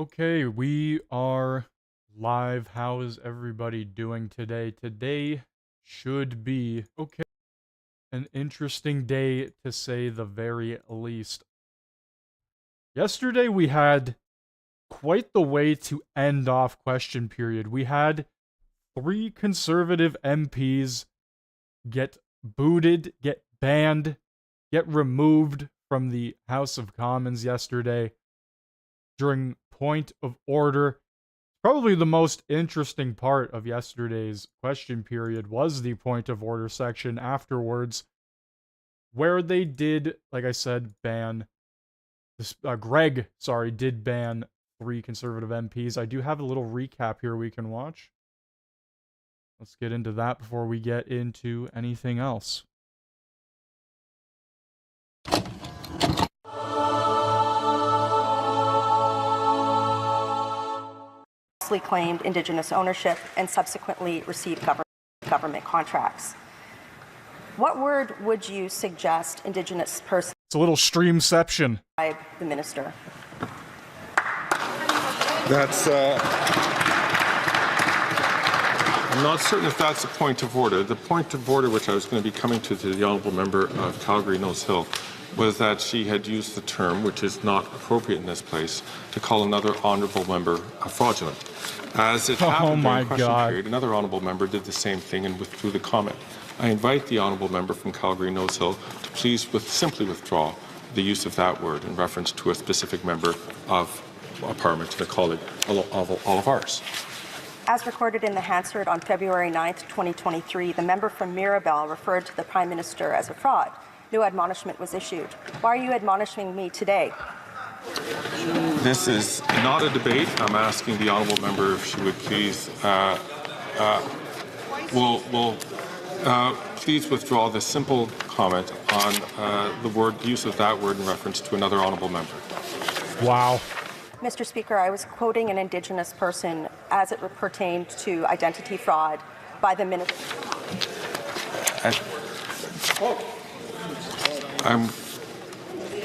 Okay, we are live. How is everybody doing today? Today should be, okay, an interesting day to say the very least. Yesterday we had quite the way to end off question period. We had 3 conservative MPs get booted, get banned, get removed from the House of Commons yesterday during point of order. Probably the most interesting part of yesterday's question period was the point of order section afterwards, where they did, like I said, ban this. Greg, sorry, did ban 3 conservative MPs. I do have a little recap here we can watch. Let's get into that before we get into anything else. Claimed Indigenous ownership and subsequently received government contracts. What word would you suggest Indigenous person? It's a little streamception. The minister. That's. I'm not certain if that's a point of order. The point of order which I was going to be coming to the honourable member of Calgary Nose Hill was that she had used the term, which is not appropriate in this place, to call another honourable member fraudulent. As it happened during the question period, another honourable member did the same thing and withdrew the comment. I invite the honourable member from Calgary Nose Hill to please simply withdraw the use of that word in reference to a specific member of Parliament and a colleague of all of ours. As recorded in the Hansard on February 9th, 2023, the member from Mirabel referred to the Prime Minister as a fraud. No admonishment was issued. Why are you admonishing me today? This is not a debate. I'm asking the honourable member if she would please please withdraw the simple comment on the use of that word in reference to another honourable member. Wow. Mr. Speaker, I was quoting an Indigenous person as it pertained to identity fraud by the minister.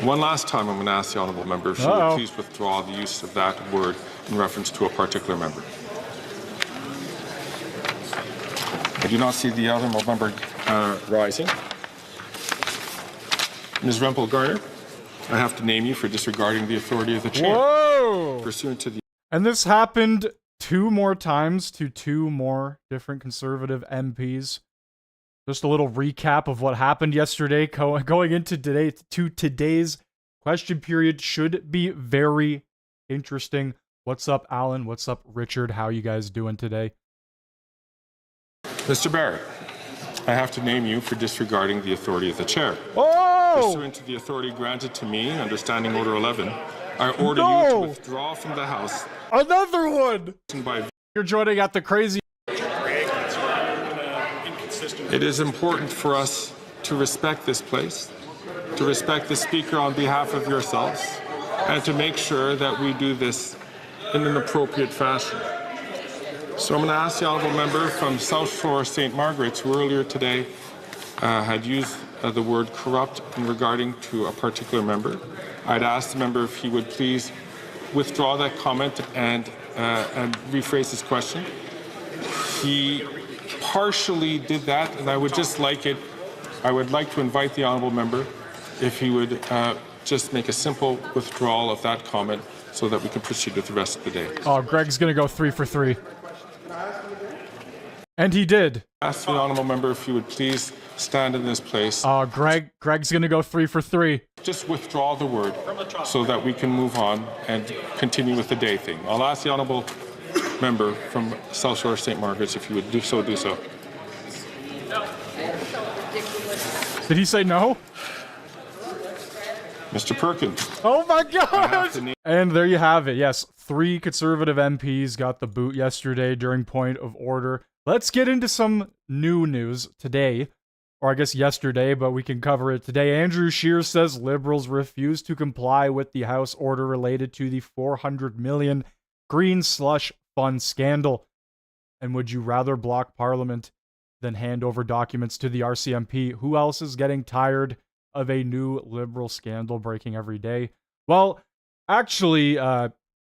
One last time, I'm going to ask the honourable member if she would please withdraw the use of that word in reference to a particular member. I do not see the honourable member rising. Ms. Rempel-Garner, I have to name you for disregarding the authority of the chair. Whoa! Pursuant to the... And this happened 2 more times to 2 more different conservative MPs. Just a little recap of what happened yesterday. Going into today's question period should be very interesting. What's up, Alan? What's up, Richard? How you guys doing today? Mr. Barrett, I have to name you for disregarding the authority of the chair. Oh! Pursuant to the authority granted to me under Standing Order 11, I order you to withdraw from the House. Another one! You're joining at the crazy... It is important for us to respect this place, to respect the Speaker on behalf of yourselves, and to make sure that we do this in an appropriate fashion. So I'm going to ask the honourable member from South Shore St. Margaret's, who earlier today had used the word corrupt in regarding to a particular member. I'd ask the member if he would please withdraw that comment and rephrase his question. He partially did that, and I would like to invite the honourable member if he would just make a simple withdrawal of that comment so that we can proceed with the rest of the day. Oh, Greg's gonna go 3 for 3. And he did. Ask the honourable member if he would please stand in this place. Oh, Greg's gonna go 3 for 3. Just withdraw the word so that we can move on and continue with the day thing. I'll ask the honourable member from South Shore St. Margaret's if you would do so. Did he say no? Mr. Perkins. Oh my God! And there you have it. Yes, 3 conservative MPs got the boot yesterday during point of order. Let's get into some new news today. Or I guess yesterday, but we can cover it today. Andrew Scheer says Liberals refuse to comply with the House order related to the $400 million green slush fund scandal. And would you rather block Parliament than hand over documents to the RCMP? Who else is getting tired of a new Liberal scandal breaking every day? Well, actually,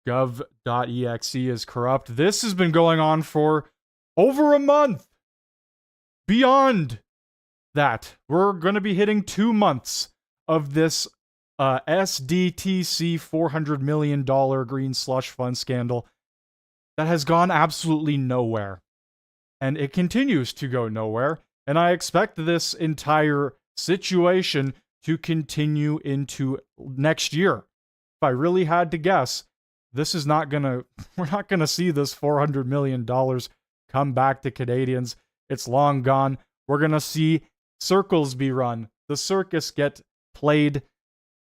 gov.exe is corrupt. This has been going on for over a month. Beyond that, we're going to be hitting 2 months of this SDTC $400 million green slush fund scandal that has gone absolutely nowhere. And it continues to go nowhere. And I expect this entire situation to continue into next year. If I really had to guess, this is not gonna, we're not gonna see this $400 million come back to Canadians. It's long gone. We're gonna see circles be run, the circus get played.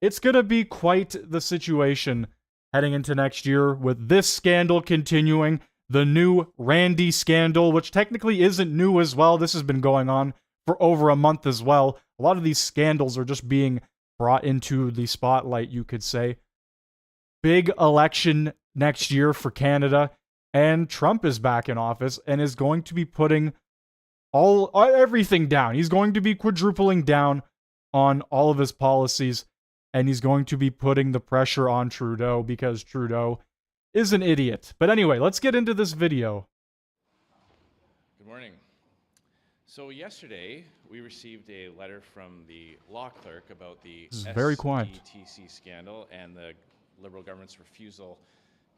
It's gonna be quite the situation heading into next year with this scandal continuing, the new Randy scandal, which technically isn't new as well. This has been going on for over a month as well. A lot of these scandals are just being brought into the spotlight, you could say. Big election next year for Canada, and Trump is back in office and is going to be putting everything down. He's going to be quadrupling down on all of his policies, and he's going to be putting the pressure on Trudeau because Trudeau is an idiot. But anyway, let's get into this video. Good morning. So yesterday, we received a letter from the law clerk about the SDTC scandal and the Liberal government's refusal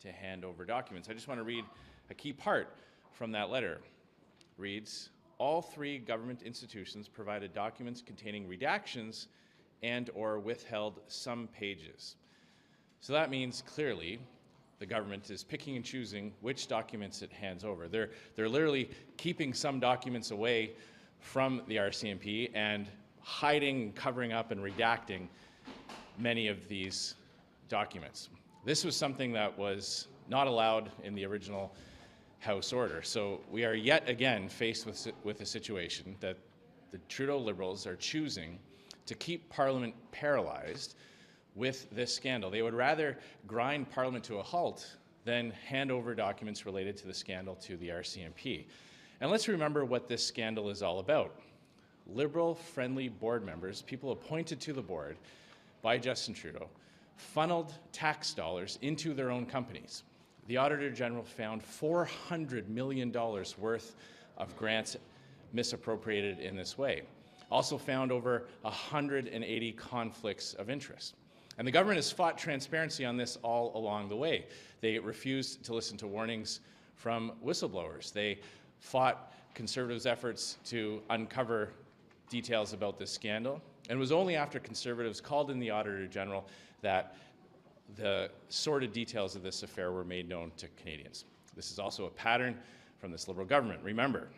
to hand over documents. I just want to read a key part from that letter. It reads, all 3 government institutions provided documents containing redactions and or withheld some pages. So that means clearly the government is picking and choosing which documents it hands over. They're literally keeping some documents away from the RCMP and hiding, covering up, and redacting many of these documents. This was something that was not allowed in the original House order. So we are yet again faced with a situation that the Trudeau Liberals are choosing to keep Parliament paralyzed with this scandal. They would rather grind Parliament to a halt than hand over documents related to the scandal to the RCMP. And let's remember what this scandal is all about. Liberal-friendly board members, people appointed to the board by Justin Trudeau, funneled tax dollars into their own companies. The Auditor General found $400 million worth of grants misappropriated in this way. Also found over 180 conflicts of interest. And the government has fought transparency on this all along the way. They refused to listen to warnings from whistleblowers. They fought Conservatives' efforts to uncover details about this scandal. And it was only after Conservatives called in the Auditor General that the sordid details of this affair were made known to Canadians. This is also a pattern from this Liberal government. Remember,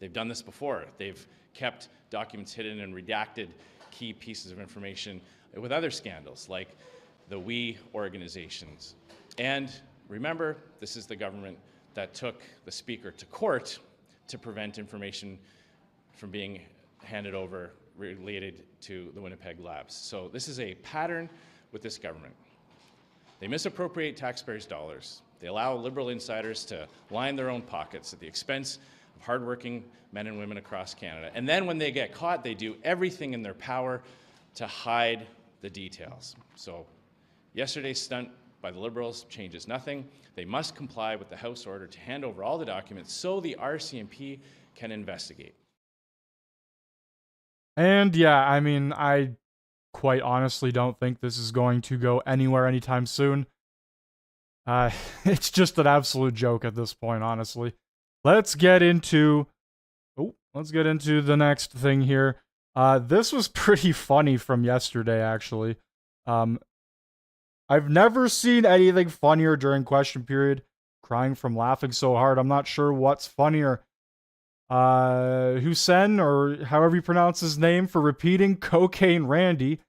they've done this before. They've kept documents hidden and redacted key pieces of information with other scandals like the WE organizations. And remember, this is the government that took the Speaker to court to prevent information from being handed over related to the Winnipeg labs. So this is a pattern with this government. They misappropriate taxpayers' dollars. They allow Liberal insiders to line their own pockets at the expense of hardworking men and women across Canada. And then when they get caught, they do everything in their power to hide the details. So yesterday's stunt by the Liberals changes nothing. They must comply with the House order to hand over all the documents so the RCMP can investigate. And yeah, I mean, I quite honestly don't think this is going to go anywhere anytime soon. It's just an absolute joke at this point, honestly. Let's get into the next thing here. This was pretty funny from yesterday, actually. I've never seen anything funnier during question period. Crying from laughing so hard. I'm not sure what's funnier. Hussein, or however you pronounce his name, for repeating Cocaine Randy.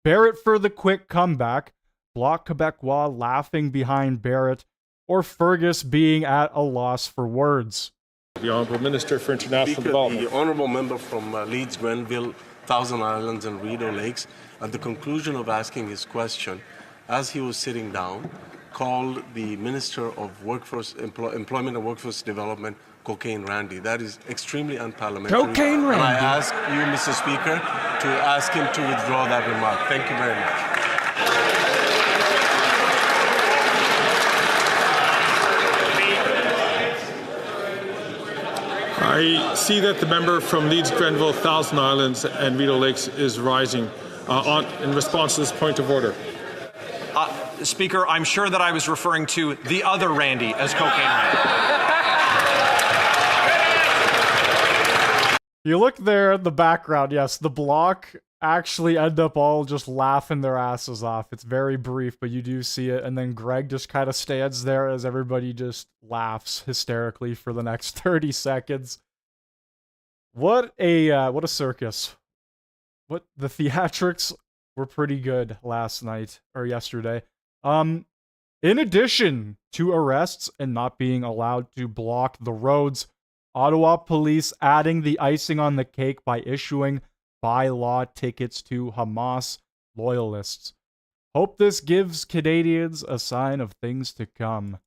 Barrett for the quick comeback. Bloc Québécois laughing behind Barrett. Or Fergus being at a loss for words. The Honourable Minister for International Development. The Honourable Member from Leeds, Grenville, Thousand Islands and Rideau Lakes, at the conclusion of asking his question, as he was sitting down, called the Minister of Employment and Workforce Development Cocaine Randy. That is extremely unparliamentary. Cocaine Randy. And I ask you, Mr. Speaker, to ask him to withdraw that remark. Thank you very much. I see that the member from Leeds, Grenville, Thousand Islands and Rideau Lakes is rising in response to this point of order. Speaker, I'm sure that I was referring to the other Randy as Cocaine Randy. You look there at the background, yes, the block actually end up all just laughing their asses off. It's very brief, but you do see it, and then Greg just kind of stands there as everybody just laughs hysterically for the next 30 seconds. What a circus. The theatrics were pretty good last night, or yesterday. In addition to arrests and not being allowed to block the roads, Ottawa police adding the icing on the cake by issuing by-law tickets to Hamas loyalists. Hope this gives Canadians a sign of things to come.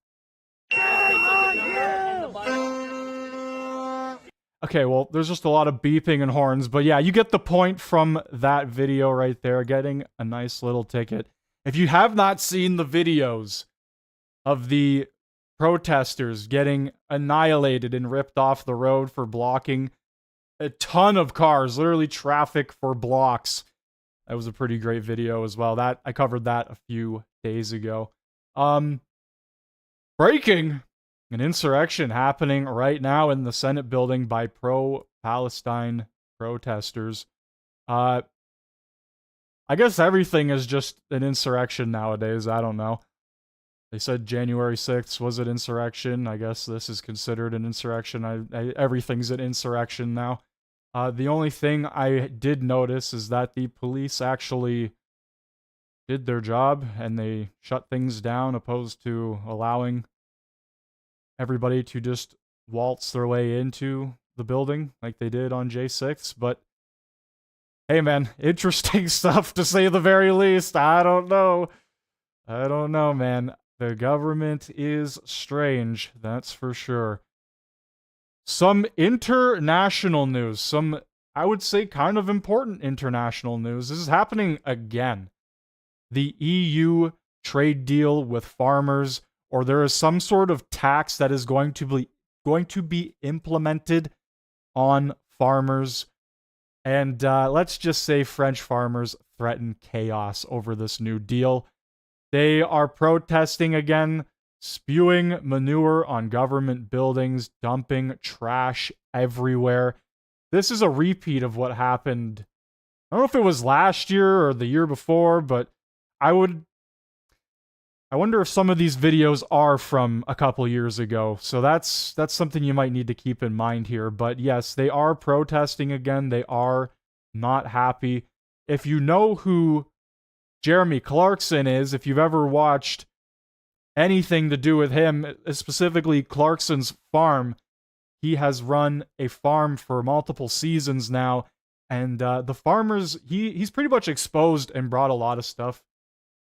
Okay, well, there's just a lot of beeping and horns, but yeah, you get the point from that video right there, getting a nice little ticket. If you have not seen the videos of the protesters getting annihilated and ripped off the road for blocking a ton of cars, literally traffic for blocks. That was a pretty great video as well. I covered that a few days ago. Breaking, an insurrection happening right now in the Senate building by pro-Palestine protesters. I guess everything is just an insurrection nowadays. I don't know. They said January 6th was an insurrection. I guess this is considered an insurrection. Everything's an insurrection now. The only thing I did notice is that the police actually did their job and they shut things down, opposed to allowing everybody to just waltz their way into the building like they did on J6. But hey, man, interesting stuff to say the very least. I don't know, man. The government is strange, that's for sure. Some international news, some, I would say, kind of important international news. This is happening again. The EU trade deal with farmers, or there is some sort of tax that is going to be implemented on farmers. And let's just say French farmers threaten chaos over this new deal. They are protesting again, spewing manure on government buildings, dumping trash everywhere. This is a repeat of what happened. I don't know if it was last year or the year before, but I wonder if some of these videos are from a couple years ago. So that's something you might need to keep in mind here. But yes, they are protesting again. They are not happy. If you know who Jeremy Clarkson is, if you've ever watched anything to do with him, specifically Clarkson's farm, he has run a farm for multiple seasons now, and the farmers, he's pretty much exposed and brought a lot of stuff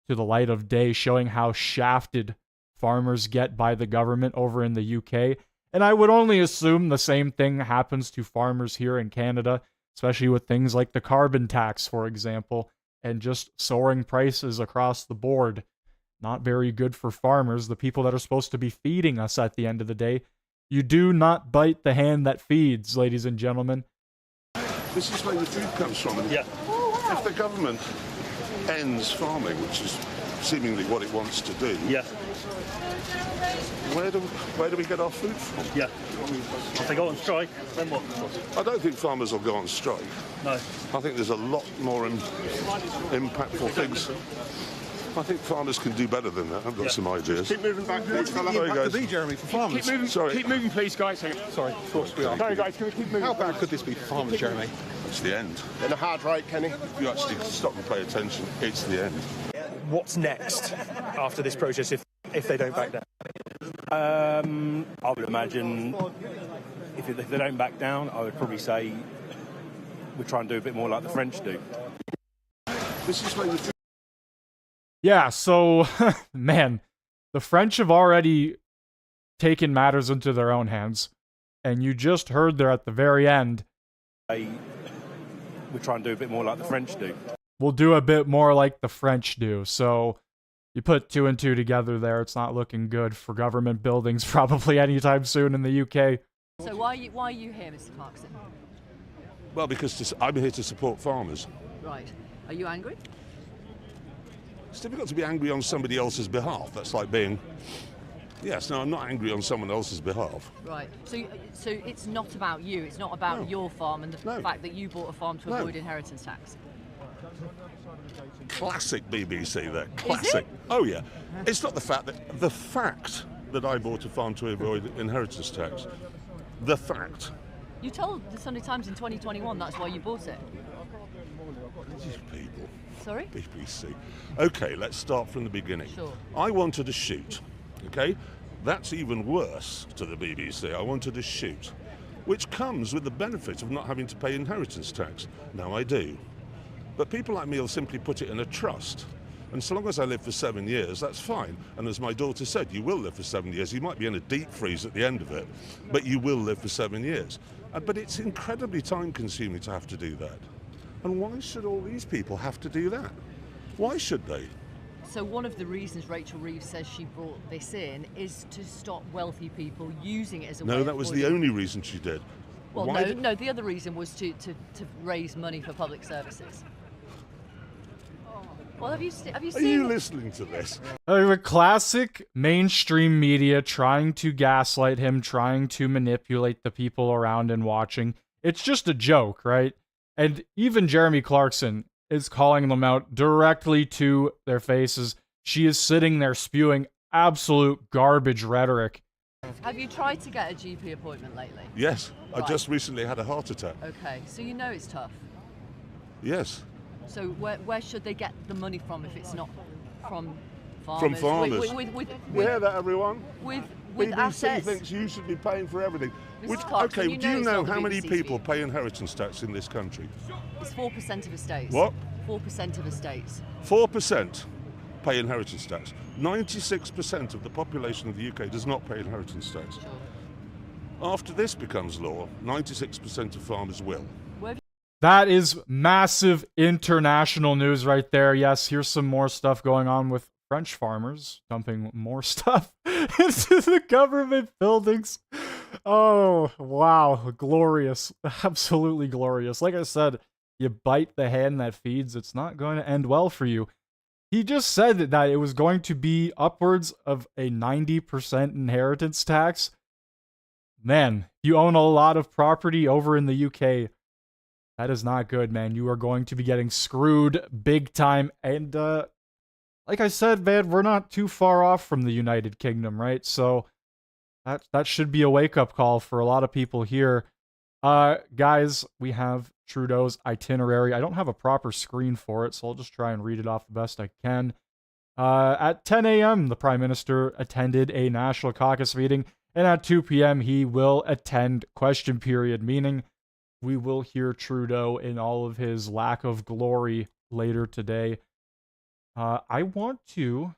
to the light of day, showing how shafted farmers get by the government over in the UK. And I would only assume the same thing happens to farmers here in Canada, especially with things like the carbon tax, for example, and just soaring prices across the board. Not very good for farmers, the people that are supposed to be feeding us at the end of the day. You do not bite the hand that feeds, ladies and gentlemen. This is where the food comes from. Yeah. If the government ends farming, which is seemingly what it wants to do, yeah, where do we get our food from? Yeah. If they go on strike, then what? I don't think farmers will go on strike. No. I think there's a lot more impactful things. I think farmers can do better than that. I've got some ideas. Keep moving back, please, fella. Sorry, guys. To be, Jeremy, for farmers. Keep moving, sorry. Keep moving, please, guys. Sorry, of course we are. Sorry, guys, can we keep moving? How bad could this be for farmers, Jeremy? It's the end. In a hard right, Kenny. If you actually stop and pay attention, it's the end. What's next after this process if they don't back down? I would imagine if they don't back down, I would probably say we try and do a bit more like the French do. This is where you. Yeah, so, man, the French have already taken matters into their own hands. And you just heard there at the very end. We try and do a bit more like the French do. We'll do a bit more like the French do. So you put 2 and 2 together there. It's not looking good for government buildings probably anytime soon in the UK. So why are you here, Mr. Clarkson? Well, because I'm here to support farmers. Right. Are you angry? It's difficult to be angry on somebody else's behalf. That's like being... Yes, no, I'm not angry on someone else's behalf. Right. So it's not about you. It's not about your farm and the fact that you bought a farm to avoid inheritance tax. Classic BBC there. Classic. Is it? Oh yeah. It's not the fact that I bought a farm to avoid inheritance tax. The fact. You told the Sunday Times in 2021 that's why you bought it. These people. Sorry? BBC. Okay, let's start from the beginning. Sure. I wanted a shoot. Okay? That's even worse to the BBC. I wanted a shoot, which comes with the benefit of not having to pay inheritance tax. Now I do. But people like me will simply put it in a trust. And so long as I live for 7 years, that's fine. And as my daughter said, you will live for 7 years. You might be in a deep freeze at the end of it, but you will live for 7 years. But it's incredibly time-consuming to have to do that. And why should all these people have to do that? Why should they? So one of the reasons Rachel Reeves says she brought this in is to stop wealthy people using it as a way. No, that was the only reason she did. Well, no, the other reason was to raise money for public services. Well, have you seen... Are you listening to this? The classic mainstream media trying to gaslight him, trying to manipulate the people around and watching. It's just a joke, right? And even Jeremy Clarkson is calling them out directly to their faces. She is sitting there spewing absolute garbage rhetoric. Have you tried to get a GP appointment lately? Yes. Right. I just recently had a heart attack. Okay, so you know it's tough. Yes. So where should they get the money from if it's not from farmers? From farmers. With you hear that, everyone? With BBC assets. thinks you should be paying for everything. Clarkson, Okay, do you know how many BBC people scheme. pay inheritance tax in this country? It's 4% of estates. What? 4% of estates. 4% pay inheritance tax. 96% of the population of the UK does not pay inheritance tax. Sure. After this becomes law, 96% of farmers will. That is massive international news right there. Yes, here's some more stuff going on with French farmers dumping more stuff into the government buildings. Oh, wow. Glorious. Absolutely glorious. Like I said, you bite the hand that feeds, it's not going to end well for you. He just said that it was going to be upwards of a 90% inheritance tax. Man, you own a lot of property over in the UK. That is not good, man. You are going to be getting screwed big time. And like I said, man, we're not too far off from the United Kingdom, right? So that should be a wake-up call for a lot of people here. Guys, we have Trudeau's itinerary. I don't have a proper screen for it, so I'll just try and read it off the best I can. At 10 a.m., the Prime Minister attended a National Caucus meeting, and at 2 p.m., he will attend question period, meaning we will hear Trudeau in all of his lack of glory later today. I want to,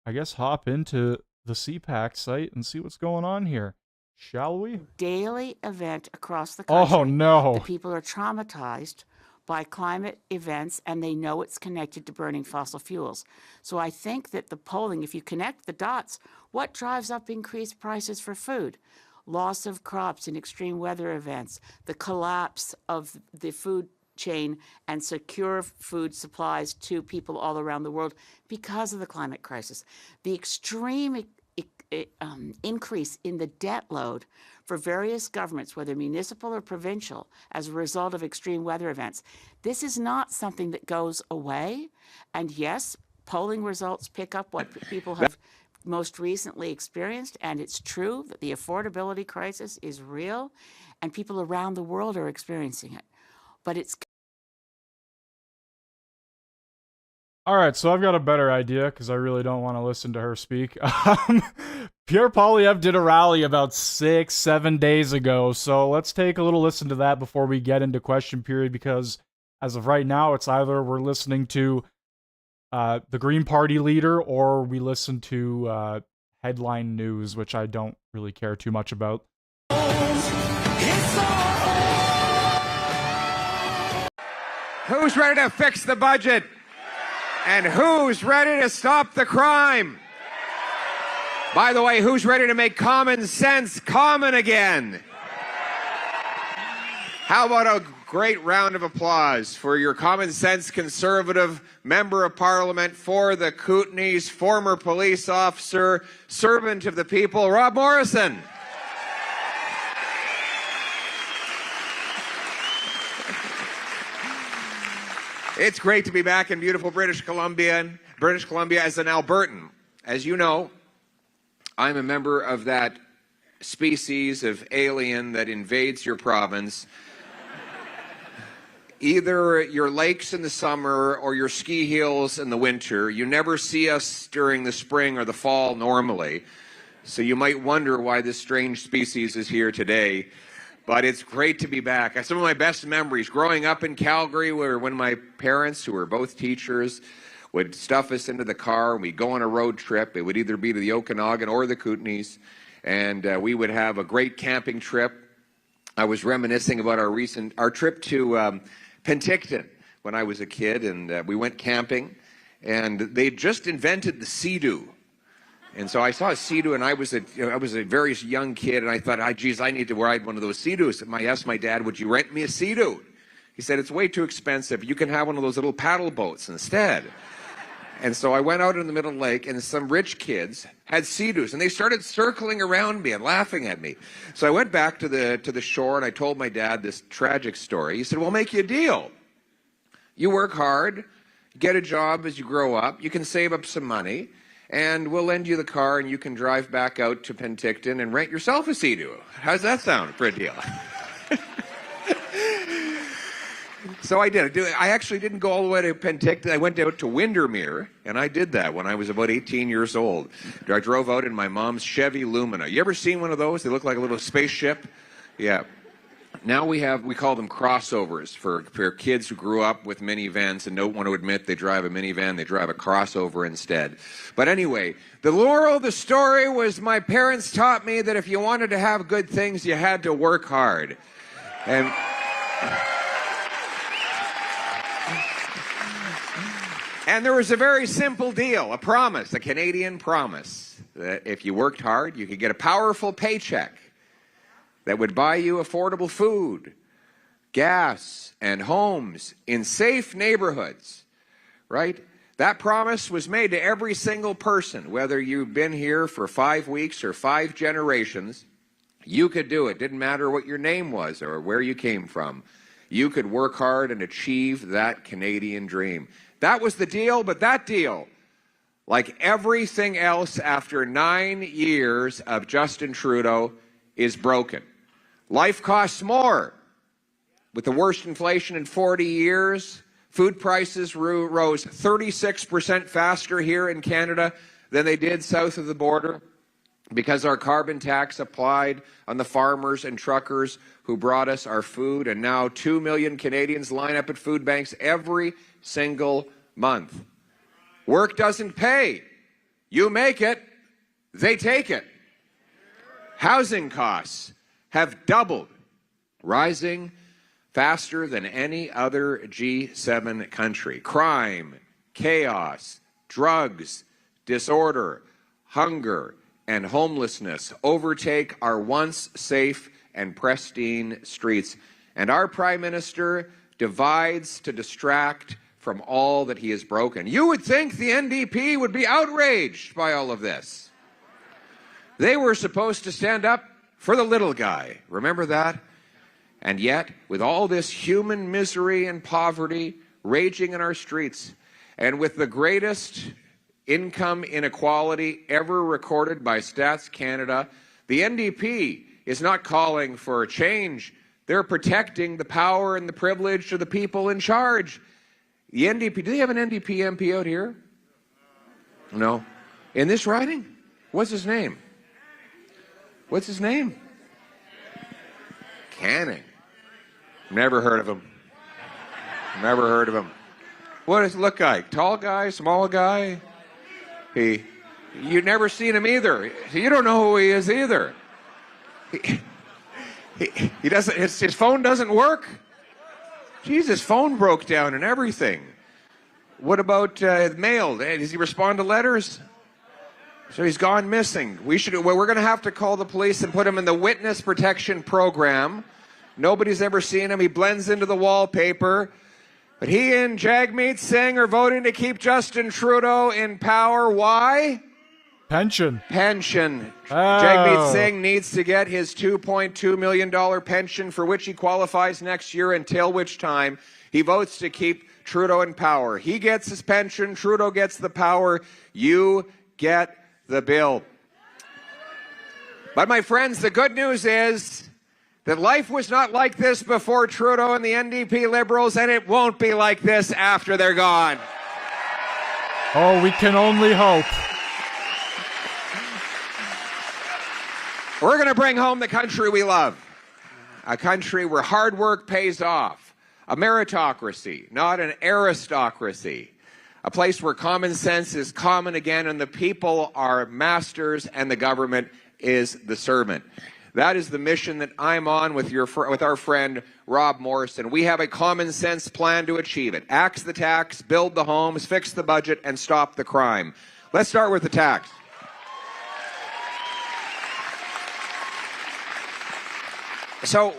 I guess, hop into the CPAC site and see what's going on here. Shall we? Daily event across the country. Oh, no. The people are traumatized by climate events, and they know it's connected to burning fossil fuels. So I think that the polling, if you connect the dots, what drives up increased prices for food? Loss of crops in extreme weather events, the collapse of the food chain and secure food supplies to people all around the world because of the climate crisis. The extreme increase in the debt load for various governments, whether municipal or provincial, as a result of extreme weather events. This is not something that goes away. And yes, polling results pick up what people have most recently experienced, and it's true that the affordability crisis is real, and people around the world are experiencing it. But it's... All right, so I've got a better idea because I really don't want to listen to her speak. Pierre Poilievre did a rally about 6-7 days ago, so let's take a little listen to that before we get into question period, because as of right now, it's either we're listening to the Green Party leader or we listen to headline news, which I don't really care too much about. Who's ready to fix the budget? And who's ready to stop the crime? By the way, who's ready to make common sense common again? How about a great round of applause for your common sense conservative member of parliament for the Kootenays, former police officer, servant of the people, Rob Morrison. It's great to be back in beautiful British Columbia as an Albertan. As you know, I'm a member of that species of alien that invades your province. Either your lakes in the summer or your ski hills in the winter. You never see us during the spring or the fall normally. So you might wonder why this strange species is here today. But it's great to be back. Some of my best memories growing up in Calgary were when my parents, who were both teachers, would stuff us into the car and we'd go on a road trip. It would either be to the Okanagan or the Kootenays. And we would have a great camping trip. I was reminiscing about our trip to Penticton when I was a kid, and we went camping, and they just invented the Sea-Doo. And so I saw a Sea-Doo, and I was a very young kid, and I thought, geez, I need to ride one of those Sea-Doos. And I asked my dad, would you rent me a Sea-Doo? He said, it's way too expensive. You can have one of those little paddle boats instead. And so I went out in the middle of the lake, and some rich kids had Sea-Doos, and they started circling around me and laughing at me. So I went back to the shore, and I told my dad this tragic story. He said, well, I'll make you a deal. You work hard, get a job as you grow up, you can save up some money, and we'll lend you the car, and you can drive back out to Penticton and rent yourself a Sea-Doo. How's that sound for a deal? So I did. I actually didn't go all the way to Penticton. I went out to Windermere, and I did that when I was about 18 years old. I drove out in my mom's Chevy Lumina. You ever seen one of those? They look like a little spaceship. Yeah. Now we call them crossovers for kids who grew up with minivans and don't want to admit they drive a minivan. They drive a crossover instead. But anyway, the moral of the story was my parents taught me that if you wanted to have good things, you had to work hard. And there was a very simple deal, a promise, a Canadian promise, that if you worked hard, you could get a powerful paycheck that would buy you affordable food, gas, and homes in safe neighborhoods, right? That promise was made to every single person, whether you've been here for 5 weeks or 5 generations. You could do it. Didn't matter what your name was or where you came from. You could work hard and achieve that Canadian dream. That was the deal, but that deal, like everything else after 9 years of Justin Trudeau, is broken. Life costs more. With the worst inflation in 40 years, food prices rose 36% faster here in Canada than they did south of the border because our carbon tax applied on the farmers and truckers who brought us our food, and now 2 million Canadians line up at food banks every single month. Work doesn't pay. You make it, they take it. Housing costs have doubled, rising faster than any other G7 country. Crime, chaos, drugs, disorder, hunger, and homelessness overtake our once safe and pristine streets. And our Prime Minister divides to distract from all that he has broken. You would think the NDP would be outraged by all of this. They were supposed to stand up for the little guy. Remember that? And yet, with all this human misery and poverty raging in our streets, and with the greatest income inequality ever recorded by Stats Canada, the NDP is not calling for a change. They're protecting the power and the privilege of the people in charge. The NDP, do they have an NDP MP out here? No. In this riding? What's his name? What's his name? Canning. Never heard of him. Never heard of him. What does it look like? Tall guy? Small guy? You've never seen him either. You don't know who he is either. He doesn't. His phone doesn't work. Jeez, his phone broke down and everything. What about mail? Does he respond to letters? So he's gone missing. We're going to have to call the police and put him in the witness protection program Nobody's ever seen him. He blends into the wallpaper. But he and Jagmeet Singh are voting to keep Justin Trudeau in power. Why? Pension. Pension. Oh. Jagmeet Singh needs to get his $2.2 million pension, for which he qualifies next year, until which time he votes to keep Trudeau in power. He gets his pension. Trudeau gets the power. You get the bill. But my friends, the good news is that life was not like this before Trudeau and the NDP Liberals, and it won't be like this after they're gone. Oh, we can only hope. We're going to bring home the country we love. A country where hard work pays off. A meritocracy, not an aristocracy. A place where common sense is common again and the people are masters and the government is the servant. That is the mission that I'm on with our friend Rob Morrison. We have a common sense plan to achieve it. Axe the tax, build the homes, fix the budget, and stop the crime. Let's start with the tax. So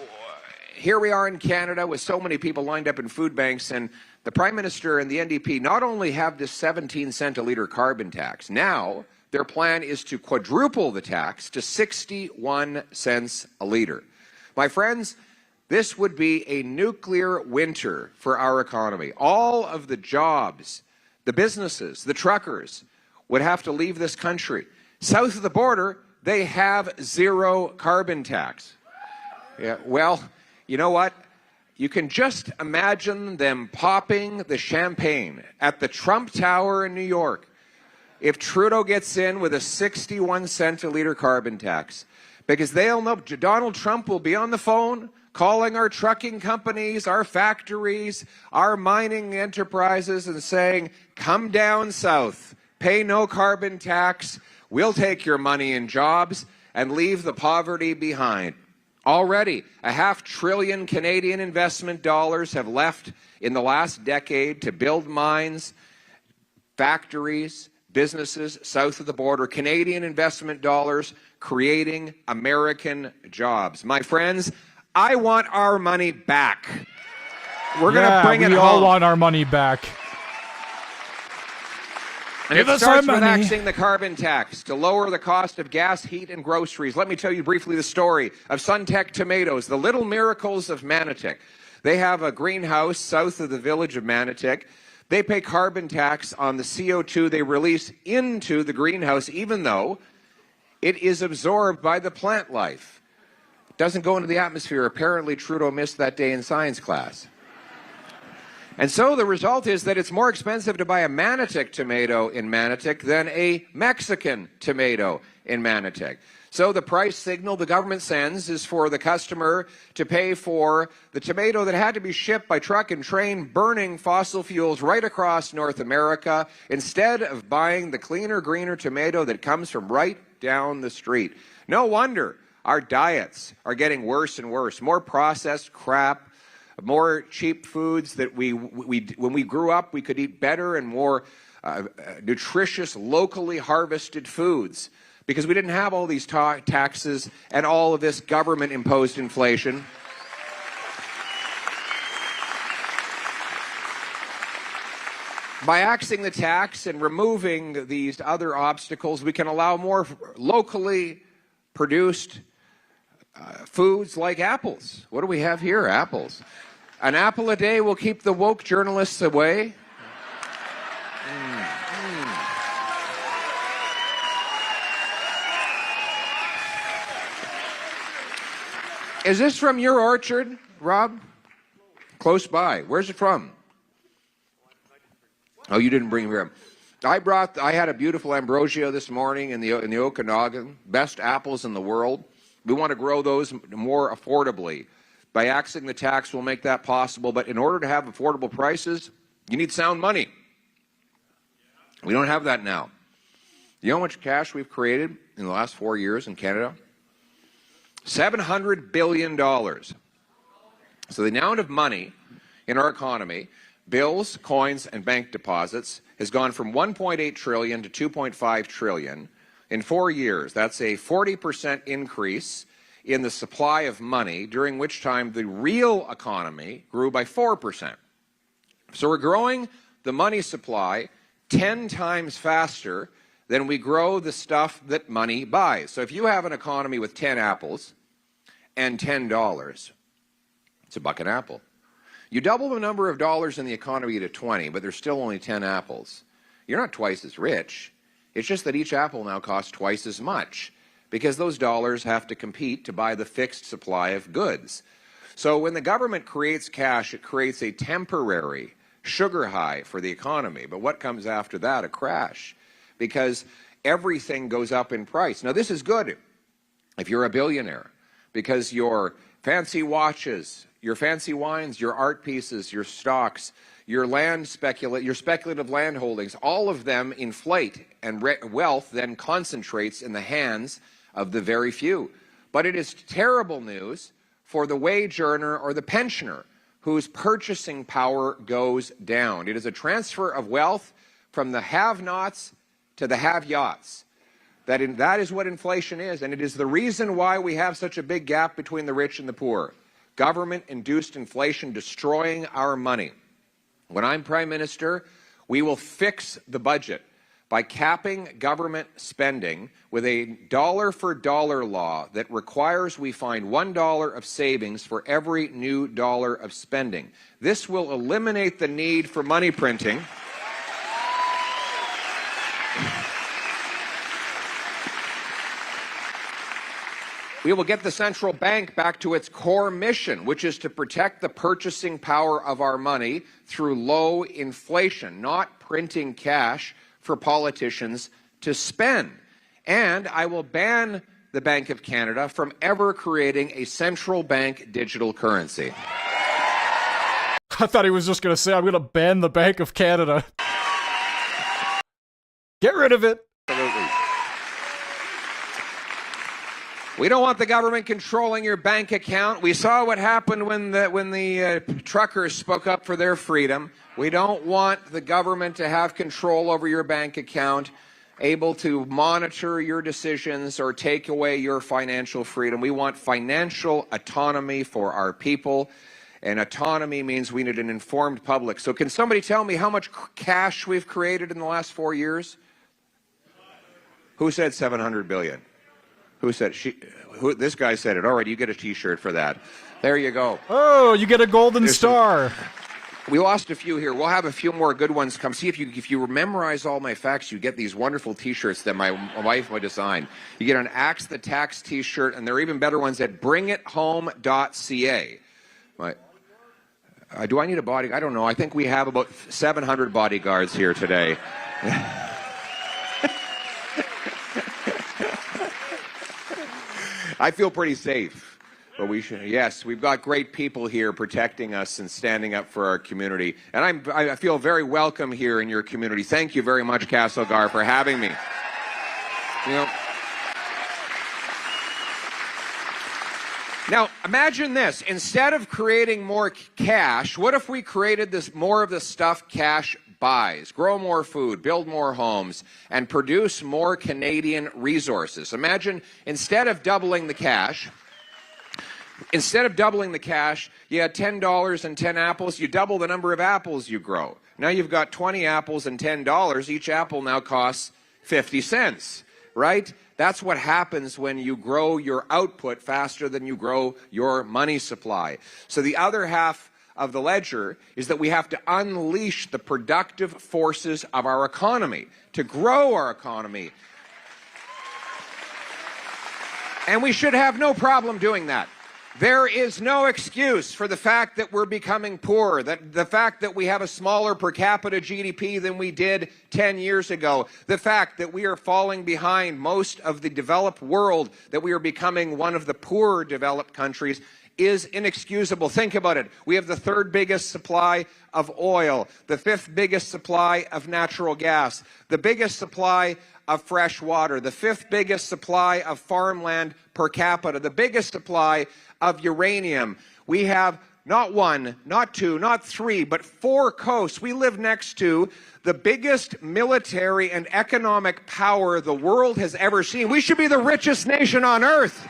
here we are in Canada with so many people lined up in food banks, and the Prime Minister and the NDP not only have this 17-cent a litre carbon tax, now their plan is to quadruple the tax to 61 cents a litre. My friends, this would be a nuclear winter for our economy. All of the jobs, the businesses, the truckers would have to leave this country. South of the border, they have zero carbon tax. Yeah, well, you know what? You can just imagine them popping the champagne at the Trump Tower in New York if Trudeau gets in with a 61 cent a litre carbon tax, because they'll know Donald Trump will be on the phone calling our trucking companies, our factories, our mining enterprises, and saying, come down south, pay no carbon tax, we'll take your money and jobs and leave the poverty behind. Already, $500 billion Canadian investment dollars have left in the last decade to build mines, factories, businesses south of the border. Canadian investment dollars creating American jobs. My friends, I want our money back. We're going to bring it home. We all want our money back. And it starts with axing the carbon tax to lower the cost of gas, heat, and groceries. Let me tell you briefly the story of Suntech Tomatoes, the little miracles of Manotick. They have a greenhouse south of the village of Manotick. They pay carbon tax on the CO2 they release into the greenhouse, even though it is absorbed by the plant life. It doesn't go into the atmosphere. Apparently, Trudeau missed that day in science class. And so the result is that it's more expensive to buy a Manotick tomato in Manotick than a Mexican tomato in Manotick. So the price signal the government sends is for the customer to pay for the tomato that had to be shipped by truck and train, burning fossil fuels right across North America, instead of buying the cleaner, greener tomato that comes from right down the street. No wonder our diets are getting worse and worse. More processed crap, more cheap foods that when we grew up, we could eat better and more nutritious, locally harvested foods, because we didn't have all these taxes and all of this government-imposed inflation. By axing the tax and removing these other obstacles, we can allow more locally produced foods like apples. What do we have here? Apples. An apple a day will keep the woke journalists away. Is this from your orchard, Rob? Close by. Where's it from? Oh, you didn't bring it here. I had a beautiful ambrosia this morning in the Okanagan. Best apples in the world. We want to grow those more affordably. By axing the tax, we'll make that possible. But in order to have affordable prices, you need sound money. We don't have that now. You know how much cash we've created in the last 4 years in Canada? $700 billion. So the amount of money in our economy, bills, coins, and bank deposits, has gone from $1.8 trillion to $2.5 trillion in 4 years. That's a 40% increase in the supply of money, during which time the real economy grew by 4%. So we're growing the money supply 10 times faster than we grow the stuff that money buys. So if you have an economy with 10 apples and $10, it's $1 an apple. You double the number of dollars in the economy to 20, but there's still only 10 apples. You're not twice as rich. It's just that each apple now costs twice as much because those dollars have to compete to buy the fixed supply of goods. So when the government creates cash, it creates a temporary sugar high for the economy. But what comes after that? A crash, because everything goes up in price. Now, this is good if you're a billionaire, because your fancy watches, your fancy wines, your art pieces, your stocks, your speculative land holdings, all of them inflate, and wealth then concentrates in the hands of the very few. But it is terrible news for the wage earner or the pensioner whose purchasing power goes down. It is a transfer of wealth from the have-nots to the have-yachts. That is what inflation is, and it is the reason why we have such a big gap between the rich and the poor. Government-induced inflation destroying our money. When I'm Prime Minister, we will fix the budget by capping government spending with a dollar-for-dollar law that requires we find $1 of savings for every new dollar of spending. This will eliminate the need for money printing. We will get the central bank back to its core mission, which is to protect the purchasing power of our money through low inflation, not printing cash for politicians to spend. And I will ban the Bank of Canada from ever creating a central bank digital currency. I thought he was just going to say, I'm going to ban the Bank of Canada. Get rid of it. Absolutely. We don't want the government controlling your bank account. We saw what happened when the truckers spoke up for their freedom. We don't want the government to have control over your bank account, able to monitor your decisions or take away your financial freedom. We want financial autonomy for our people, and autonomy means we need an informed public. So can somebody tell me how much cash we've created in the last 4 years? Who said 700 billion? Who said this guy said it. All right, you get a T-shirt for that. There you go. Oh, you get a golden star. We lost a few here. We'll have a few more good ones come. See, if you memorize all my facts, you get these wonderful T-shirts that my wife would design. You get an Axe the Tax T-shirt, and there are even better ones at bringithome.ca. Do I need a bodyguard? I don't know. I think we have about 700 bodyguards here today. I feel pretty safe, but yes, we've got great people here protecting us and standing up for our community. And I feel very welcome here in your community. Thank you very much, Castlegar, for having me. Now, imagine this. Instead of creating more cash, what if we created more of the stuff cash buys? Grow more food, build more homes, and produce more Canadian resources. Imagine, instead of doubling the cash, you had $10 and 10 apples, you double the number of apples you grow. Now you've got 20 apples and $10. Each apple now costs 50 cents, right? That's what happens when you grow your output faster than you grow your money supply. So the other half of the ledger is that we have to unleash the productive forces of our economy to grow our economy. And we should have no problem doing that. There is no excuse for the fact that we're becoming poorer, that the fact that we have a smaller per capita GDP than we did 10 years ago, the fact that we are falling behind most of the developed world, that we are becoming one of the poorer developed countries, is inexcusable. Think about it. We have the third biggest supply of oil, the fifth biggest supply of natural gas, the biggest supply of fresh water, the fifth biggest supply of farmland per capita, the biggest supply of uranium. We have not one, not two, not three, but 4 coasts. We live next to the biggest military and economic power the world has ever seen. We should be the richest nation on earth.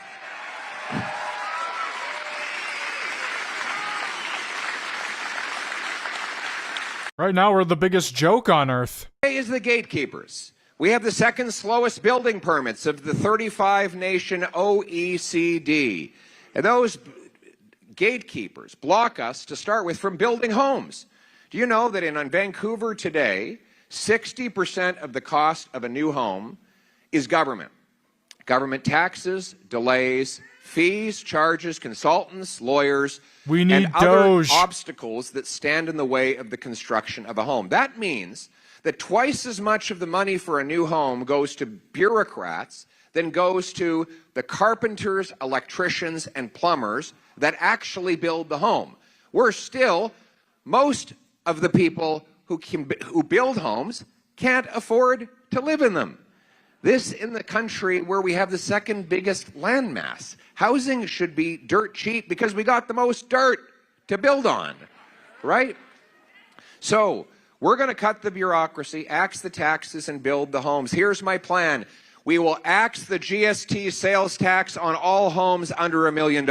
Right now, we're the biggest joke on earth. Is the gatekeepers. We have the second slowest building permits of the 35-nation OECD. And those gatekeepers block us, to start with, from building homes. Do you know that in Vancouver today, 60% of the cost of a new home is government? Government taxes, delays, fees, charges, consultants, lawyers, and other obstacles that stand in the way of the construction of a home. That means that twice as much of the money for a new home goes to bureaucrats than goes to the carpenters, electricians, and plumbers that actually build the home. Worse still, most of the people who build homes can't afford to live in them. This in the country where we have the second biggest landmass. Housing should be dirt cheap because we got the most dirt to build on, right? So we're going to cut the bureaucracy, axe the taxes, and build the homes. Here's my plan. We will axe the GST sales tax on all homes under $1 million.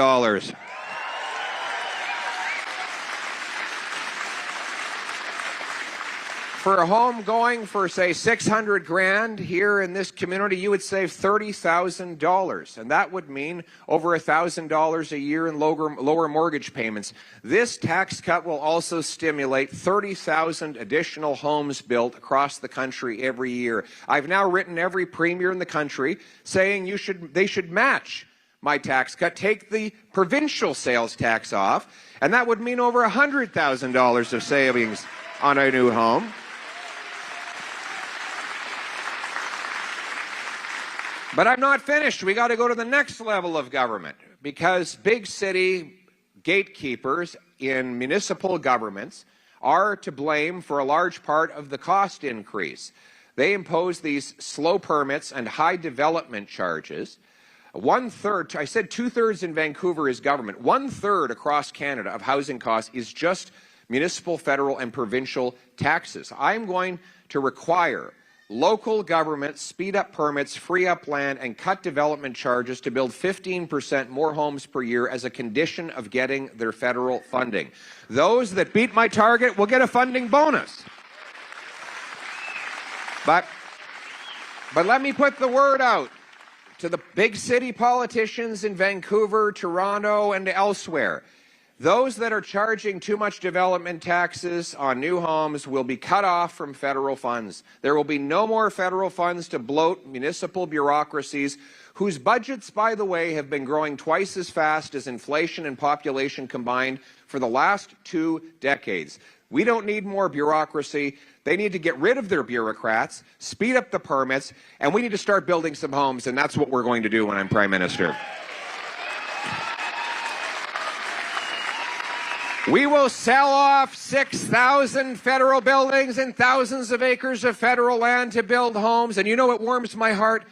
For a home going for, say, 600 grand here in this community, you would save $30,000, and that would mean over $1,000 a year in lower mortgage payments. This tax cut will also stimulate 30,000 additional homes built across the country every year. I've now written every premier in the country saying they should match my tax cut, take the provincial sales tax off, and that would mean over $100,000 of savings on a new home. But I'm not finished. We got to go to the next level of government, because big city gatekeepers in municipal governments are to blame for a large part of the cost increase. They impose these slow permits and high development charges. 1/3, I said 2/3 in Vancouver is government. 1/3 across Canada of housing costs is just municipal, federal, and provincial taxes. I'm going to require local governments speed up permits, free up land, and cut development charges to build 15% more homes per year as a condition of getting their federal funding. Those that beat my target will get a funding bonus. But let me put the word out to the big city politicians in Vancouver, Toronto, and elsewhere. Those that are charging too much development taxes on new homes will be cut off from federal funds. There will be no more federal funds to bloat municipal bureaucracies, whose budgets, by the way, have been growing twice as fast as inflation and population combined for the last 2 decades. We don't need more bureaucracy. They need to get rid of their bureaucrats, speed up the permits, and we need to start building some homes, and that's what we're going to do when I'm Prime Minister. We will sell off 6,000 federal buildings and thousands of acres of federal land to build homes. And you know what warms my heart?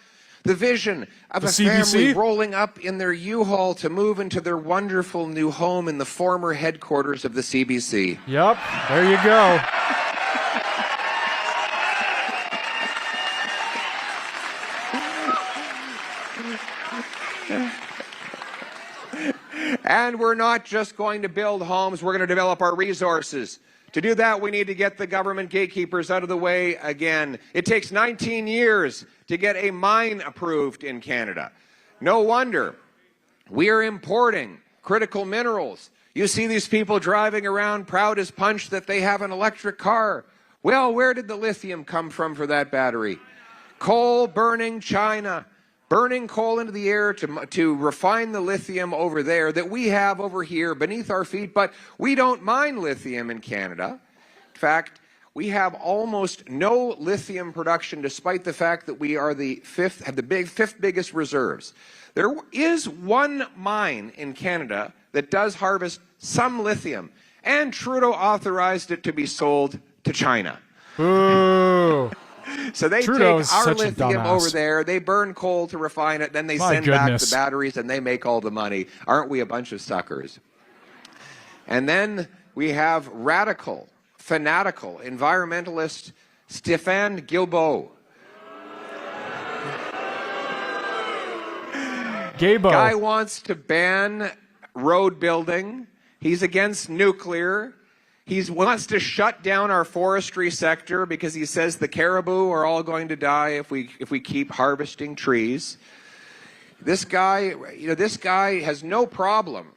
The vision of a family rolling up in their U-Haul to move into their wonderful new home in the former headquarters of the CBC. Yep, there you go. And we're not just going to build homes, we're going to develop our resources. To do that, we need to get the government gatekeepers out of the way again. It takes 19 years to get a mine approved in Canada. No wonder we are importing critical minerals. You see these people driving around proud as punch that they have an electric car. Well, where did the lithium come from for that battery? Coal-burning China. Burning coal into the air to refine the lithium over there that we have over here beneath our feet, but we don't mine lithium in Canada. In fact, we have almost no lithium production, despite the fact that we are have the fifth biggest reserves. There is one mine in Canada that does harvest some lithium, and Trudeau authorized it to be sold to China. Ooh. So they take our lithium over there, they burn coal to refine it, then they send back the batteries, and they make all the money. Aren't we a bunch of suckers? And then we have radical, fanatical, environmentalist Stéphane Guilbeault. Guy wants to ban road building. He's against nuclear. He wants to shut down our forestry sector because he says the caribou are all going to die if we keep harvesting trees. This guy has no problem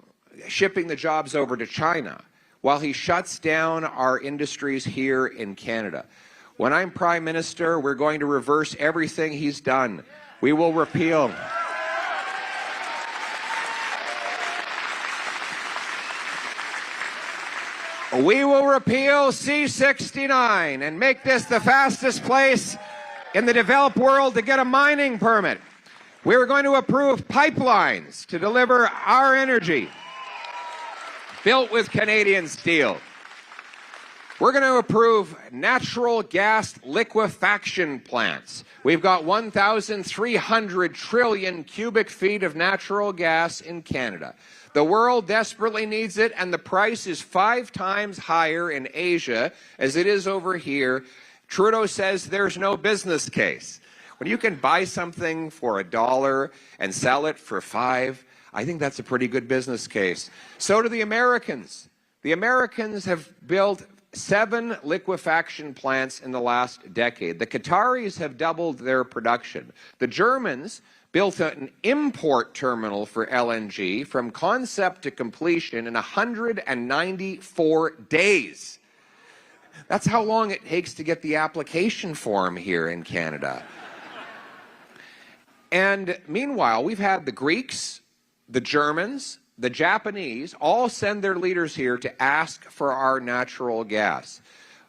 shipping the jobs over to China while he shuts down our industries here in Canada. When I'm Prime Minister, we're going to reverse everything he's done. We will repeal. We will repeal C-69 and make this the fastest place in the developed world to get a mining permit. We're going to approve pipelines to deliver our energy, built with Canadian steel. We're going to approve natural gas liquefaction plants. We've got 1,300 trillion cubic feet of natural gas in Canada. The world desperately needs it, and the price is 5 times higher in Asia as it is over here. Trudeau says there's no business case. When you can buy something for $1 and sell it for $5, I think that's a pretty good business case. So do the Americans. The Americans have built 7 liquefaction plants in the last decade. The Qataris have doubled their production. The Germans built an import terminal for LNG from concept to completion in 194 days. That's how long it takes to get the application form here in Canada. And meanwhile, we've had the Greeks, the Germans, the Japanese all send their leaders here to ask for our natural gas.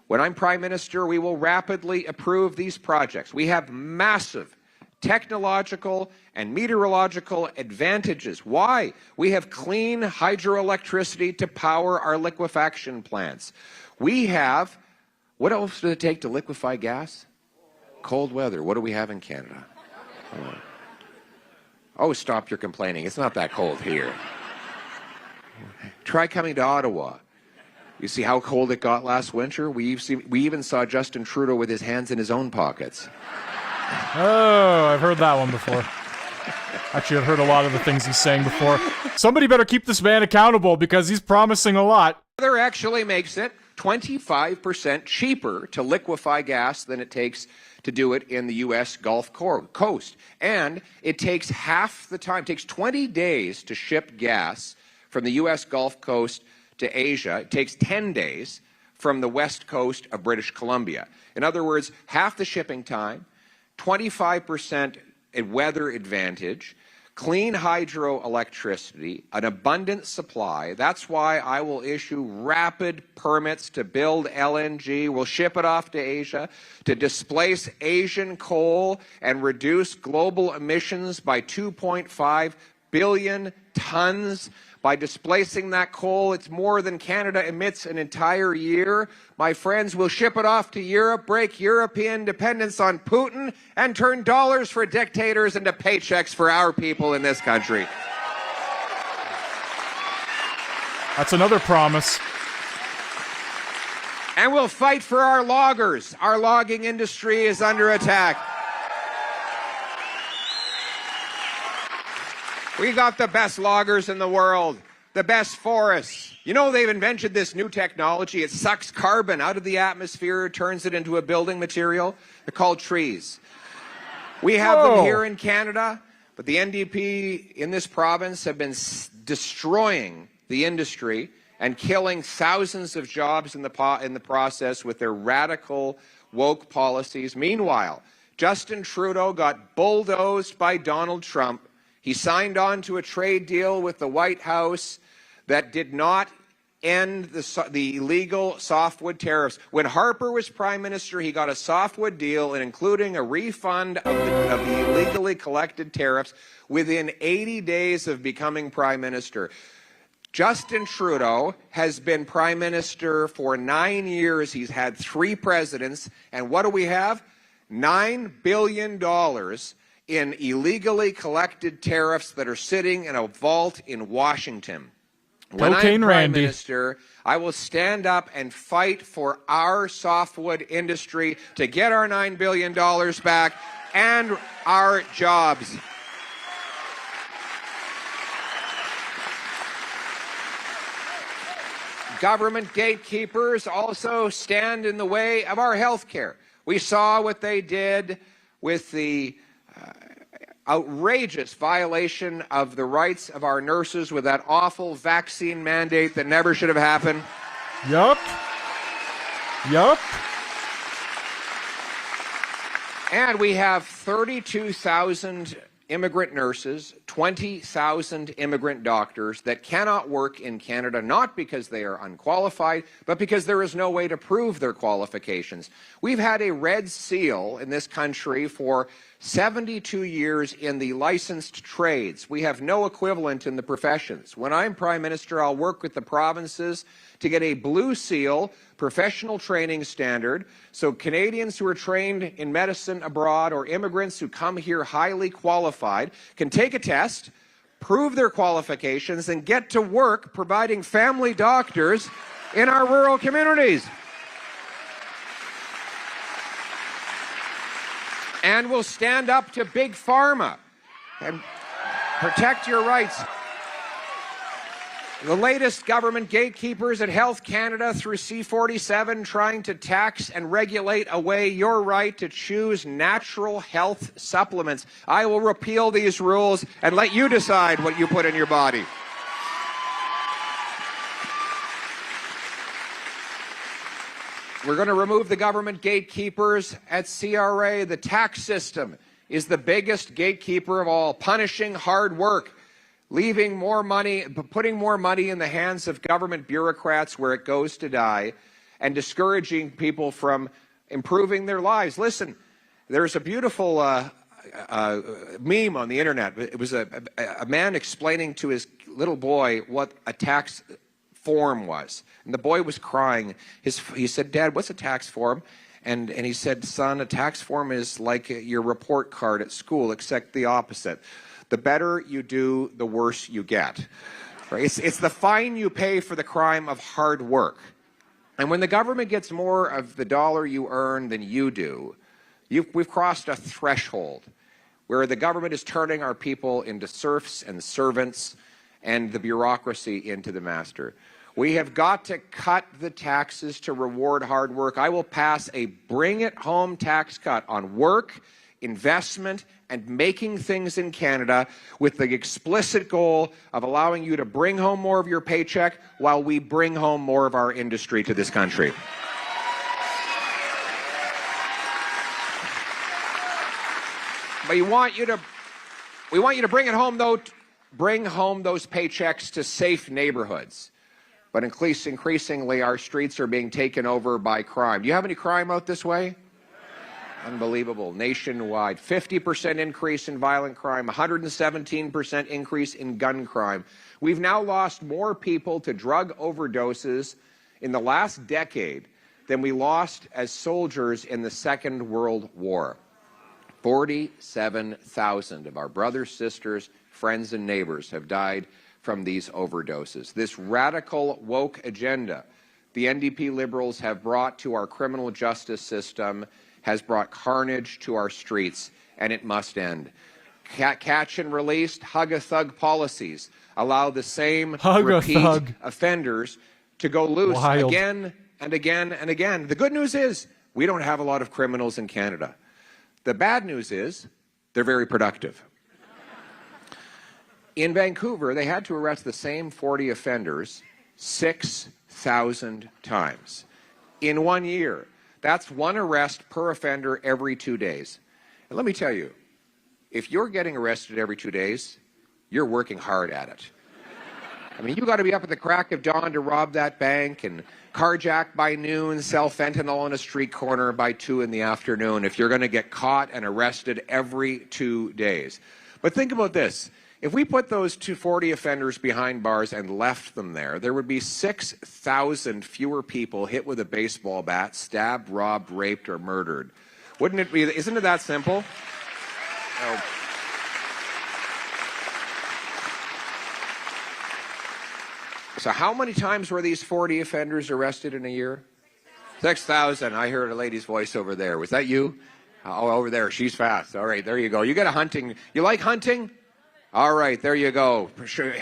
When I'm Prime Minister, we will rapidly approve these projects. We have massive technological and meteorological advantages. Why? We have clean hydroelectricity to power our liquefaction plants. We have, what else does it take to liquefy gas? Cold weather. What do we have in Canada? Oh, stop your complaining. It's not that cold here. Try coming to Ottawa. You see how cold it got last winter? We even saw Justin Trudeau with his hands in his own pockets. Oh, I've heard that one before. Actually, I've heard a lot of the things he's saying before. Somebody better keep this man accountable because he's promising a lot. Weather actually makes it 25% cheaper to liquefy gas than it takes to do it in the U.S. Gulf Coast. And it takes half the time. It takes 20 days to ship gas from the U.S. Gulf Coast to Asia. It takes 10 days from the west coast of British Columbia. In other words, half the shipping time, 25% weather advantage, clean hydroelectricity, an abundant supply. That's why I will issue rapid permits to build LNG. We'll ship it off to Asia to displace Asian coal and reduce global emissions by 2.5 billion tons. By displacing that coal, it's more than Canada emits an entire year. My friends, we'll ship it off to Europe, break European dependence on Putin, and turn dollars for dictators into paychecks for our people in this country. That's another promise. And we'll fight for our loggers. Our logging industry is under attack. We got the best loggers in the world, the best forests. You know, they've invented this new technology. It sucks carbon out of the atmosphere, turns it into a building material. They're called trees. We have them here in Canada, but the NDP in this province have been destroying the industry and killing thousands of jobs in the process with their radical woke policies. Meanwhile, Justin Trudeau got bulldozed by Donald Trump. He signed on to a trade deal with the White House that did not end the illegal softwood tariffs. When Harper was Prime Minister, he got a softwood deal, including a refund of the illegally collected tariffs within 80 days of becoming Prime Minister. Justin Trudeau has been Prime Minister for 9 years. He's had 3 presidents. And what do we have? $9 billion in illegally collected tariffs that are sitting in a vault in Washington. When I'm Prime Minister, I will stand up and fight for our softwood industry to get our $9 billion back and our jobs. government gatekeepers also stand in the way of our health care. We saw what they did with the outrageous violation of the rights of our nurses with that awful vaccine mandate that never should have happened. Yup. And we have 32,000 immigrant nurses, 20,000 immigrant doctors that cannot work in Canada, not because they are unqualified, but because there is no way to prove their qualifications. We've had a red seal in this country for 72 years in the licensed trades. We have no equivalent in the professions. When I'm Prime Minister, I'll work with the provinces to get a blue seal professional training standard so Canadians who are trained in medicine abroad or immigrants who come here highly qualified can take a test, prove their qualifications, and get to work providing family doctors in our rural communities. And we'll stand up to Big Pharma and protect your rights. The latest government gatekeepers at Health Canada through C-47 trying to tax and regulate away your right to choose natural health supplements. I will repeal these rules and let you decide what you put in your body. We're going to remove the government gatekeepers at CRA. The tax system is the biggest gatekeeper of all, punishing hard work, leaving more money, putting more money in the hands of government bureaucrats where it goes to die, and discouraging people from improving their lives. Listen, there's a beautiful meme on the internet. It was a man explaining to his little boy what a tax form was. And the boy was crying. He said, "Dad, what's a tax form?" And he said, "Son, a tax form is like your report card at school, except the opposite. The better you do, the worse you get." Right? It's the fine you pay for the crime of hard work. And when the government gets more of the dollar you earn than you do, we've crossed a threshold where the government is turning our people into serfs and servants and the bureaucracy into the master. We have got to cut the taxes to reward hard work. I will pass a bring-it-home tax cut on work, investment, and making things in Canada with the explicit goal of allowing you to bring home more of your paycheck while we bring home more of our industry to this country. But we want you to bring it home, though, bring home those paychecks to safe neighborhoods. But increasingly, our streets are being taken over by crime. Do you have any crime out this way? Unbelievable. Nationwide, 50% increase in violent crime, 117% increase in gun crime. We've now lost more people to drug overdoses in the last decade than we lost as soldiers in the Second World War. 47,000 of our brothers, sisters, friends, and neighbors have died from these overdoses. This radical woke agenda the NDP Liberals have brought to our criminal justice system has brought carnage to our streets, and it must end. Catch and release, hug-a-thug policies allow the same repeat offenders to go loose again and again and again. The good news is we don't have a lot of criminals in Canada. The bad news is they're very productive. In Vancouver, they had to arrest the same 40 offenders 6,000 times in 1 year. That's one arrest per offender every 2 days. And let me tell you, if you're getting arrested every 2 days, you're working hard at it. I mean, you got to be up at the crack of dawn to rob that bank and carjack by noon, sell fentanyl on a street corner by 2 in the afternoon if you're going to get caught and arrested every 2 days. But think about this. If we put those 240 offenders behind bars and left them there would be 6,000 fewer people hit with a baseball bat, stabbed, robbed, raped, or murdered. Wouldn't it be? Isn't it that simple? Oh. So how many times were these 40 offenders arrested in a year? 6,000. I heard a lady's voice over there. Was that you? Oh, over there. She's fast. All right, there you go. You got a hunting. You like hunting? All right, there you go.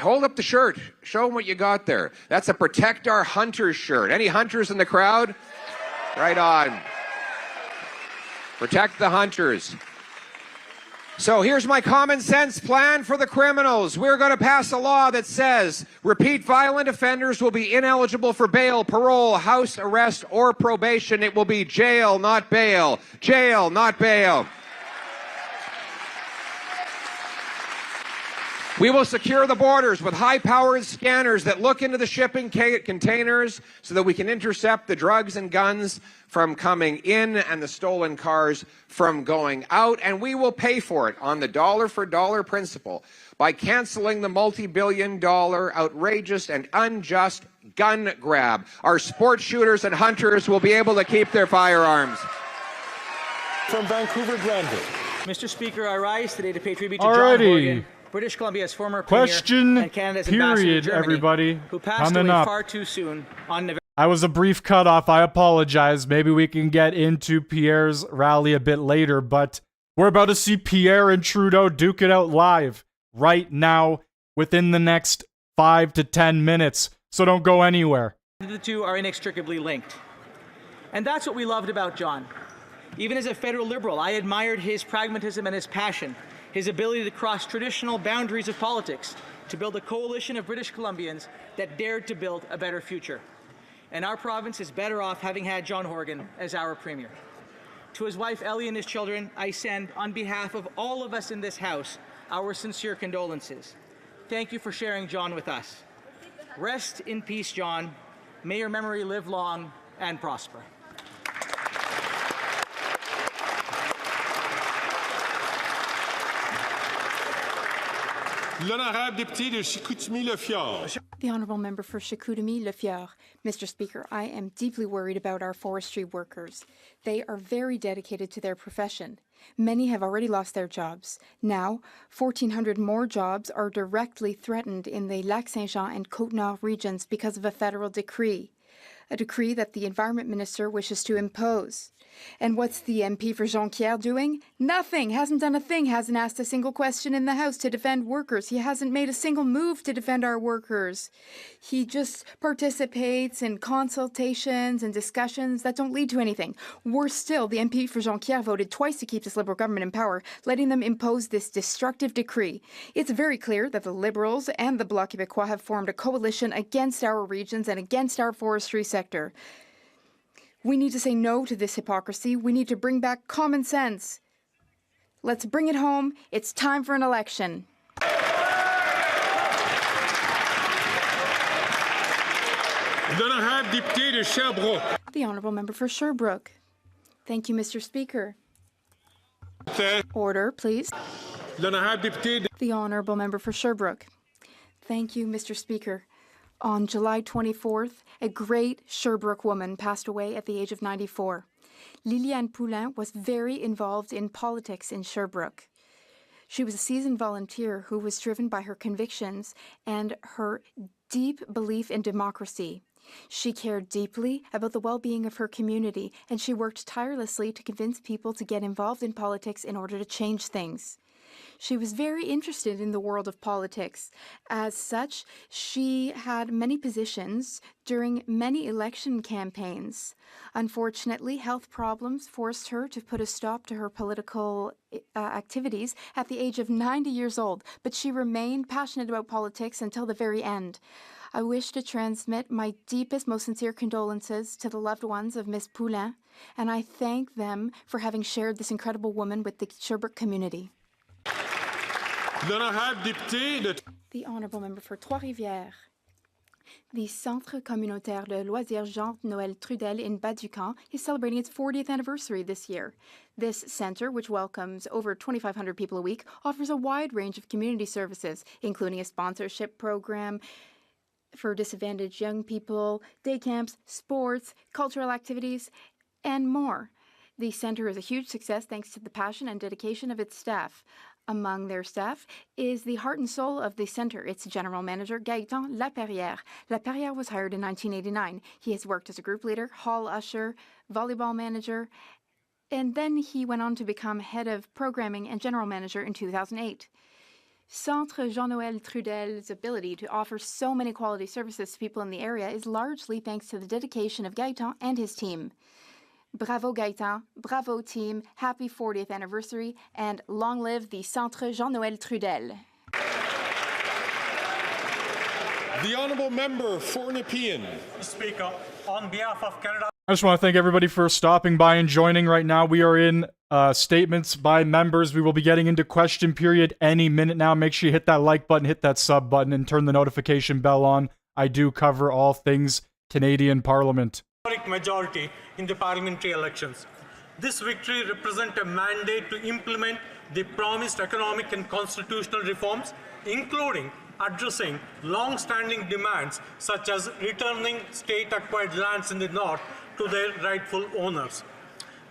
Hold up the shirt. Show them what you got there. That's a Protect Our Hunters shirt. Any hunters in the crowd? Right on. Protect the hunters. So here's my common sense plan for the criminals. We're going to pass a law that says repeat violent offenders will be ineligible for bail, parole, house arrest, or probation. It will be jail, not bail. Jail, not bail. We will secure the borders with high-powered scanners that look into the shipping containers so that we can intercept the drugs and guns from coming in and the stolen cars from going out. And we will pay for it on the dollar-for-dollar principle by canceling the multi-billion-dollar outrageous and unjust gun grab. Our sports shooters and hunters will be able to keep their firearms. From Vancouver, Granville. Mr. Speaker, I rise today to pay tribute to Alrighty. John Horgan, British Columbia's former premier Question and Canada's ambassador to period, Germany, everybody. who passed Coming away up. far too soon on November. I was a brief cutoff. I apologize. Maybe we can get into Pierre's rally a bit later, but we're about to see Pierre and Trudeau duke it out live right now within the next 5 to 10 minutes. So don't go anywhere. The two are inextricably linked. And that's what we loved about John. Even as a federal Liberal, I admired his pragmatism and his passion, his ability to cross traditional boundaries of politics to build a coalition of British Columbians that dared to build a better future. And our province is better off having had John Horgan as our premier. To his wife Ellie and his children, I send, on behalf of all of us in this House, our sincere condolences. Thank you for sharing John with us. Rest in peace, John. May your memory live long and prosper. L'honorable député de Chicoutimi-Le-Fjord. The Honourable Member for Chicoutimi-Le-Fjord. Mr. Speaker, I am deeply worried about our forestry workers. They are very dedicated to their profession. Many have already lost their jobs. Now, 1,400 more jobs are directly threatened in the Lac-Saint-Jean and Côte-Nord regions because of a federal decree. A decree that the Environment Minister wishes to impose. And what's the MP for Jonquière doing? Nothing. Hasn't done a thing. Hasn't asked a single question in the House to defend workers. He hasn't made a single move to defend our workers. He just participates in consultations and discussions that don't lead to anything. Worse still, the MP for Jonquière voted twice to keep this Liberal government in power, letting them impose this destructive decree. It's very clear that the Liberals and the Bloc Québécois have formed a coalition against our regions and against our forestry sector. We need to say no to this hypocrisy. We need to bring back common sense. Let's bring it home. It's time for an election. L'honorable député de Sherbrooke. The Honourable Member for Sherbrooke. Thank you, Mr. Speaker. Order, please. L'honorable député de... The Honourable Member for Sherbrooke. Thank you, Mr. Speaker. On July 24th, a great Sherbrooke woman passed away at the age of 94. Liliane Poulin was very involved in politics in Sherbrooke. She was a seasoned volunteer who was driven by her convictions and her deep belief in democracy. She cared deeply about the well-being of her community, and she worked tirelessly to convince people to get involved in politics in order to change things. She was very interested in the world of politics. As such, she had many positions during many election campaigns. Unfortunately, health problems forced her to put a stop to her political activities at the age of 90 years old, but she remained passionate about politics until the very end. I wish to transmit my deepest, most sincere condolences to the loved ones of Miss Poulin, and I thank them for having shared this incredible woman with the Sherbrooke community. The Honourable Member for Trois-Rivières. The Centre Communautaire de Loisirs Jean-Noël Trudel in Bas-du-Camp is celebrating its 40th anniversary this year. This centre, which welcomes over 2,500 people a week, offers a wide range of community services, including a sponsorship program for disadvantaged young people, day camps, sports, cultural activities, and more. The centre is a huge success thanks to the passion and dedication of its staff. Among their staff is the heart and soul of the centre, its general manager, Gaëtan Laperrière. Laperrière was hired in 1989. He has worked as a group leader, hall usher, volleyball manager, and then he went on to become head of programming and general manager in 2008. Centre Jean-Noël Trudel's ability to offer so many quality services to people in the area is largely thanks to the dedication of Gaëtan and his team. Bravo Gaëtan, bravo team, happy 40th anniversary, and long live the Centre Jean-Noël Trudel. The Honourable Member for Nepean. Speaker, on behalf of Canada. I just want to thank everybody for stopping by and joining right now. We are in statements by members. We will be getting into question period any minute now. Make sure you hit that like button, hit that sub button, and turn the notification bell on. I do cover all things Canadian Parliament. Majority in the parliamentary elections. This victory represents a mandate to implement the promised economic and constitutional reforms, including addressing long-standing demands such as returning state-acquired lands in the north to their rightful owners.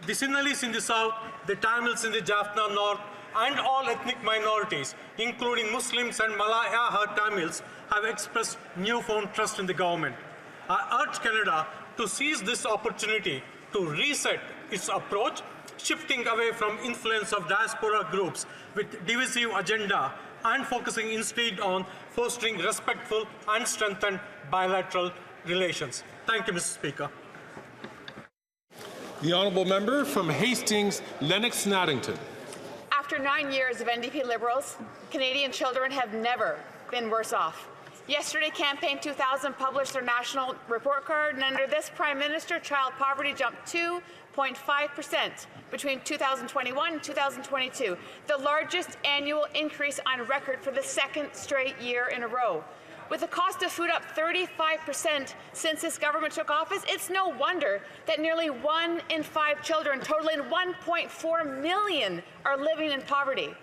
The Sinhalese in the south, the Tamils in the Jaffna north, and all ethnic minorities, including Muslims and Malaya Tamils, have expressed newfound trust in the government. I urge Canada to seize this opportunity to reset its approach, shifting away from influence of diaspora groups with divisive agenda and focusing instead on fostering respectful and strengthened bilateral relations. Thank you, Mr. Speaker. The Honourable Member from Hastings, Lennox-Naddington. After 9 years of NDP Liberals, Canadian children have never been worse off. Yesterday, Campaign 2000 published their national report card, and under this Prime Minister, child poverty jumped 2.5% between 2021 and 2022, the largest annual increase on record for the second straight year in a row. With the cost of food up 35% since this government took office, it's no wonder that nearly 1 in 5 children, totaling 1.4 million, are living in poverty.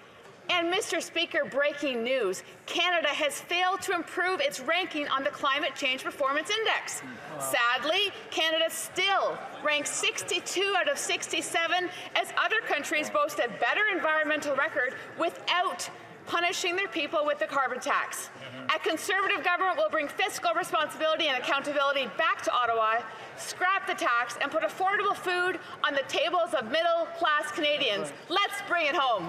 And Mr. Speaker, breaking news, Canada has failed to improve its ranking on the Climate Change Performance Index. Sadly, Canada still ranks 62 out of 67 as other countries boast a better environmental record without punishing their people with the carbon tax. A Conservative government will bring fiscal responsibility and accountability back to Ottawa, scrap the tax, and put affordable food on the tables of middle-class Canadians. Let's bring it home.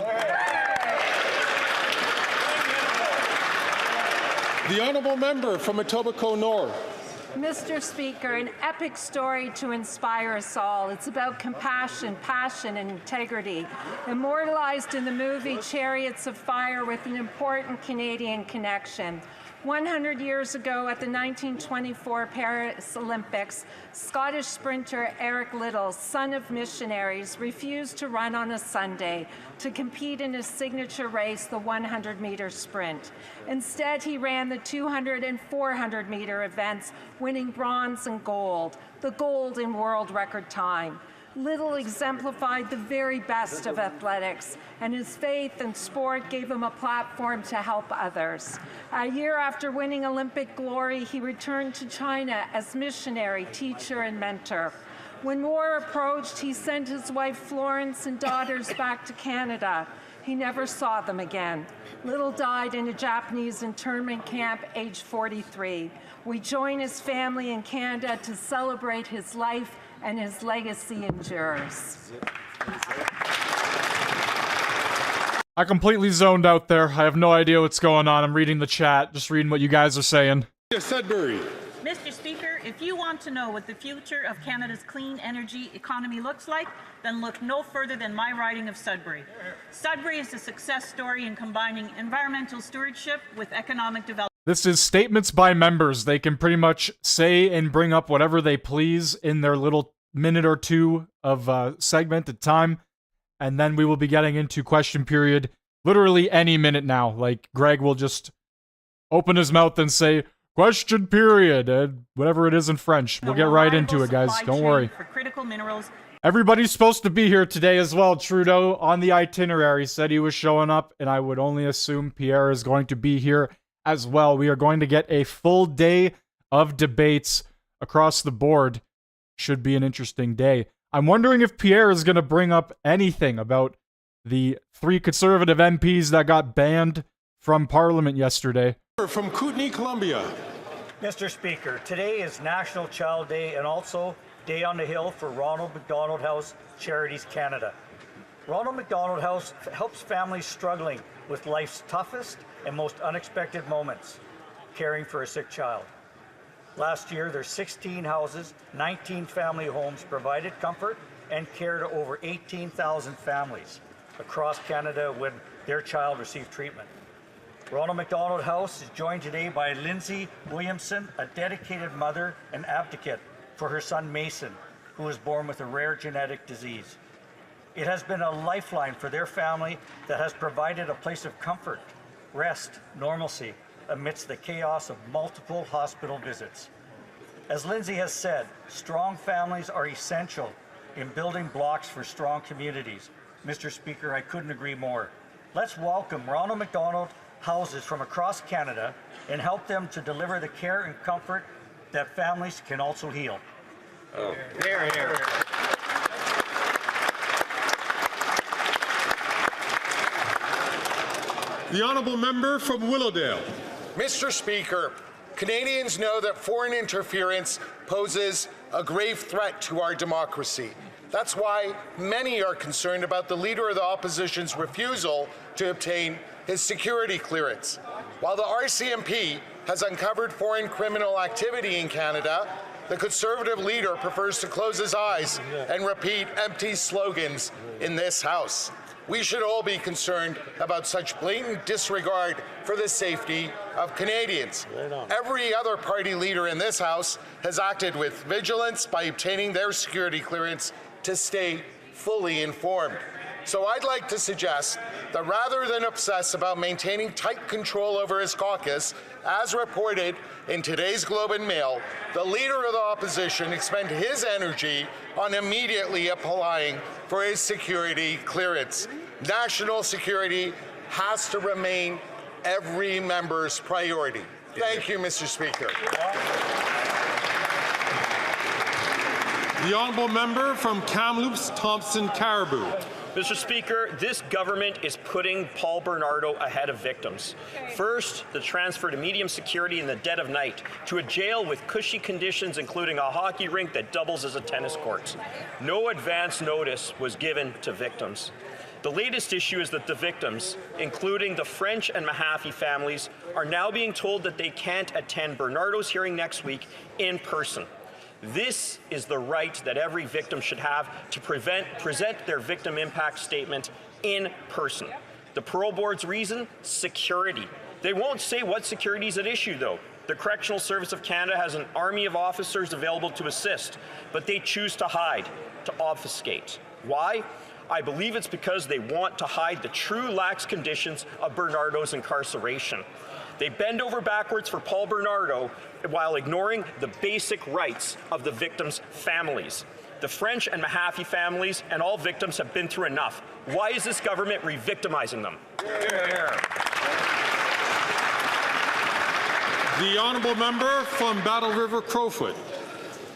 The Honourable Member from Etobicoke North. Mr. Speaker, an epic story to inspire us all. It's about compassion, passion, and integrity, immortalized in the movie Chariots of Fire with an important Canadian connection. 100 years ago at the 1924 Paris Olympics, Scottish sprinter Eric Liddell, son of missionaries, refused to run on a Sunday to compete in his signature race, the 100-meter sprint. Instead, he ran the 200 and 400-meter events, winning bronze and gold, the gold in world record time. Liddell exemplified the very best of athletics, and his faith and sport gave him a platform to help others. A year after winning Olympic glory, he returned to China as missionary, teacher, and mentor. When war approached, he sent his wife Florence and daughters back to Canada. He never saw them again. Liddell died in a Japanese internment camp, aged 43. We join his family in Canada to celebrate his life, and his legacy endures. I completely zoned out there. I have no idea what's going on. I'm reading the chat, just reading what you guys are saying. Yes, Sudbury. Mr. Speaker, if you want to know what the future of Canada's clean energy economy looks like, then look no further than my riding of Sudbury. Sudbury is a success story in combining environmental stewardship with economic development. This is statements by members. They can pretty much say and bring up whatever they please in their little minute or two of segmented time. And then we will be getting into question period literally any minute now. Like, Greg will just open his mouth and say, question period, and whatever it is in French. We'll get right into it, guys. Don't worry. For critical minerals. Everybody's supposed to be here today as well. Trudeau on the itinerary said he was showing up, and I would only assume Pierre is going to be here as well. We are going to get a full day of debates across the board. Should be an interesting day. I'm wondering if Pierre is going to bring up anything about the 3 Conservative MPs that got banned from Parliament yesterday. From Kootenay, Columbia. Mr. Speaker, today is National Child Day and also Day on the Hill for Ronald McDonald House Charities Canada. Ronald McDonald House helps families struggling with life's toughest and most unexpected moments caring for a sick child. Last year, their 16 houses, 19 family homes provided comfort and care to over 18,000 families across Canada when their child received treatment. Ronald McDonald House is joined today by Lindsay Williamson, a dedicated mother and advocate for her son Mason, who was born with a rare genetic disease. It has been a lifeline for their family that has provided a place of comfort, rest, normalcy amidst the chaos of multiple hospital visits. As Lindsay has said, strong families are essential in building blocks for strong communities. Mr. Speaker, I couldn't agree more. Let's welcome Ronald McDonald Houses from across Canada and help them to deliver the care and comfort that families can also heal. Oh. Here, here. The honourable member from Willowdale. Mr. Speaker, Canadians know that foreign interference poses a grave threat to our democracy. That's why many are concerned about the Leader of the Opposition's refusal to obtain his security clearance. While the RCMP has uncovered foreign criminal activity in Canada, the Conservative leader prefers to close his eyes and repeat empty slogans in this House. We should all be concerned about such blatant disregard for the safety of Canadians. Every other party leader in this House has acted with vigilance by obtaining their security clearance to stay fully informed. So I'd like to suggest that rather than obsess about maintaining tight control over his caucus, as reported in today's Globe and Mail, the Leader of the Opposition expend his energy on immediately applying for his security clearance. National security has to remain every member's priority. Thank you, Mr. Speaker. The honourable member from Kamloops, Thompson, Caribou. Mr. Speaker, this government is putting Paul Bernardo ahead of victims. First, the transfer to medium security in the dead of night to a jail with cushy conditions, including a hockey rink that doubles as a tennis court. No advance notice was given to victims. The latest issue is that the victims, including the French and Mahaffey families, are now being told that they can't attend Bernardo's hearing next week in person. This is the right that every victim should have to present their victim impact statement in person. The parole board's reason? Security. They won't say what security is at issue, though. The Correctional Service of Canada has an army of officers available to assist, but they choose to hide, to obfuscate. Why? I believe it's because they want to hide the true lax conditions of Bernardo's incarceration. They bend over backwards for Paul Bernardo while ignoring the basic rights of the victims' families. The French and Mahaffey families and all victims have been through enough. Why is this government re-victimizing them? The honourable member from Battle River, Crowfoot.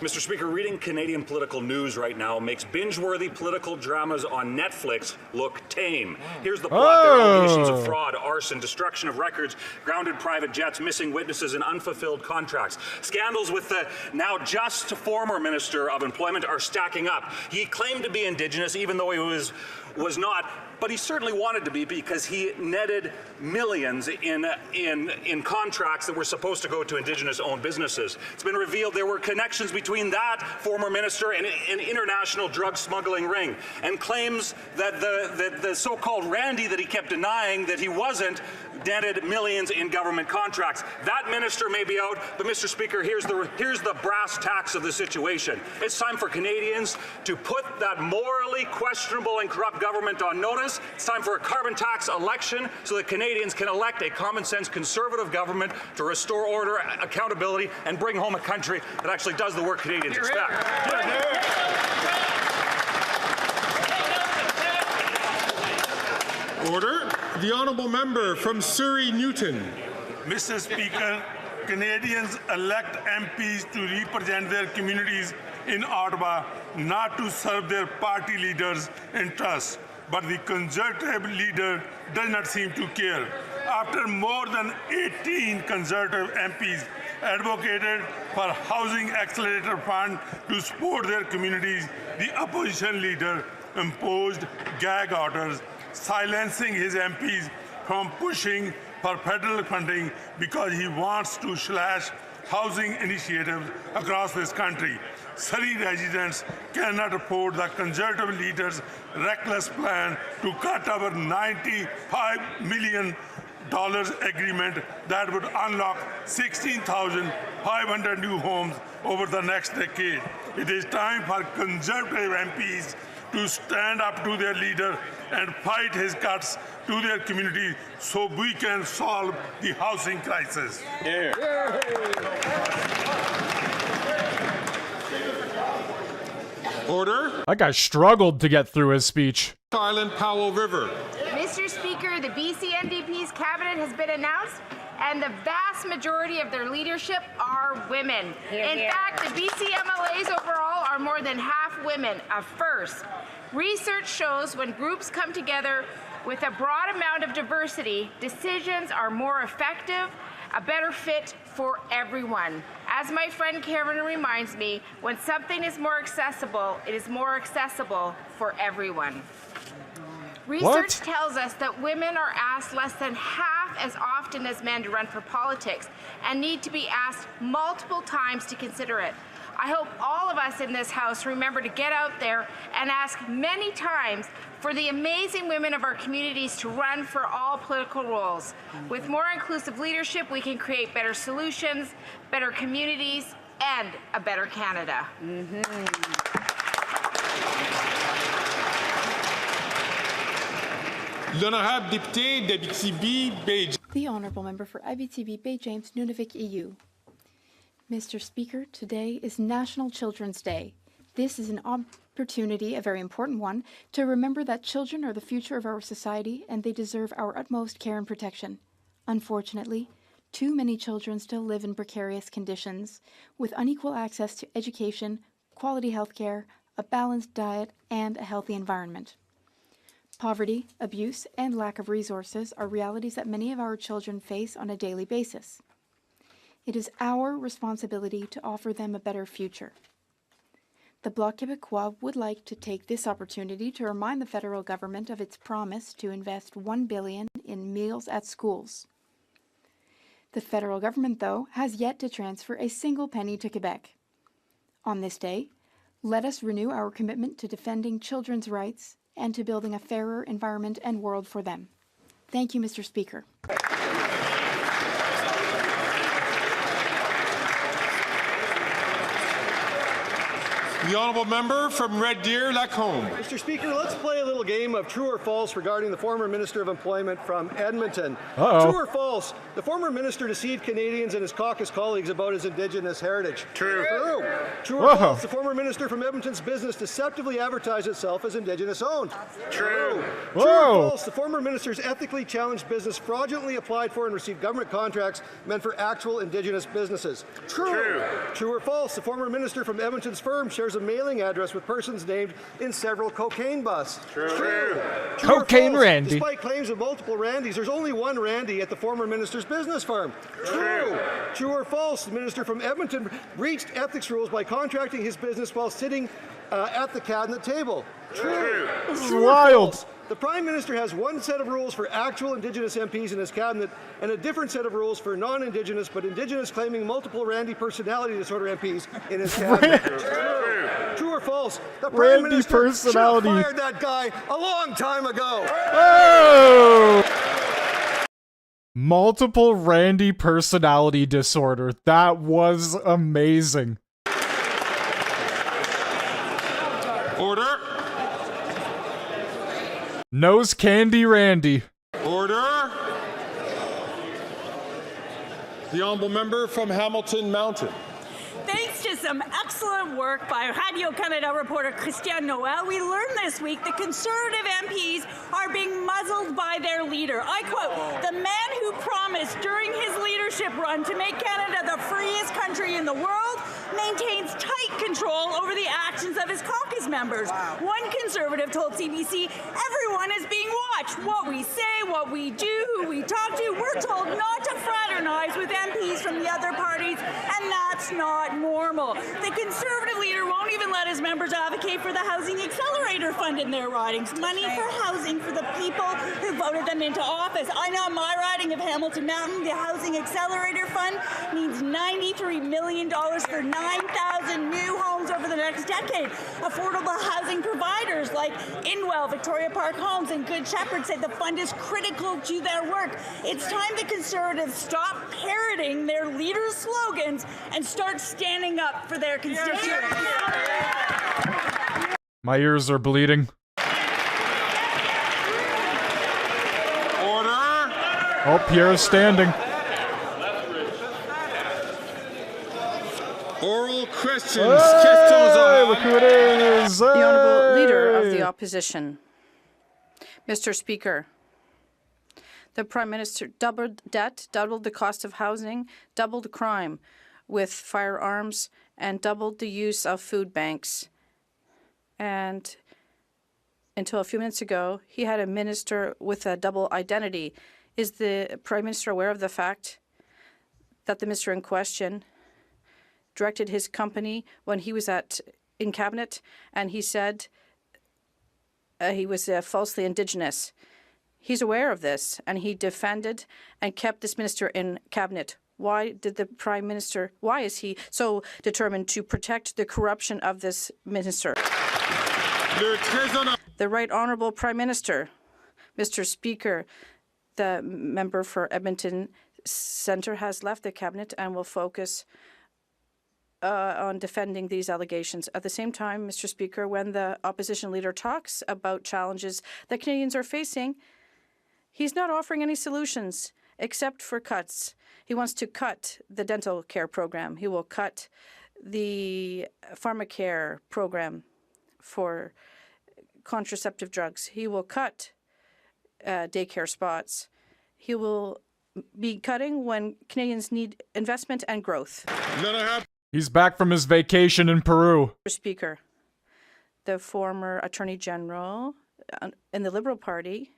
Mr. Speaker, reading Canadian political news right now makes binge-worthy political dramas on Netflix look tame. Here's the plot. There are allegations of fraud, arson, destruction of records, grounded private jets, missing witnesses, and unfulfilled contracts. Scandals with the now just former Minister of Employment are stacking up. He claimed to be Indigenous, even though he was not, but he certainly wanted to be because he netted millions in contracts that were supposed to go to Indigenous-owned businesses. It's been revealed there were connections between that former minister and an international drug smuggling ring, and claims that the so-called Randy that he kept denying that he wasn't netted millions in government contracts. That minister may be out, but Mr. Speaker, here's the brass tacks of the situation. It's time for Canadians to put that morally questionable and corrupt government on notice. It's time for a carbon tax election so that Canadians can elect a common-sense conservative government to restore order, accountability, and bring home a country that actually does the work Canadians expect. Order. The honourable member from Surrey, Newton. Mr. Speaker, Canadians elect MPs to represent their communities in Ottawa, not to serve their party leaders' interests. But the Conservative leader does not seem to care. After more than 18 Conservative MPs advocated for Housing Accelerator Fund to support their communities, the opposition leader imposed gag orders, silencing his MPs from pushing for federal funding because he wants to slash housing initiatives across this country. Surrey residents cannot afford the Conservative leaders' reckless plan to cut our $95 million agreement that would unlock 16,500 new homes over the next decade. It is time for Conservative MPs to stand up to their leader and fight his cuts to their community so we can solve the housing crisis. Order. That guy struggled to get through his speech. Island Powell River. Mr. Speaker, the BC NDP's cabinet has been announced, and the vast majority of their leadership are women. In fact, the BC MLAs overall are more than half women, a first. Research shows when groups come together with a broad amount of diversity, decisions are more effective, a better fit for everyone. As my friend Karen reminds me, when something is more accessible, it is more accessible for everyone. Research tells us that women are asked less than half as often as men to run for politics and need to be asked multiple times to consider it. I hope all of us in this House remember to get out there and ask many times for the amazing women of our communities to run for all political roles. With more inclusive leadership, we can create better solutions, better communities, and a better Canada. L'honorable député d'Abitibi-Bay. The Honourable Member for Abitibi-Bay James Nunavik EU. Mr. Speaker, today is National Children's Day. This is an opportunity, a very important one, to remember that children are the future of our society and they deserve our utmost care and protection. Unfortunately, too many children still live in precarious conditions, with unequal access to education, quality health care, a balanced diet, and a healthy environment. Poverty, abuse, and lack of resources are realities that many of our children face on a daily basis. It is our responsibility to offer them a better future. The Bloc Québécois would like to take this opportunity to remind the federal government of its promise to invest $1 billion in meals at schools. The federal government, though, has yet to transfer a single penny to Quebec. On this day, let us renew our commitment to defending children's rights and to building a fairer environment and world for them. Thank you, Mr. Speaker. The honourable member from Red Deer, Lacombe. Mr. Speaker, let's play a little game of true or false regarding the former Minister of Employment from Edmonton. Uh-oh. True or false, the former minister deceived Canadians and his caucus colleagues about his Indigenous heritage. True. True. True or false, the former minister from Edmonton's business deceptively advertised itself as Indigenous owned. True. True or false, the former minister's ethically challenged business fraudulently applied for and received government contracts meant for actual Indigenous businesses. True. True or false, the former minister from Edmonton's firm shares a mailing address with persons named in several cocaine busts. True. True Cocaine or false, Randy. Despite claims of multiple Randys, there's only one Randy at the former minister's business firm. True. True or false, the minister from Edmonton breached ethics rules by contracting his business while sitting at the cabinet table. True. This is True or wild. false, the Prime Minister has one set of rules for actual Indigenous MPs in his cabinet and a different set of rules for non-Indigenous but Indigenous claiming multiple Randy personality disorder MPs in his cabinet. True or false? The Prime Randy Minister personality. should have fired that guy a long time ago. Oh! Multiple Randy personality disorder. That was amazing. Order. Nose Candy Randy. Order. The honourable member from Hamilton Mountain. Thanks to some excellent work by Radio-Canada reporter Christiane Noël, we learned this week that Conservative MPs are being muzzled by their leader. I quote, "The man who promised during his leadership run to make Canada the freest country in the world maintains tight control over the actions of his caucus members. One Conservative told CBC, everyone is being watched. What we say, what we do, who we talk to, we're told not to fraternize with MPs from the other parties, and that's not normal. The Conservative leader won't even let his members advocate for the Housing Accelerator Fund in their ridings. Money for housing for the people who voted them into office. I know my riding of Hamilton Mountain, the Housing Accelerator Fund needs $93 million for 9,000 new homes over the next decade. Affordable housing providers like Inwell, Victoria Park Homes, and Good Shepherd say the fund is critical to their work. It's time the Conservatives stop parroting their leaders' slogans and start standing up for their constituents. My ears are bleeding. Order! Oh, Pierre is standing. Oral questions. Hey, look who it is. The Honourable Leader of Hey. the Opposition. Mr. Speaker, the Prime Minister doubled debt, doubled the cost of housing, doubled crime with firearms, and doubled the use of food banks. And until a few minutes ago, he had a minister with a double identity. Is the Prime Minister aware of the fact that the minister in question directed his company when he was in cabinet, and he said he was falsely Indigenous? He's aware of this, and he defended and kept this minister in cabinet. Why did the Prime Minister, why is he so determined to protect the corruption of this minister? The Right Honourable Prime Minister. Mr. Speaker, the member for Edmonton Centre has left the cabinet and will focus on defending these allegations. At the same time, Mr. Speaker, when the opposition leader talks about challenges that Canadians are facing, he's not offering any solutions except for cuts. He wants to cut the dental care program. He will cut the pharmacare program for contraceptive drugs. He will cut daycare spots. He will be cutting when Canadians need investment and growth. He's back from his vacation in Peru. Mr. Speaker, the former Attorney General in the Liberal Party,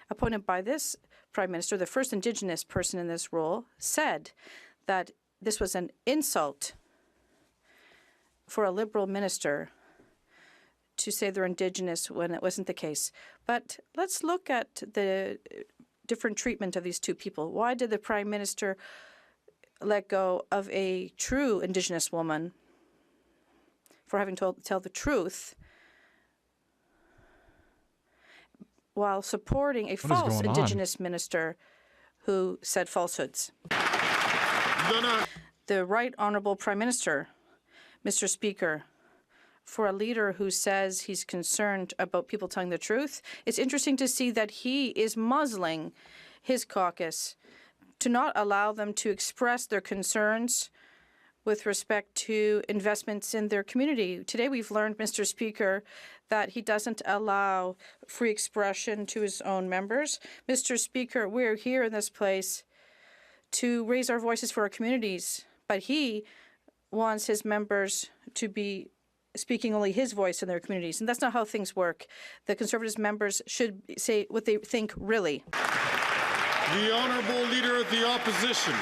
appointed by this Prime Minister, the first Indigenous person in this role, said that this was an insult for a Liberal minister to say they're Indigenous when it wasn't the case. But let's look at the different treatment of these two people. Why did the Prime Minister let go of a true Indigenous woman for having to tell the truth while supporting a false Indigenous minister who said falsehoods? The Right Honourable Prime Minister. Mr. Speaker, for a leader who says he's concerned about people telling the truth, it's interesting to see that he is muzzling his caucus to not allow them to express their concerns with respect to investments in their community. Today we've learned, Mr. Speaker, that he doesn't allow free expression to his own members. Mr. Speaker, we're here in this place to raise our voices for our communities, but he wants his members to be speaking only his voice in their communities, and that's not how things work. The Conservative members should say what they think really. The Honourable Leader of the Opposition.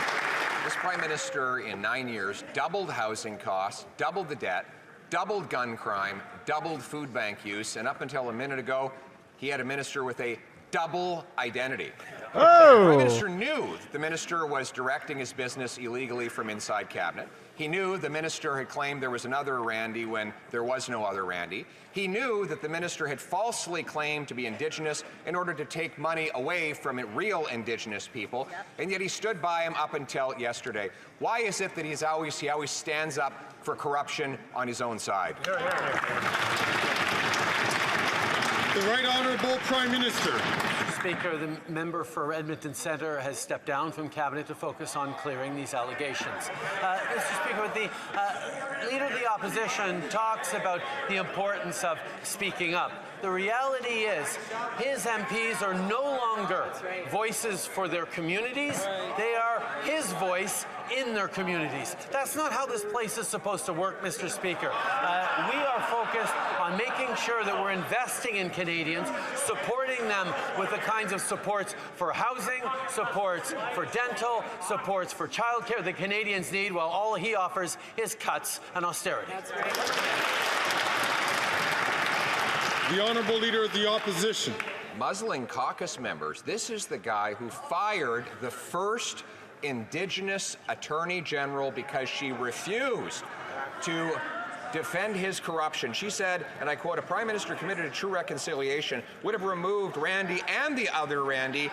This Prime Minister in 9 years doubled housing costs, doubled the debt, doubled gun crime, doubled food bank use, and up until a minute ago, he had a minister with a double identity. The Prime Minister knew the minister was directing his business illegally from inside cabinet. He knew the minister had claimed there was another Randy when there was no other Randy. He knew that the minister had falsely claimed to be Indigenous in order to take money away from real Indigenous people, and yet he stood by him up until yesterday. Why is it that he always stands up for corruption on his own side? The Right Honourable Prime Minister. Speaker, the member for Edmonton Centre has stepped down from cabinet to focus on clearing these allegations. Mr. Speaker, the Leader of the Opposition talks about the importance of speaking up. The reality is his MPs are no longer voices for their communities. They are are his voice in their communities. That's not how this place is supposed to work, Mr. Speaker. We are focused on making sure that we're investing in Canadians, supporting them with the kinds of supports for housing, supports for dental, supports for childcare that Canadians need, while all he offers is cuts and austerity. That's right. The Honourable Leader of the Opposition. Muzzling caucus members. This is the guy who fired the first Indigenous Attorney General because she refused to defend his corruption. She said, and I quote, "A Prime Minister committed to true reconciliation would have removed Randy and the other Randy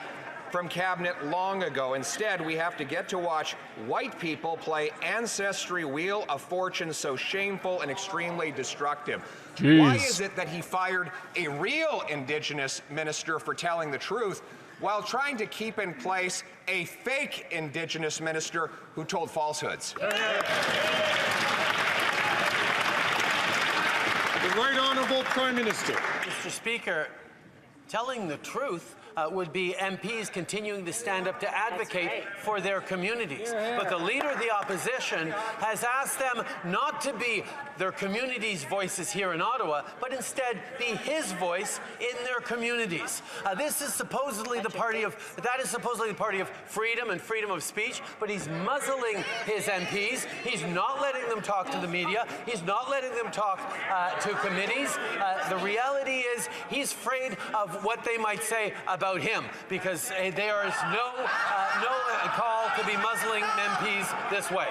from cabinet long ago. Instead, we have to get to watch white people play ancestry wheel of fortune so shameful and extremely destructive." Jeez. Why is it that he fired a real Indigenous minister for telling the truth while trying to keep in place a fake Indigenous minister who told falsehoods? The Right Honourable Prime Minister. Mr. Speaker, telling the truth would be MPs continuing to stand up to advocate for their communities. But the Leader of the Opposition has asked them not to be their communities' voices here in Ottawa, but instead be his voice in their communities. This is supposedly the party of freedom and freedom of speech, but he's muzzling his MPs. He's not letting them talk to the media. He's not letting them talk to committees. The reality is he's afraid of what they might say about him, because there is no call to be muzzling MPs this way.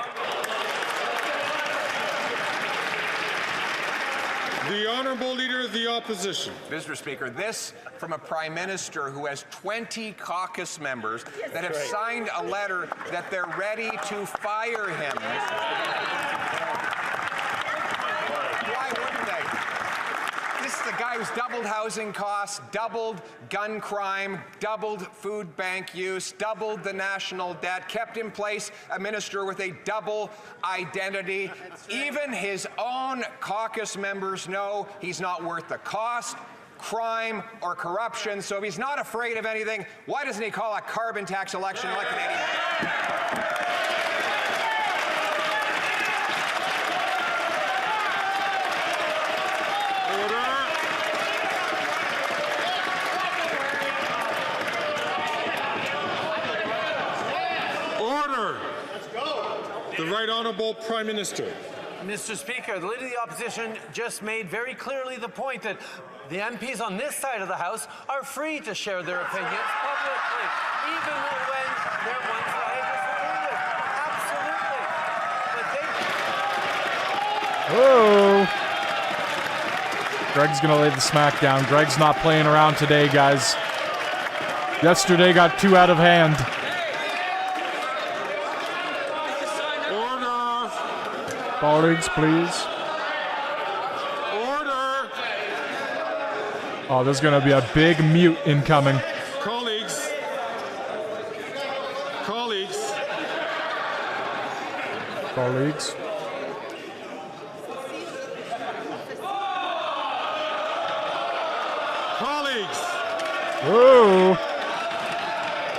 The Honourable Leader of the Opposition. Mr. Speaker, this from a Prime Minister who has 20 caucus members that have signed a letter that they're ready to fire him. Why wouldn't they? This is the guy who's doubled housing costs, doubled gun crime, doubled food bank use, doubled the national debt, kept in place a minister with a double identity. Even his own caucus members know he's not worth the cost, crime, or corruption. So if he's not afraid of anything, why doesn't he call a carbon tax election like Canadian? The Right Honourable Prime Minister. Mr. Speaker, the Leader of the Opposition just made very clearly the point that the MPs on this side of the House are free to share their opinions publicly, even when they're ones that I disagree with. Absolutely. Whoa. Greg's gonna lay the smack down. Greg's not playing around today, guys. Yesterday got too out of hand. Colleagues, please. Order. Oh, there's gonna be a big mute incoming. Colleagues. Colleagues. Colleagues. Colleagues. Whoa.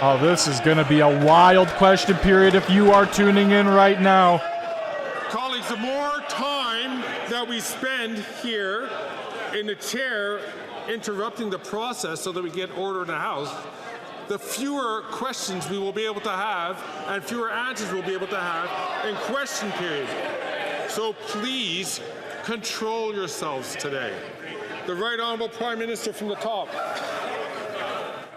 Oh, this is gonna be a wild question period if you are tuning in right now. Colleagues, the more time that we spend here in the chair interrupting the process so that we get order in the House, the fewer questions we will be able to have and fewer answers we'll be able to have in question period. So please control yourselves today. The Right Honourable Prime Minister from the top.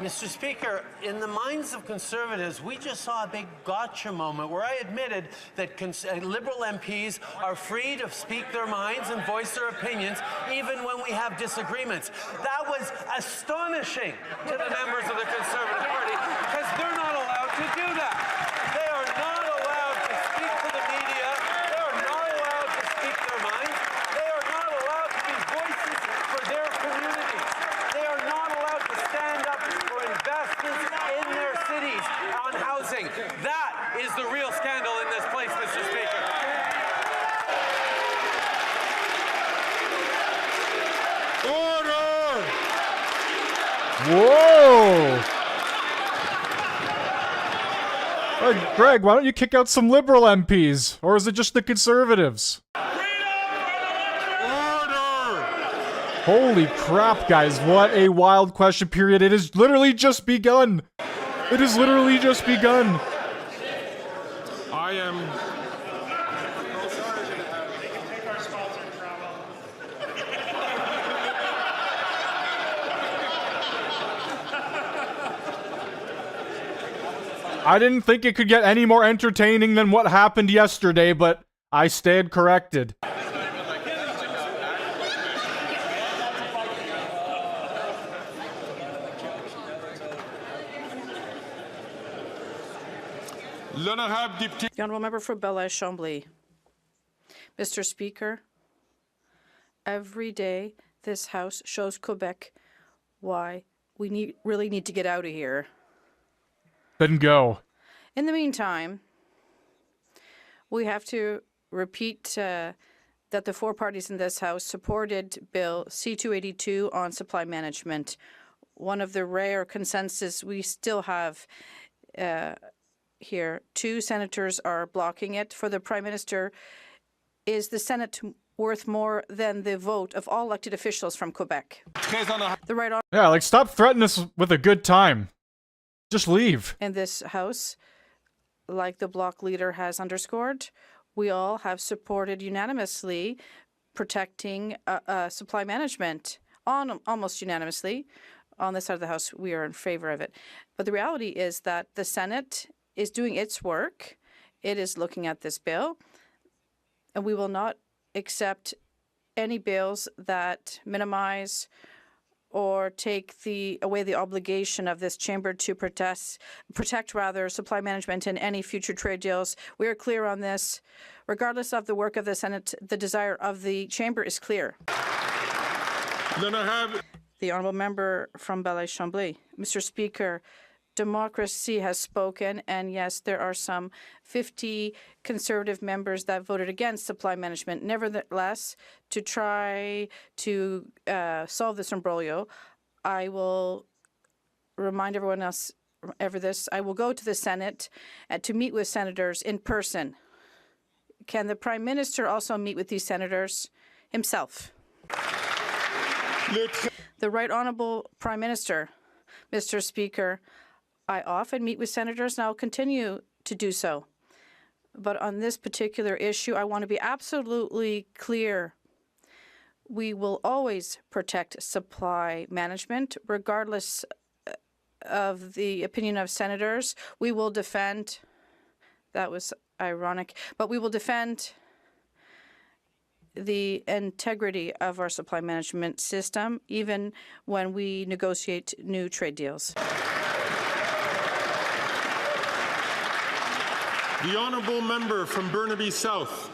Mr. Speaker, in the minds of Conservatives, we just saw a big gotcha moment where I admitted that Liberal MPs are free to speak their minds and voice their opinions even when we have disagreements. That was astonishing to the members of the Conservative Party because they're not allowed to do that. They are not allowed to speak to the media. They are not allowed to speak their minds. They are not allowed to be voices for their communities. They are not allowed to stand up for investments in their cities on housing. That is the real scandal in this place, Mr. Speaker. Order! Whoa! Greg, why don't you kick out some Liberal MPs? Or is it just the Conservatives? Holy crap, guys. What a wild question period. It has literally just begun. It has literally just begun. I am... I didn't think it could get any more entertaining than what happened yesterday, but I stand corrected. The Honourable Member for Bellage-Chambly. Mr. Speaker, every day this House shows Quebec why we really need to get out of here. Then go. In the meantime, we have to repeat that the four parties in this House supported Bill C-282 on supply management, one of the rare consensus we still have here. 2 senators are blocking it. For the Prime Minister, is the Senate worth more than the vote of all elected officials from Quebec? The right on Yeah, like, stop threatening us with a good time. Just leave. in this House, like the bloc leader has underscored, we all have supported unanimously protecting supply management, almost unanimously. On this side of the House, we are in favor of it. But the reality is that the Senate is doing its work. It is looking at this bill, and we will not accept any bills that minimize or take away the obligation of this chamber to protect supply management in any future trade deals. We are clear on this. Regardless of the work of the Senate, the desire of the chamber is clear. Then I have... The honourable member from Bellage-Chambly. Mr. Speaker, democracy has spoken, and yes, there are some 50 Conservative members that voted against supply management. Nevertheless, to try to solve this imbroglio, I will remind everyone else this. I will go to the Senate to meet with senators in person. Can the Prime Minister also meet with these senators himself? The Right Honourable Prime Minister. Mr. Speaker, I often meet with senators, and I'll continue to do so. But on this particular issue, I want to be absolutely clear. We will always protect supply management, regardless of the opinion of senators. We will defend, that was ironic, but we will defend the integrity of our supply management system, even when we negotiate new trade deals. The honourable member from Burnaby South.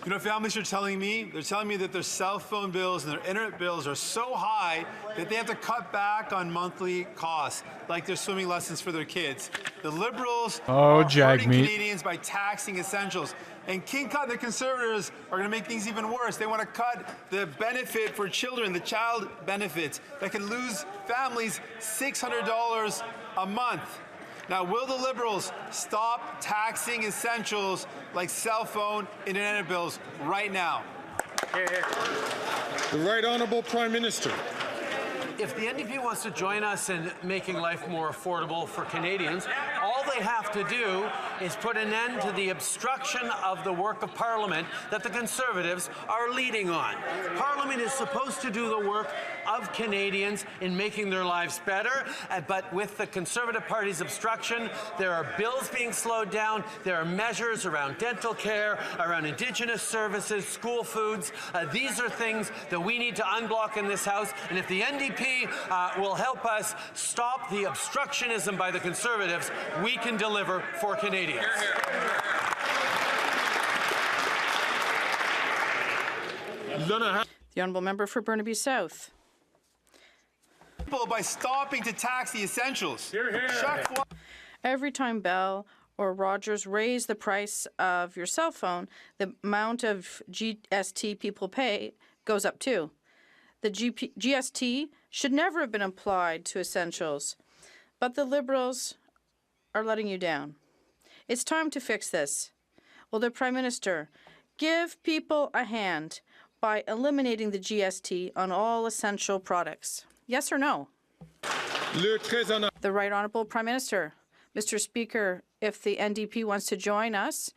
You know, families are telling me, they're telling me that their cell phone bills and their internet bills are so high that they have to cut back on monthly costs, like their swimming lessons for their kids. The Liberals are hurting Canadians by taxing essentials. And King Cut and the Conservatives are going to make things even worse. They want to cut the benefit for children, the child benefits, that can lose families $600 a month. Now, will the Liberals stop taxing essentials like cell phone and internet bills right now? The Right Honourable Prime Minister. If the NDP wants to join us in making life more affordable for Canadians, all they have to do is put an end to the obstruction of the work of Parliament that the Conservatives are leading on. Parliament is supposed to do the work of Canadians in making their lives better, but with the Conservative Party's obstruction, there are bills being slowed down, there are measures around dental care, around Indigenous services, school foods. These are things that we need to unblock in this House, and if the NDP will help us stop the obstructionism by the Conservatives, we can deliver for Canadians. The honourable member for Burnaby South. By stopping to tax the essentials. Every time Bell or Rogers raise the price of your cell phone, the amount of GST people pay goes up too. The GST should never have been applied to essentials, but the Liberals are letting you down. It's time to fix this. Will the Prime Minister give people a hand by eliminating the GST on all essential products? Yes or no? The Right Honourable Prime Minister. Mr. Speaker, if the NDP wants to join us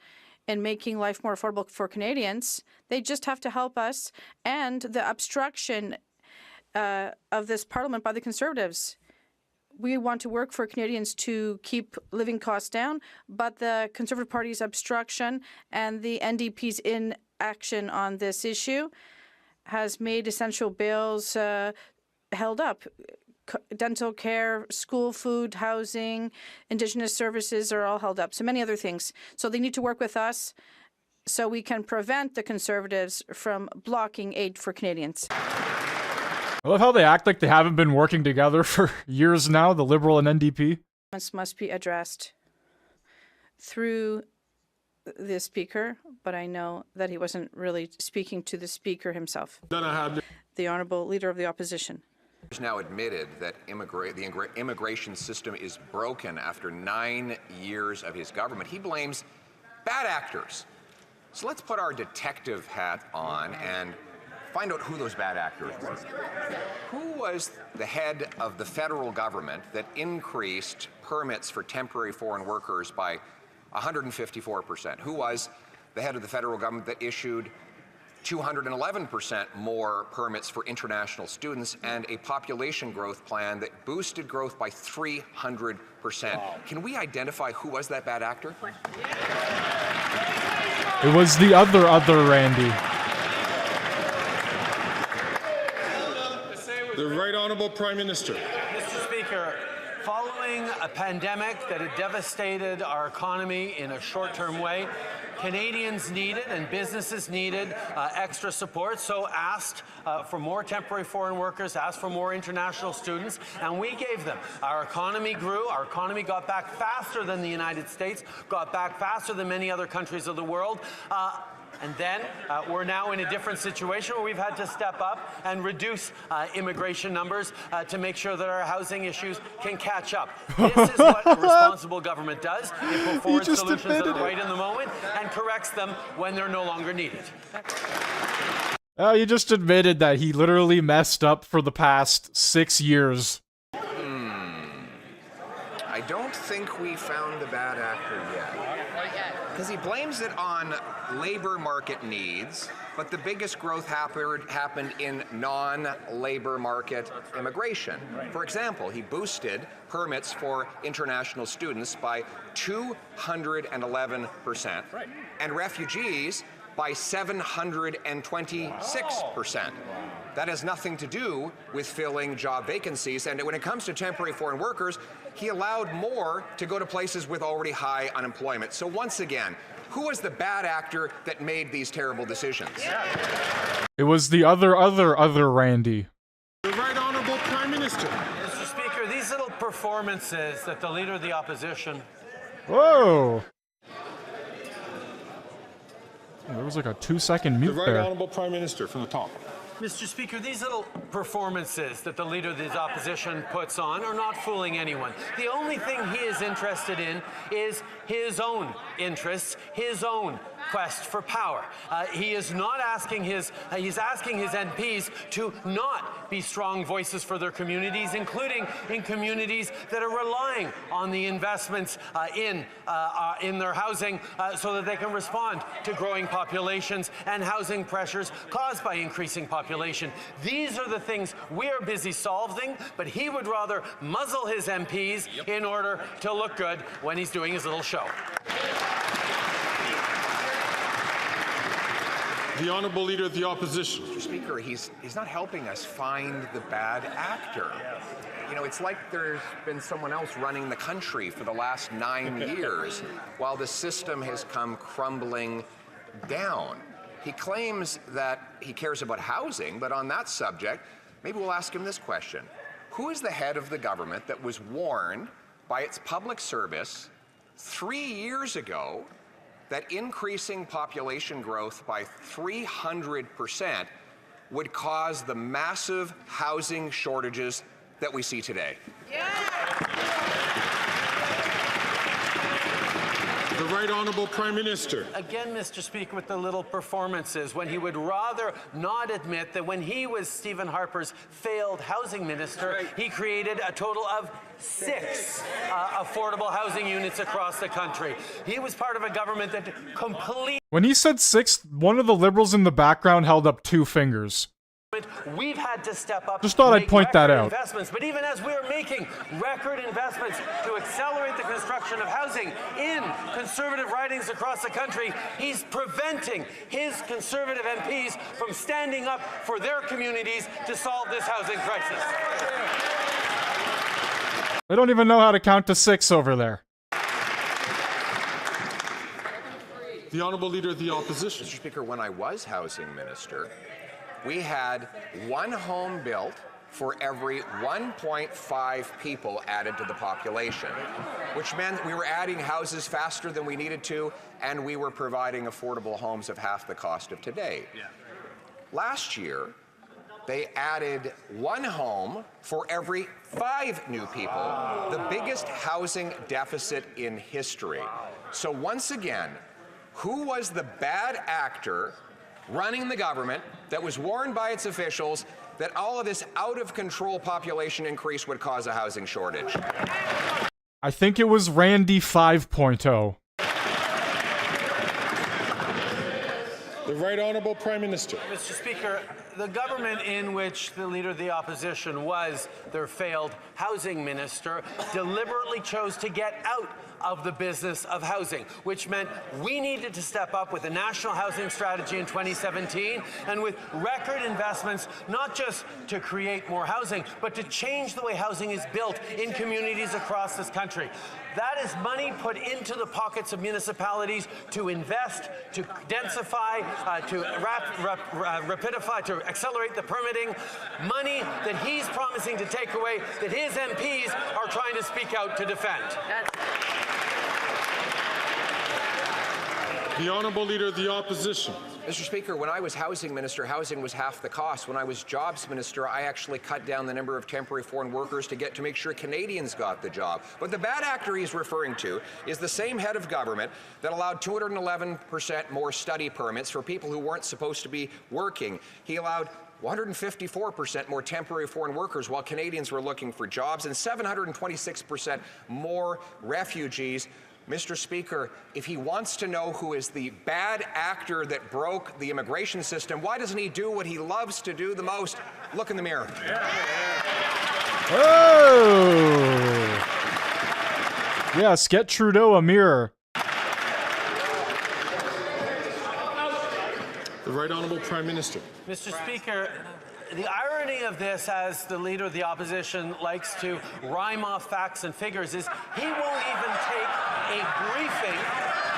in making life more affordable for Canadians, they just have to help us and the obstruction of this Parliament by the Conservatives. We want to work for Canadians to keep living costs down, but the Conservative Party's obstruction and the NDP's inaction on this issue has made essential bills held up. Dental care, school food, housing, Indigenous services are all held up. So many other things. So they need to work with us so we can prevent the Conservatives from blocking aid for Canadians. I love how they act like they haven't been working together for years now, the Liberal and NDP. This must be addressed through the Speaker, but I know that he wasn't really speaking to the Speaker himself. The Honourable Leader of the Opposition. He's now admitted that the immigration system is broken after 9 years of his government. He blames bad actors. So let's put our detective hat on and find out who those bad actors were. Who was the head of the federal government that increased permits for temporary foreign workers by 154%? Who was the head of the federal government that issued 211% more permits for international students and a population growth plan that boosted growth by 300%? Wow. Can we identify who was that bad actor? It was the other Randy. The Right Honourable Prime Minister. Mr. Speaker, following a pandemic that had devastated our economy in a short-term way, Canadians needed and businesses needed extra support, so asked for more temporary foreign workers, asked for more international students, and we gave them. Our economy grew. Our economy got back faster than the United States, got back faster than many other countries of the world. And then we're now in a different situation where we've had to step up and reduce immigration numbers to make sure that our housing issues can catch up. This is what a responsible government does. It puts forward solutions that are right in the moment and corrects them when they're no longer needed. You just admitted that he literally messed up for the past 6 years. I don't think we found the bad actor yet. Because he blames it on labor market needs, but the biggest growth happened in non-labor market immigration. For example, he boosted permits for international students by 211%, and refugees by 726%. That has nothing to do with filling job vacancies. And when it comes to temporary foreign workers, he allowed more to go to places with already high unemployment. So once again, who was the bad actor that made these terrible decisions? It was the other Randy. The Right Honourable Prime Minister. Mr. Speaker, these little performances that the Leader of the Opposition... Whoa! There was like a 2-second mute there. The Right Honourable Prime Minister from the top. Mr. Speaker, these little performances that the Leader of the Opposition puts on are not fooling anyone. The only thing he is interested in is his own interests, his own quest for power. He is not asking he's asking his MPs to not be strong voices for their communities, including in communities that are relying on the investments in their housing so that they can respond to growing populations and housing pressures caused by increasing population. These are the things we are busy solving, but he would rather muzzle his MPs in order to look good when he's doing his little show. The Honourable Leader of the Opposition. Mr. Speaker, he's not helping us find the bad actor. You know, it's like there's been someone else running the country for the last 9 years while the system has come crumbling down. He claims that he cares about housing, but on that subject, maybe we'll ask him this question. Who is the head of the government that was warned by its public service 3 years ago that increasing population growth by 300% would cause the massive housing shortages that we see today? The Right Honourable Prime Minister. Again, Mr. Speaker, with the little performances, when he would rather not admit that when he was Stephen Harper's failed housing minister, he created a total of 6 affordable housing units across the country. He was part of a government that completely... When he said 6, one of the Liberals in the background held up 2 fingers. We've had to step up. Just thought I'd point that out. Investments, but even as we're making record investments to accelerate the construction of housing in conservative ridings across the country, he's preventing his conservative MPs from standing up for their communities to solve this housing crisis. They don't even know how to count to 6 over there. The Honourable Leader of the Opposition. Mr. Speaker, when I was housing minister, we had 1 home built for every 1.5 people added to the population, which meant we were adding houses faster than we needed to, and we were providing affordable homes of half the cost of today. Last year, they added 1 home for every 5 new people, the biggest housing deficit in history. So once again, who was the bad actor running the government that was warned by its officials that all of this out-of-control population increase would cause a housing shortage? I think it was Randy 5.0. The Right Honourable Prime Minister. Mr. Speaker, the government in which the Leader of the Opposition was their failed housing minister deliberately chose to get out of the business of housing, which meant we needed to step up with a national housing strategy in 2017 and with record investments, not just to create more housing, but to change the way housing is built in communities across this country. That is money put into the pockets of municipalities to invest, to densify, to rapidify, to accelerate the permitting. Money that he's promising to take away, that his MPs are trying to speak out to defend. The Honourable Leader of the Opposition. Mr. Speaker, when I was housing minister, housing was half the cost. When I was jobs minister, I actually cut down the number of temporary foreign workers to make sure Canadians got the job. But the bad actor he's referring to is the same head of government that allowed 211% more study permits for people who weren't supposed to be working. He allowed 154% more temporary foreign workers while Canadians were looking for jobs, and 726% more refugees. Mr. Speaker, if he wants to know who is the bad actor that broke the immigration system, why doesn't he do what he loves to do the most? Look in the mirror. Oh! Yes, get Trudeau a mirror. The Right Honourable Prime Minister. Mr. Speaker, the irony of this, as the Leader of the Opposition likes to rhyme off facts and figures, is he won't even take a briefing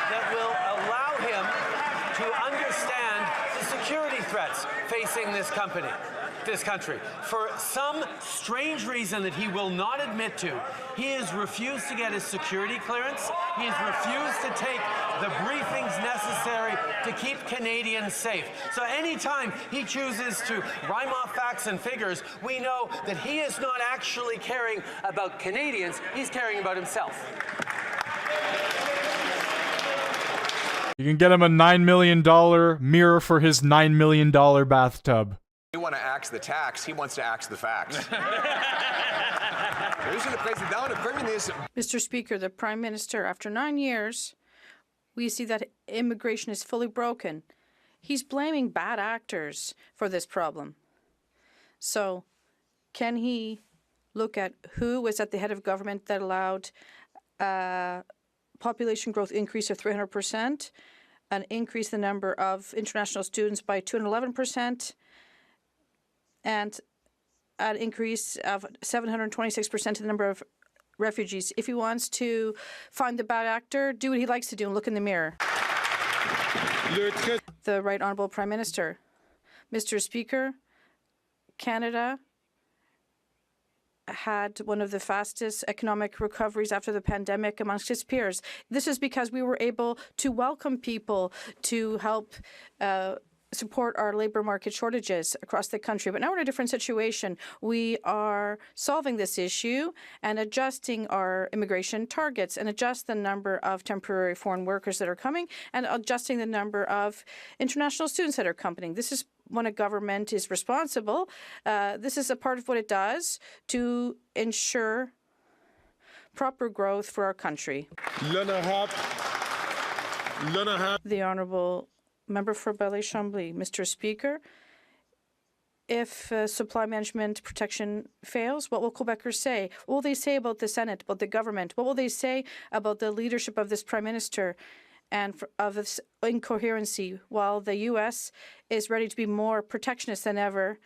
that will allow him to understand the security threats facing this country. For some strange reason that he will not admit to, he has refused to get his security clearance. He has refused to take the briefings necessary to keep Canadians safe. So anytime he chooses to rhyme off facts and figures, we know that he is not actually caring about Canadians, he's caring about himself. You can get him a $9 million mirror for his $9 million bathtub. You want to axe the tax, he wants to axe the facts. Mr. Speaker, the Prime Minister, after 9 years, we see that immigration is fully broken. He's blaming bad actors for this problem. So, can he look at who was at the head of government that allowed population growth increase of 300%, an increase in the number of international students by 211%, and an increase of 726% in the number of refugees? If he wants to find the bad actor, do what he likes to do and look in the mirror. The Right Honourable Prime Minister. Mr. Speaker, Canada had one of the fastest economic recoveries after the pandemic amongst its peers. This is because we were able to welcome people, to help support our labor market shortages across the country. But now we're in a different situation. We are solving this issue and adjusting our immigration targets and adjust the number of temporary foreign workers that are coming and adjusting the number of international students that are coming. This is when a government is responsible. This is a part of what it does to ensure proper growth for our country. The Honourable Member for Belley-Chambly. Mr. Speaker, if supply management protection fails, what will Quebecers say? What will they say about the Senate, about the government? What will they say about the leadership of this Prime Minister and of this incoherency while the U.S. is ready to be more protectionist than ever?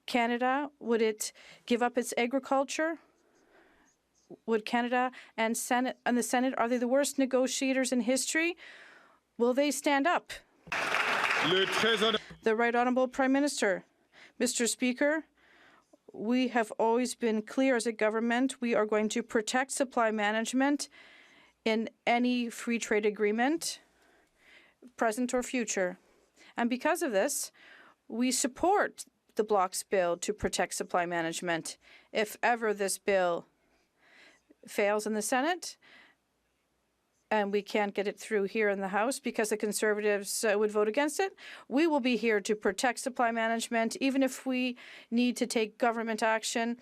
Canada, would it give up its agriculture? Would Canada and the Senate, are they the worst negotiators in history? Will they stand up? The Right Honourable Prime Minister. Mr. Speaker, we have always been clear as a government. We are going to protect supply management in any free trade agreement, present or future. And because of this, we support the Bloc's bill to protect supply management. If ever this bill fails in the Senate, and we can't get it through here in the House because the Conservatives would vote against it, we will be here to protect supply management, even if we need to take government action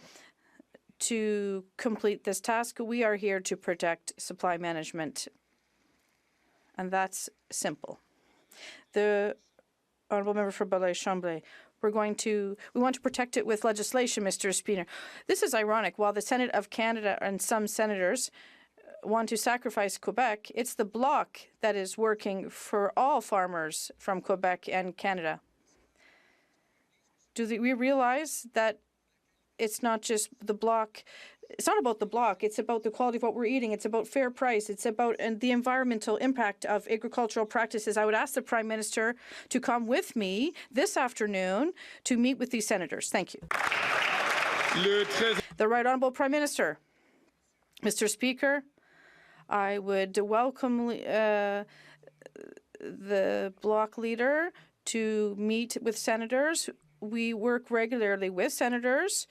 to complete this task. We are here to protect supply management. And that's simple. The Honourable Member for Belley-Chambly. We want to protect it with legislation, Mr. Speaker. This is ironic. While the Senate of Canada and some senators want to sacrifice Quebec, it's the Bloc that is working for all farmers from Quebec and Canada. Do we realize that it's not just the Bloc? It's not about the Bloc. It's about the quality of what we're eating. It's about fair price. It's about the environmental impact of agricultural practices. I would ask the Prime Minister to come with me this afternoon to meet with these senators. Thank you. The Right Honourable Prime Minister. Mr. Speaker, I would welcome the Bloc leader to meet with senators. We work regularly with senators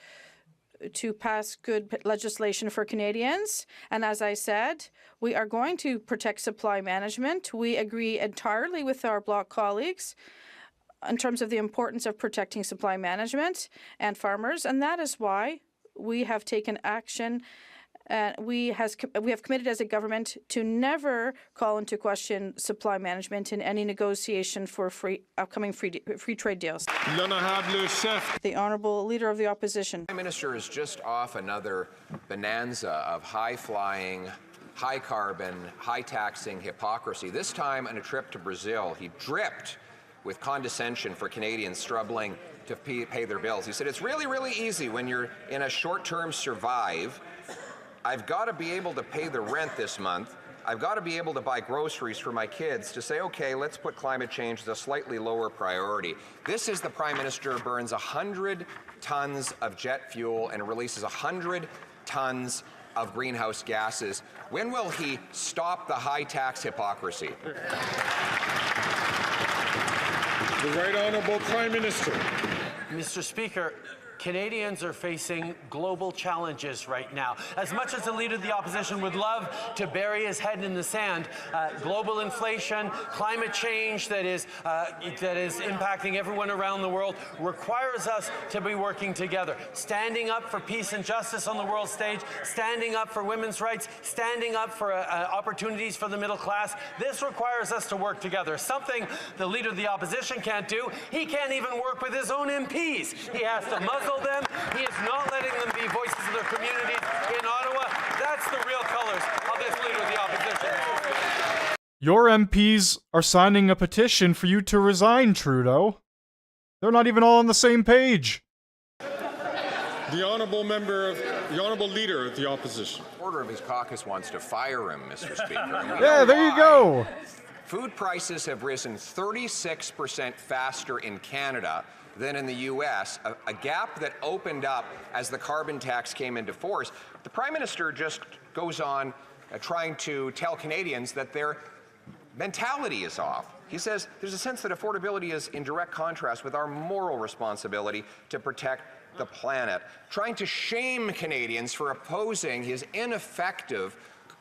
to pass good legislation for Canadians. And as I said, we are going to protect supply management. We agree entirely with our Bloc colleagues in terms of the importance of protecting supply management and farmers. And that is why we have taken action. We have committed as a government to never call into question supply management in any negotiation for upcoming free trade deals. The Honourable Leader of the Opposition. The Prime Minister is just off another bonanza of high-flying, high-carbon, high-taxing hypocrisy. This time on a trip to Brazil, he dripped with condescension for Canadians struggling to pay their bills. He said, it's really, really easy when you're in a short-term survive. I've got to be able to pay the rent this month. I've got to be able to buy groceries for my kids to say, okay, let's put climate change as a slightly lower priority. This is the Prime Minister who burns 100 tons of jet fuel and releases 100 tons of greenhouse gases. When will he stop the high tax hypocrisy? The Right Honourable Prime Minister. Mr. Speaker, Canadians are facing global challenges right now. As much as the Leader of the Opposition would love to bury his head in the sand, global inflation, climate change that is impacting everyone around the world requires us to be working together, standing up for peace and justice on the world stage, standing up for women's rights, standing up for opportunities for the middle class. This requires us to work together, something the Leader of the Opposition can't do. He can't even work with his own MPs. He has to muzzle them. He is not letting them be voices of their communities in Ottawa. That's the real colors of this Leader of the Opposition. Your MPs are signing a petition for you to resign, Trudeau. They're not even all on the same page. The Honourable Leader of the Opposition. Order of his caucus wants to fire him, Mr. Speaker. Yeah, there you go. Food prices have risen 36% faster in Canada than in the U.S., a gap that opened up as the carbon tax came into force. The Prime Minister just goes on trying to tell Canadians that they're mentality is off. He says there's a sense that affordability is in direct contrast with our moral responsibility to protect the planet, trying to shame Canadians for opposing his ineffective,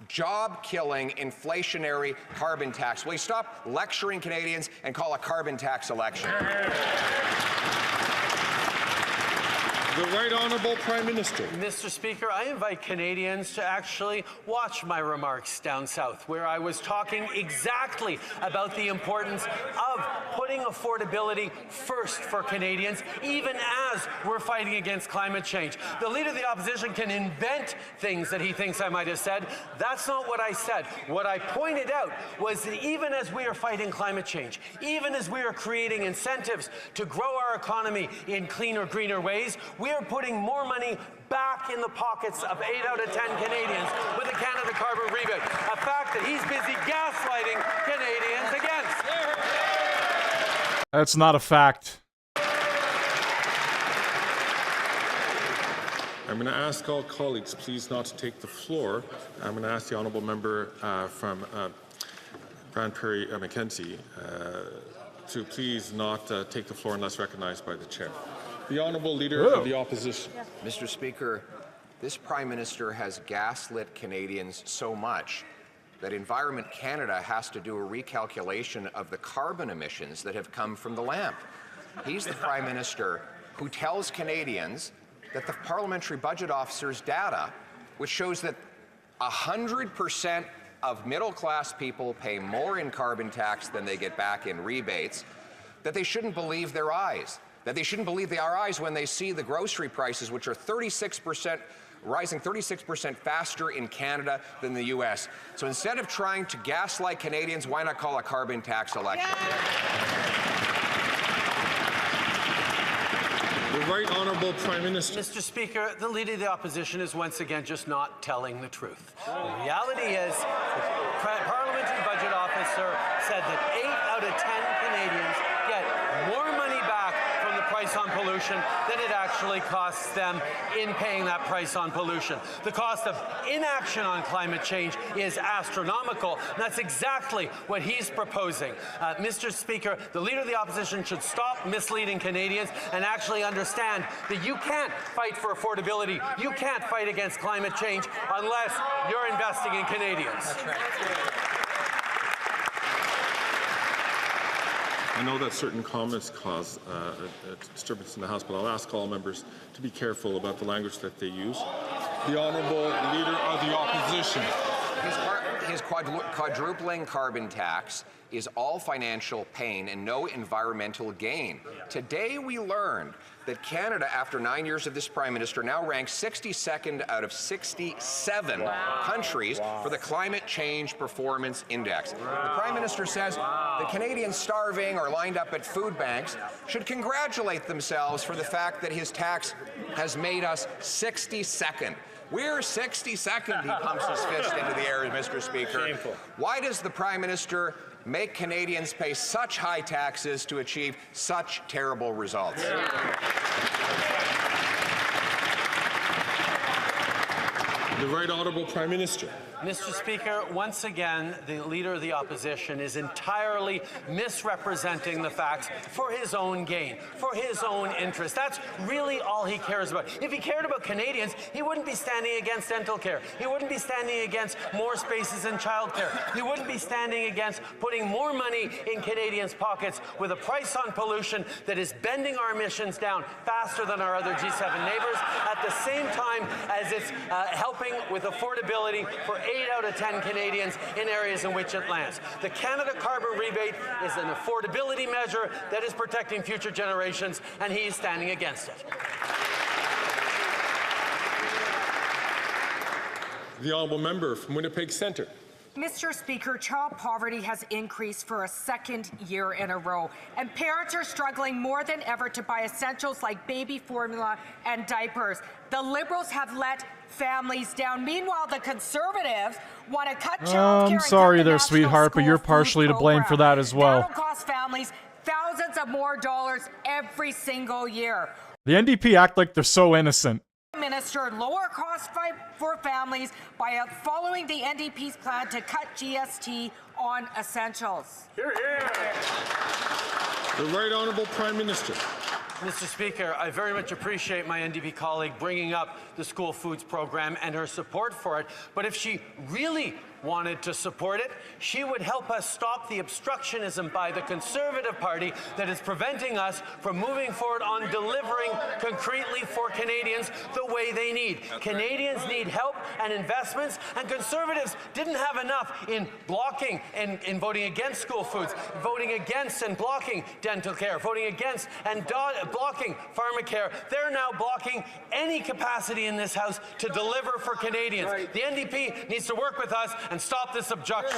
job-killing, inflationary carbon tax. Will you stop lecturing Canadians and call a carbon tax election? The Right Honourable Prime Minister. Mr. Speaker, I invite Canadians to actually watch my remarks down south, where I was talking exactly about the importance of putting affordability first for Canadians, even as we're fighting against climate change. The Leader of the Opposition can invent things that he thinks I might have said. That's not what I said. What I pointed out was that even as we are fighting climate change, even as we are creating incentives to grow our economy in cleaner, greener ways, we are putting more money back in the pockets of 8 out of 10 Canadians with the Canada Carbon Rebate, a fact that he's busy gaslighting Canadians against. That's not a fact. I'm going to ask all colleagues please not to take the floor. I'm going to ask the honourable member from Grande Prairie Mackenzie to please not take the floor unless recognized by the chair. The Honourable Leader of the Opposition. Mr. Speaker, this Prime Minister has gaslit Canadians so much that Environment Canada has to do a recalculation of the carbon emissions that have come from the lamp. He's the Prime Minister who tells Canadians that the Parliamentary Budget Officer's data, which shows that 100% of middle-class people pay more in carbon tax than they get back in rebates, that they shouldn't believe their eyes. That they shouldn't believe their eyes when they see the grocery prices, which are rising 36% faster in Canada than the U.S. So instead of trying to gaslight Canadians, why not call a carbon tax election? The Right Honourable Prime Minister. Mr. Speaker, the Leader of the Opposition is once again just not telling the truth. The reality is, the Parliamentary Budget Officer said that 8 out of 10 Canadians get more money back from the price on pollution than it actually costs them in paying that price on pollution. The cost of inaction on climate change is astronomical, and that's exactly what he's proposing. Mr. Speaker, the Leader of the Opposition should stop misleading Canadians and actually understand that you can't fight for affordability, you can't fight against climate change unless you're investing in Canadians. That's right. I know that certain comments cause a disturbance in the House, but I'll ask all members to be careful about the language that they use. The Honourable Leader of the Opposition. His quadrupling carbon tax is all financial pain and no environmental gain. Today we learned that Canada, after 9 years of this Prime Minister, now ranks 62nd out of 67 countries for the Climate Change Performance Index. The Prime Minister says that Canadians starving or lined up at food banks should congratulate themselves for the fact that his tax has made us 62nd. We're 62nd, he pumps his fist into the air, Mr. Speaker. Shameful. Why does the Prime Minister make Canadians pay such high taxes to achieve such terrible results? The Right Honourable Prime Minister. Mr. Speaker, once again, the Leader of the Opposition is entirely misrepresenting the facts for his own gain, for his own interest. That's really all he cares about. If he cared about Canadians, he wouldn't be standing against dental care. He wouldn't be standing against more spaces in childcare. He wouldn't be standing against putting more money in Canadians' pockets with a price on pollution that is bending our emissions down faster than our other G7 neighbors, at the same time as it's helping with affordability for 8 out of 10 Canadians in areas in which it lands. The Canada Carbon Rebate is an affordability measure that is protecting future generations, and he is standing against it. The Honourable Member from Winnipeg Centre. Mr. Speaker, child poverty has increased for a second year in a row, and parents are struggling more than ever to buy essentials like baby formula and diapers. The Liberals have let families down. Meanwhile, the Conservatives want to cut child care. I'm sorry there, sweetheart, but you're partially to blame for that as well. That'll cost families thousands of more dollars every single year. The NDP act like they're so innocent. Minister, lower costs for families by following the NDP's plan to cut GST on essentials. Hear, hear. The Right Honourable Prime Minister. Mr. Speaker, I very much appreciate my NDP colleague bringing up the school foods program and her support for it. But if she really wanted to support it, she would help us stop the obstructionism by the Conservative Party that is preventing us from moving forward on delivering concretely for Canadians the way they need. Canadians need help and investments, and Conservatives didn't have enough in blocking and in voting against school foods, voting against and blocking dental care, voting against and blocking pharmacare. They're now blocking any capacity in this House to deliver for Canadians. The NDP needs to work with us and stop this obstruction.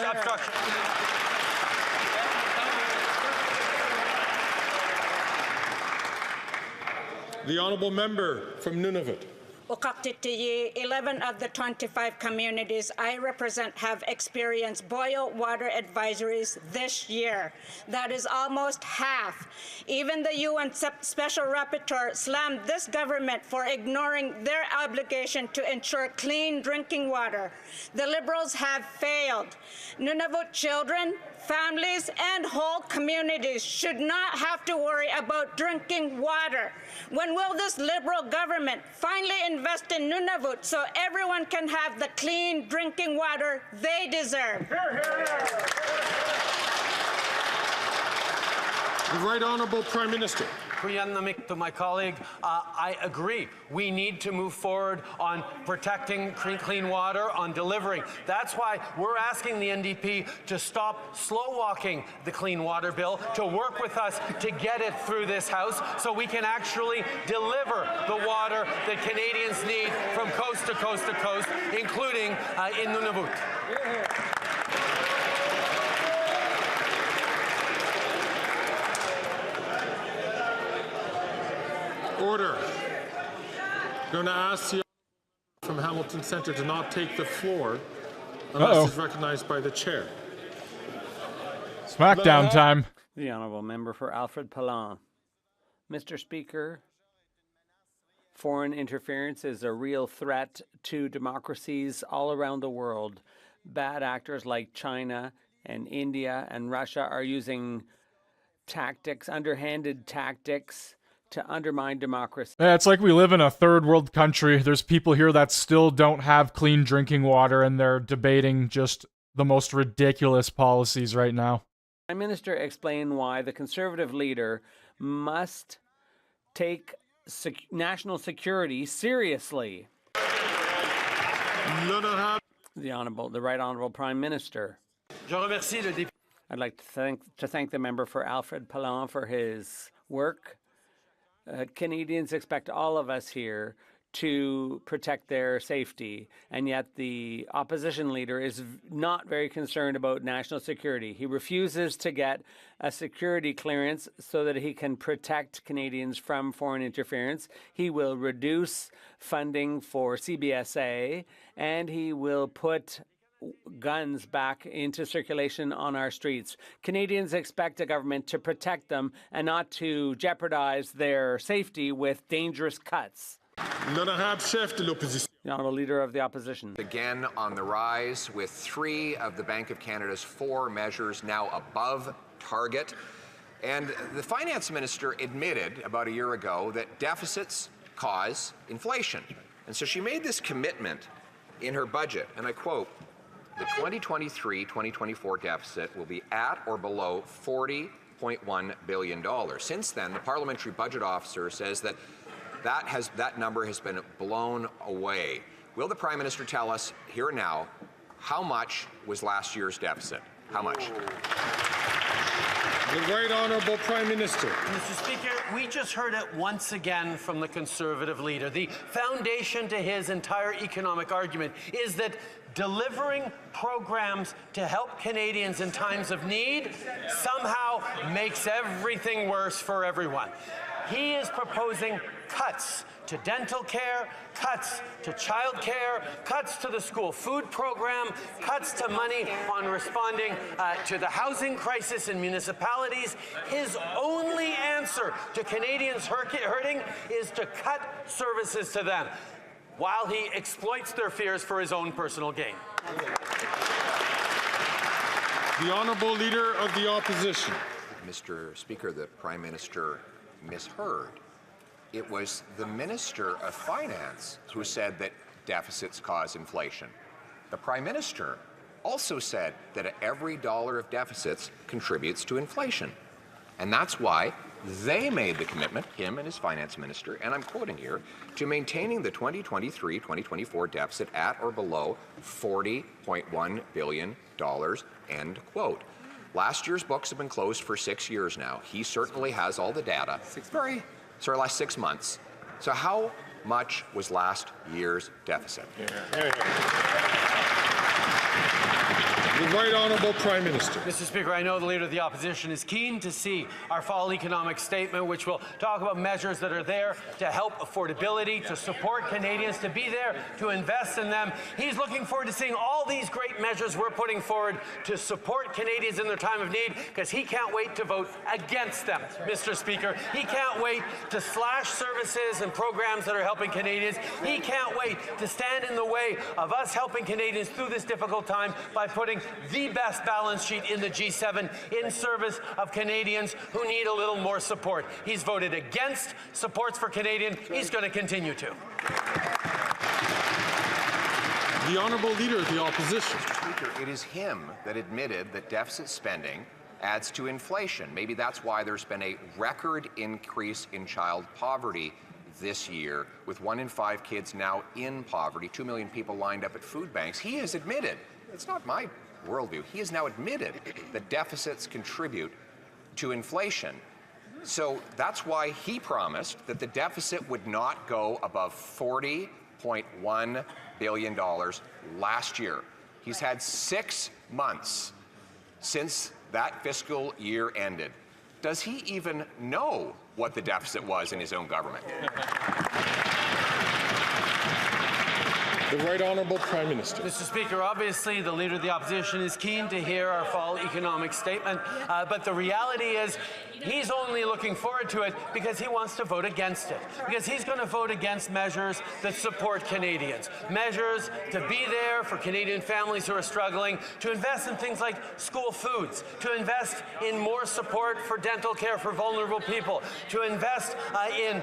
The Honourable Member from Nunavut. 11 of the 25 communities I represent have experienced boil water advisories this year. That is almost half. Even the UN Special Rapporteur slammed this government for ignoring their obligation to ensure clean drinking water. The Liberals have failed. Nunavut children, families, and whole communities should not have to worry about drinking water. When will this Liberal government finally invest in Nunavut so everyone can have the clean drinking water they deserve? The Right Honourable Prime Minister. To my colleague, I agree. We need to move forward on protecting clean water, on delivering. That's why we're asking the NDP to stop slow-walking the Clean Water Bill, to work with us to get it through this House so we can actually deliver the water that Canadians need from coast to coast to coast, including in Nunavut. Order. I'm going to ask the from Hamilton Centre to not take the floor unless it's recognized by the chair. Smackdown time. The Honourable Member for Alfred Palan. Mr. Speaker, foreign interference is a real threat to democracies all around the world. Bad actors like China and India and Russia are using tactics, underhanded tactics, to undermine democracy. Yeah, it's like we live in a third world country. There's people here that still don't have clean drinking water, and they're debating just the most ridiculous policies right now. Prime Minister explained why the Conservative leader must take national security seriously. The Right Honourable Prime Minister. I'd like to thank the member for Alfred Palan for his work. Canadians expect all of us here to protect their safety, and yet the opposition leader is not very concerned about national security. He refuses to get a security clearance so that he can protect Canadians from foreign interference. He will reduce funding for CBSA, and he will put guns back into circulation on our streets. Canadians expect a government to protect them and not to jeopardize their safety with dangerous cuts. The Honourable Leader of the Opposition. Again on the rise, with 3 of the Bank of Canada's 4 measures now above target. And the Finance Minister admitted about a year ago that deficits cause inflation. And so she made this commitment in her budget, and I quote, "The 2023-2024 deficit will be at or below $40.1 billion. Since then, the Parliamentary Budget Officer says that that number has been blown away. Will the Prime Minister tell us here and now how much was last year's deficit? How much? The Right Honourable Prime Minister. Mr. Speaker, we just heard it once again from the Conservative leader. The foundation to his entire economic argument is that delivering programs to help Canadians in times of need somehow makes everything worse for everyone. He is proposing cuts to dental care, cuts to child care, cuts to the school food program, cuts to money on responding to the housing crisis in municipalities. His only answer to Canadians hurting is to cut services to them, while he exploits their fears for his own personal gain. The Honourable Leader of the Opposition. Mr. Speaker, the Prime Minister misheard. It was the Minister of Finance who said that deficits cause inflation. The Prime Minister also said that every dollar of deficits contributes to inflation. And that's why they made the commitment, him and his finance minister, and I'm quoting here, to maintaining the 2023-2024 deficit at or below $40.1 billion, end quote. Last year's books have been closed for 6 years now. He certainly has all the data. Last 6 months. So how much was last year's deficit? The Right Honourable Prime Minister. Mr. Speaker, I know the Leader of the Opposition is keen to see our fall economic statement, which will talk about measures that are there to help affordability, to support Canadians, to be there, to invest in them. He's looking forward to seeing all these great measures we're putting forward to support Canadians in their time of need, because he can't wait to vote against them, Mr. Speaker. He can't wait to slash services and programs that are helping Canadians. He can't wait to stand in the way of us helping Canadians through this difficult time by putting the best balance sheet in the G7 in service of Canadians who need a little more support. He's voted against supports for Canadians. He's going to continue to. The Honourable Leader of the Opposition. Mr. Speaker, it is him that admitted that deficit spending adds to inflation. Maybe that's why there's been a record increase in child poverty this year, with 1 in 5 kids now in poverty, 2 million people lined up at food banks. He has admitted, it's not my worldview, he has now admitted that deficits contribute to inflation. So that's why he promised that the deficit would not go above $40.1 billion last year. He's had 6 months since that fiscal year ended. Does he even know what the deficit was in his own government? The Right Honourable Prime Minister. Mr. Speaker, obviously the Leader of the Opposition is keen to hear our fall economic statement, but the reality is he's only looking forward to it because he wants to vote against it, because he's going to vote against measures that support Canadians, measures to be there for Canadian families who are struggling, to invest in things like school foods, to invest in more support for dental care for vulnerable people, to invest in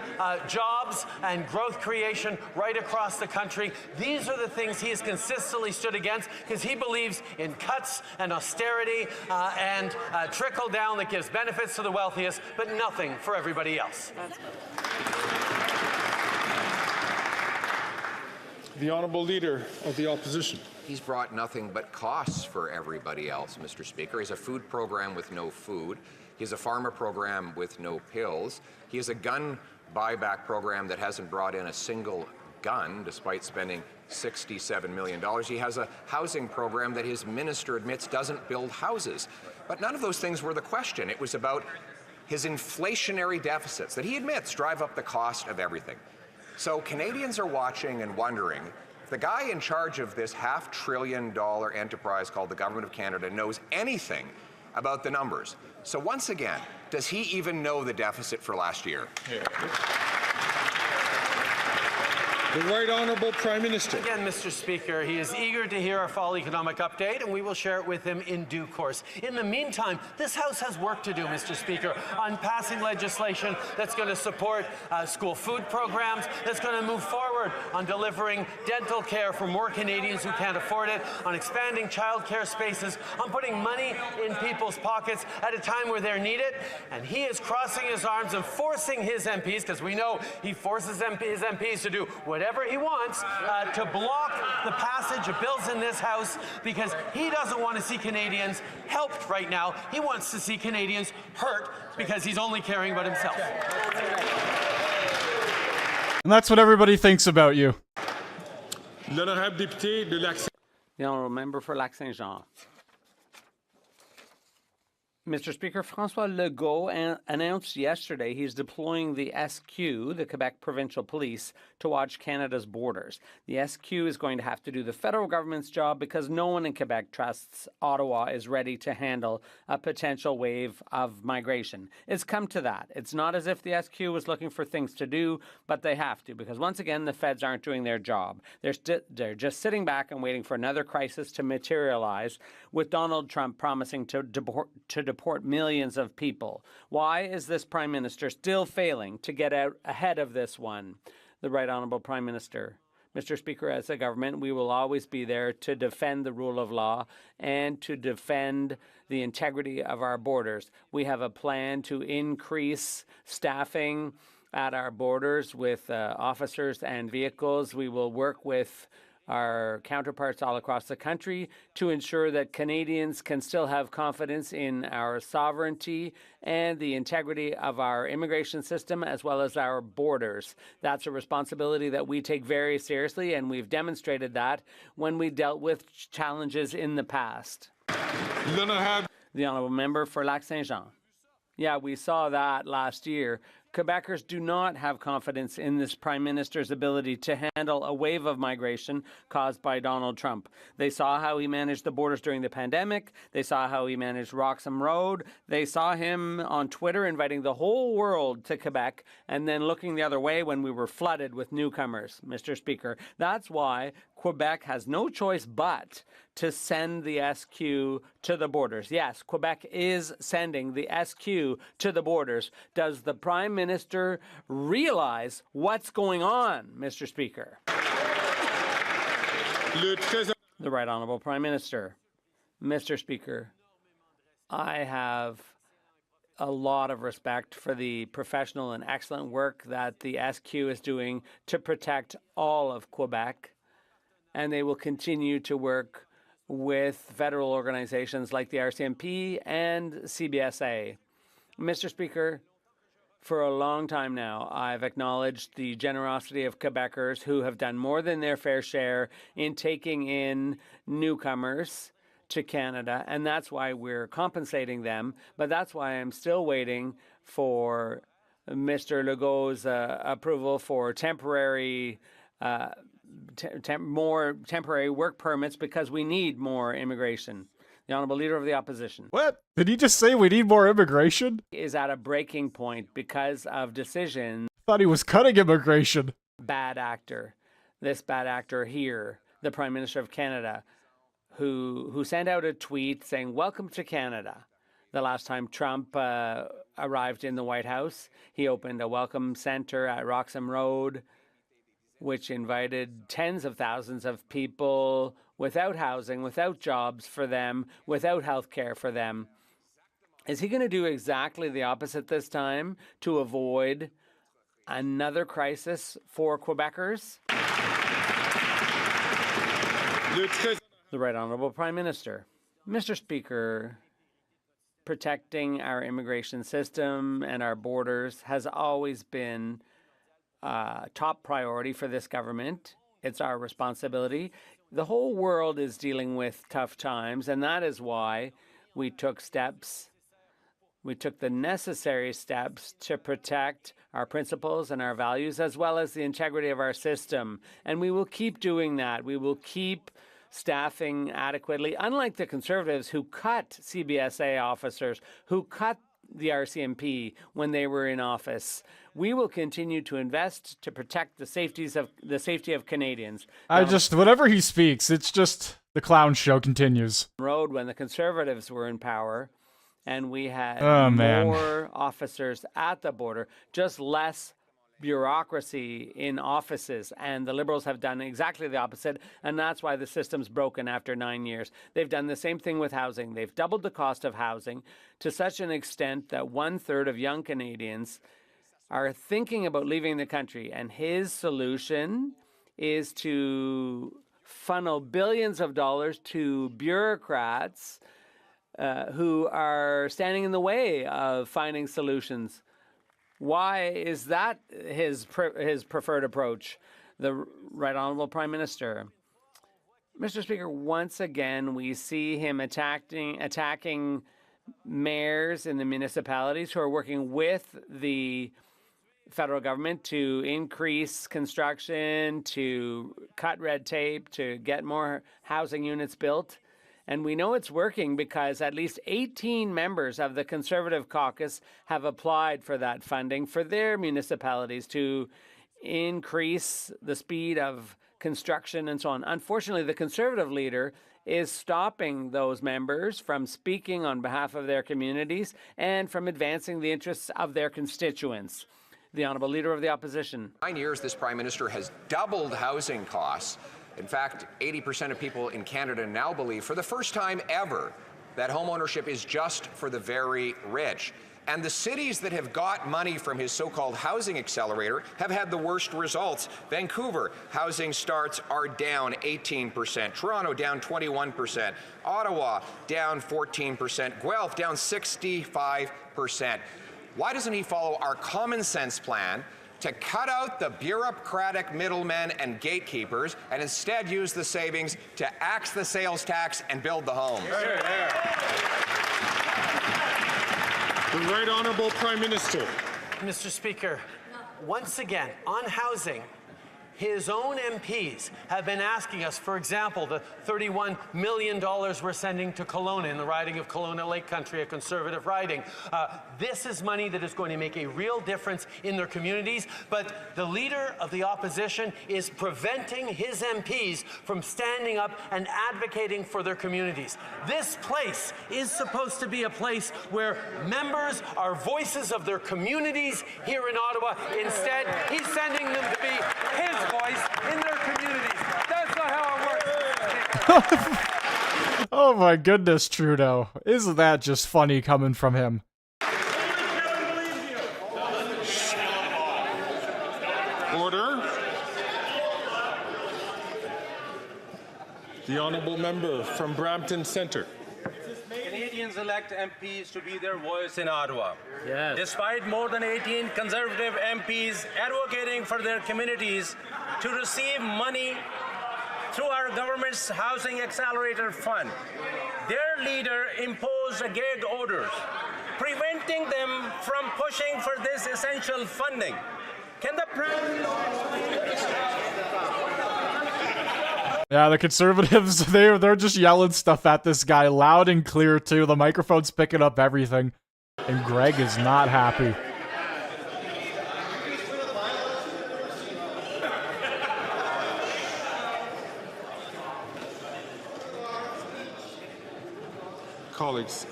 jobs and growth creation right across the country. These are the things he has consistently stood against, because he believes in cuts and austerity and trickle down that gives benefits to the wealthiest, but nothing for everybody else. The Honourable Leader of the Opposition. He's brought nothing but costs for everybody else, Mr. Speaker. He has a food program with no food. He has a pharma program with no pills. He has a gun buyback program that hasn't brought in a single gun, despite spending $67 million. He has a housing program that his minister admits doesn't build houses. But none of those things were the question. It was about his inflationary deficits that he admits drive up the cost of everything. So Canadians are watching and wondering if the guy in charge of this $500 billion enterprise called the Government of Canada knows anything about the numbers. So once again, does he even know the deficit for last year? The Right Honourable Prime Minister. Again, Mr. Speaker, he is eager to hear our fall economic update, and we will share it with him in due course. In the meantime, this House has work to do, Mr. Speaker, on passing legislation that's going to support school food programs, that's going to move forward on delivering dental care for more Canadians who can't afford it, on expanding child care spaces, on putting money in people's pockets at a time where they're needed. And he is crossing his arms and forcing his MPs, because we know he forces his MPs to do whatever he wants, to block the passage of bills in this House, because he doesn't want to see Canadians helped right now. He wants to see Canadians hurt, because he's only caring about himself. And that's what everybody thinks about you. L'honorable député de Lac. The Honourable Member for Lac Saint Jean. Mr. Speaker, François Legault announced yesterday he's deploying the SQ, the Quebec Provincial Police, to watch Canada's borders. The SQ is going to have to do the federal government's job because no one in Quebec trusts Ottawa is ready to handle a potential wave of migration. It's come to that. It's not as if the SQ was looking for things to do, but they have to because once again, the feds aren't doing their job. They're just sitting back and waiting for another crisis to materialize with Donald Trump promising to deport millions of people. Why is this Prime Minister still failing to get out ahead of this one? The Right Honourable Prime Minister. Mr. Speaker, as a government, we will always be there to defend the rule of law and to defend the integrity of our borders. We have a plan to increase staffing at our borders with officers and vehicles. We will work with our counterparts all across the country to ensure that Canadians can still have confidence in our sovereignty and the integrity of our immigration system as well as our borders. That's a responsibility that we take very seriously, and we've demonstrated that when we dealt with challenges in the past. The Honourable Member for Lac-Saint-Jean. Yeah, we saw that last year. Quebecers do not have confidence in this Prime Minister's ability to handle a wave of migration caused by Donald Trump. They saw how he managed the borders during the pandemic. They saw how he managed Roxham Road. They saw him on Twitter inviting the whole world to Quebec and then looking the other way when we were flooded with newcomers, Mr. Speaker. That's why Quebec has no choice but to send the SQ to the borders. Yes, Quebec is sending the SQ to the borders. Does the Prime Minister realize what's going on, Mr. Speaker? The Right Honourable Prime Minister. Mr. Speaker, I have a lot of respect for the professional and excellent work that the SQ is doing to protect all of Quebec, and they will continue to work with federal organizations like the RCMP and CBSA. Mr. Speaker, for a long time now, I've acknowledged the generosity of Quebecers who have done more than their fair share in taking in newcomers to Canada, and that's why we're compensating them. But that's why I'm still waiting for Mr. Legault's approval for temporary more temporary work permits because we need more immigration. The Honourable Leader of the Opposition. What? Did he just say we need more immigration? Is at a breaking point because of decisions. Thought he was cutting immigration. Bad actor. This bad actor here, the Prime Minister of Canada, who sent out a tweet saying, "Welcome to Canada." The last time Trump arrived in the White House, he opened a welcome center at Roxham Road, which invited tens of thousands of people without housing, without jobs for them, without health care for them. Is he going to do exactly the opposite this time to avoid another crisis for Quebecers? The Right Honourable Prime Minister. Mr. Speaker, protecting our immigration system and our borders has always been top priority for this government. It's our responsibility. The whole world is dealing with tough times, and that is why we took steps. We took the necessary steps to protect our principles and our values, as well as the integrity of our system. And we will keep doing that. We will keep staffing adequately, unlike the Conservatives who cut CBSA officers, who cut the RCMP when they were in office. We will continue to invest to protect the safety of Canadians. Whenever he speaks, it's just the clown show continues. Road when the Conservatives were in power, and we had more officers at the border, just less bureaucracy in offices, and the Liberals have done exactly the opposite, and that's why the system's broken after 9 years. They've done the same thing with housing. They've doubled the cost of housing to such an extent that 1/3 of young Canadians are thinking about leaving the country, and his solution is to funnel billions of dollars to bureaucrats who are standing in the way of finding solutions. Why is that his preferred approach? The Right Honourable Prime Minister. Mr. Speaker, once again, we see him attacking mayors in the municipalities who are working with the federal government to increase construction, to cut red tape, to get more housing units built. And we know it's working because at least 18 members of the Conservative caucus have applied for that funding for their municipalities to increase the speed of construction and so on. Unfortunately, the Conservative leader is stopping those members from speaking on behalf of their communities and from advancing the interests of their constituents. The Honourable Leader of the Opposition. 9 years, this Prime Minister has doubled housing costs. In fact, 80% of people in Canada now believe, for the first time ever, that homeownership is just for the very rich. And the cities that have got money from his so-called housing accelerator have had the worst results. Vancouver, housing starts are down 18%. Toronto, down 21%. Ottawa, down 14%. Guelph, down 65%. Why doesn't he follow our common sense plan to cut out the bureaucratic middlemen and gatekeepers and instead use the savings to axe the sales tax and build the homes? The Right Honourable Prime Minister. Mr. Speaker, once again, on housing, his own MPs have been asking us, for example, the $31 million we're sending to Kelowna in the riding of Kelowna Lake Country, a Conservative riding. This is money that is going to make a real difference in their communities, but the Leader of the Opposition is preventing his MPs from standing up and advocating for their communities. This place is supposed to be a place where members are voices of their communities here in Ottawa. Instead, he's sending them to be his voice in their communities. That's not how it works. Oh my goodness, Trudeau. Isn't that just funny coming from him? Order. The Honourable Member from Brampton Centre. Canadians elect MPs to be their voice in Ottawa. Yes. Despite more than 18 Conservative MPs advocating for their communities to receive money through our government's Housing Accelerator Fund, their leader imposed a gag orders, preventing them from pushing for this essential funding. Can the President... Yeah, the Conservatives, they're just yelling stuff at this guy loud and clear too. The microphone's picking up everything. And Greg is not happy. Colleagues,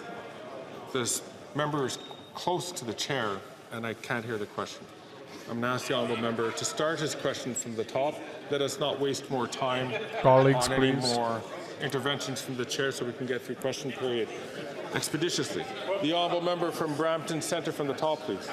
this member is close to the chair and I can't hear the question. I'm going to ask the Honourable Member to start his question from the top. Let us not waste more time Colleagues, on any please. more interventions from the chair so we can get through question period expeditiously. The Honourable Member from Brampton Centre from the top, please.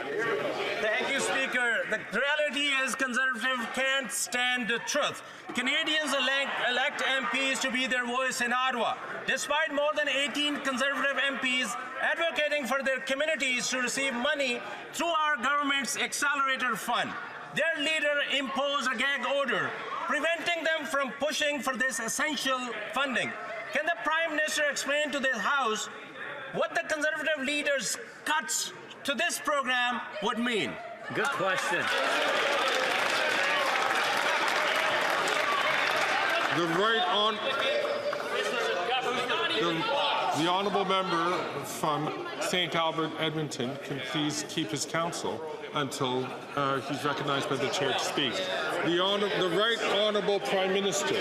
Thank you, Speaker. The reality is Conservatives can't stand the truth. Canadians elect MPs to be their voice in Ottawa. Despite more than 18 Conservative MPs advocating for their communities to receive money through our government's Accelerator Fund, their leader imposed a gag order, preventing them from pushing for this essential funding. Can the Prime Minister explain to this House what the Conservative leader's cuts to this program would mean? Good question. The Honourable Member from St. Albert, Edmonton, can please keep his counsel until he's recognized by the chair to speak. The Right Honourable Prime Minister.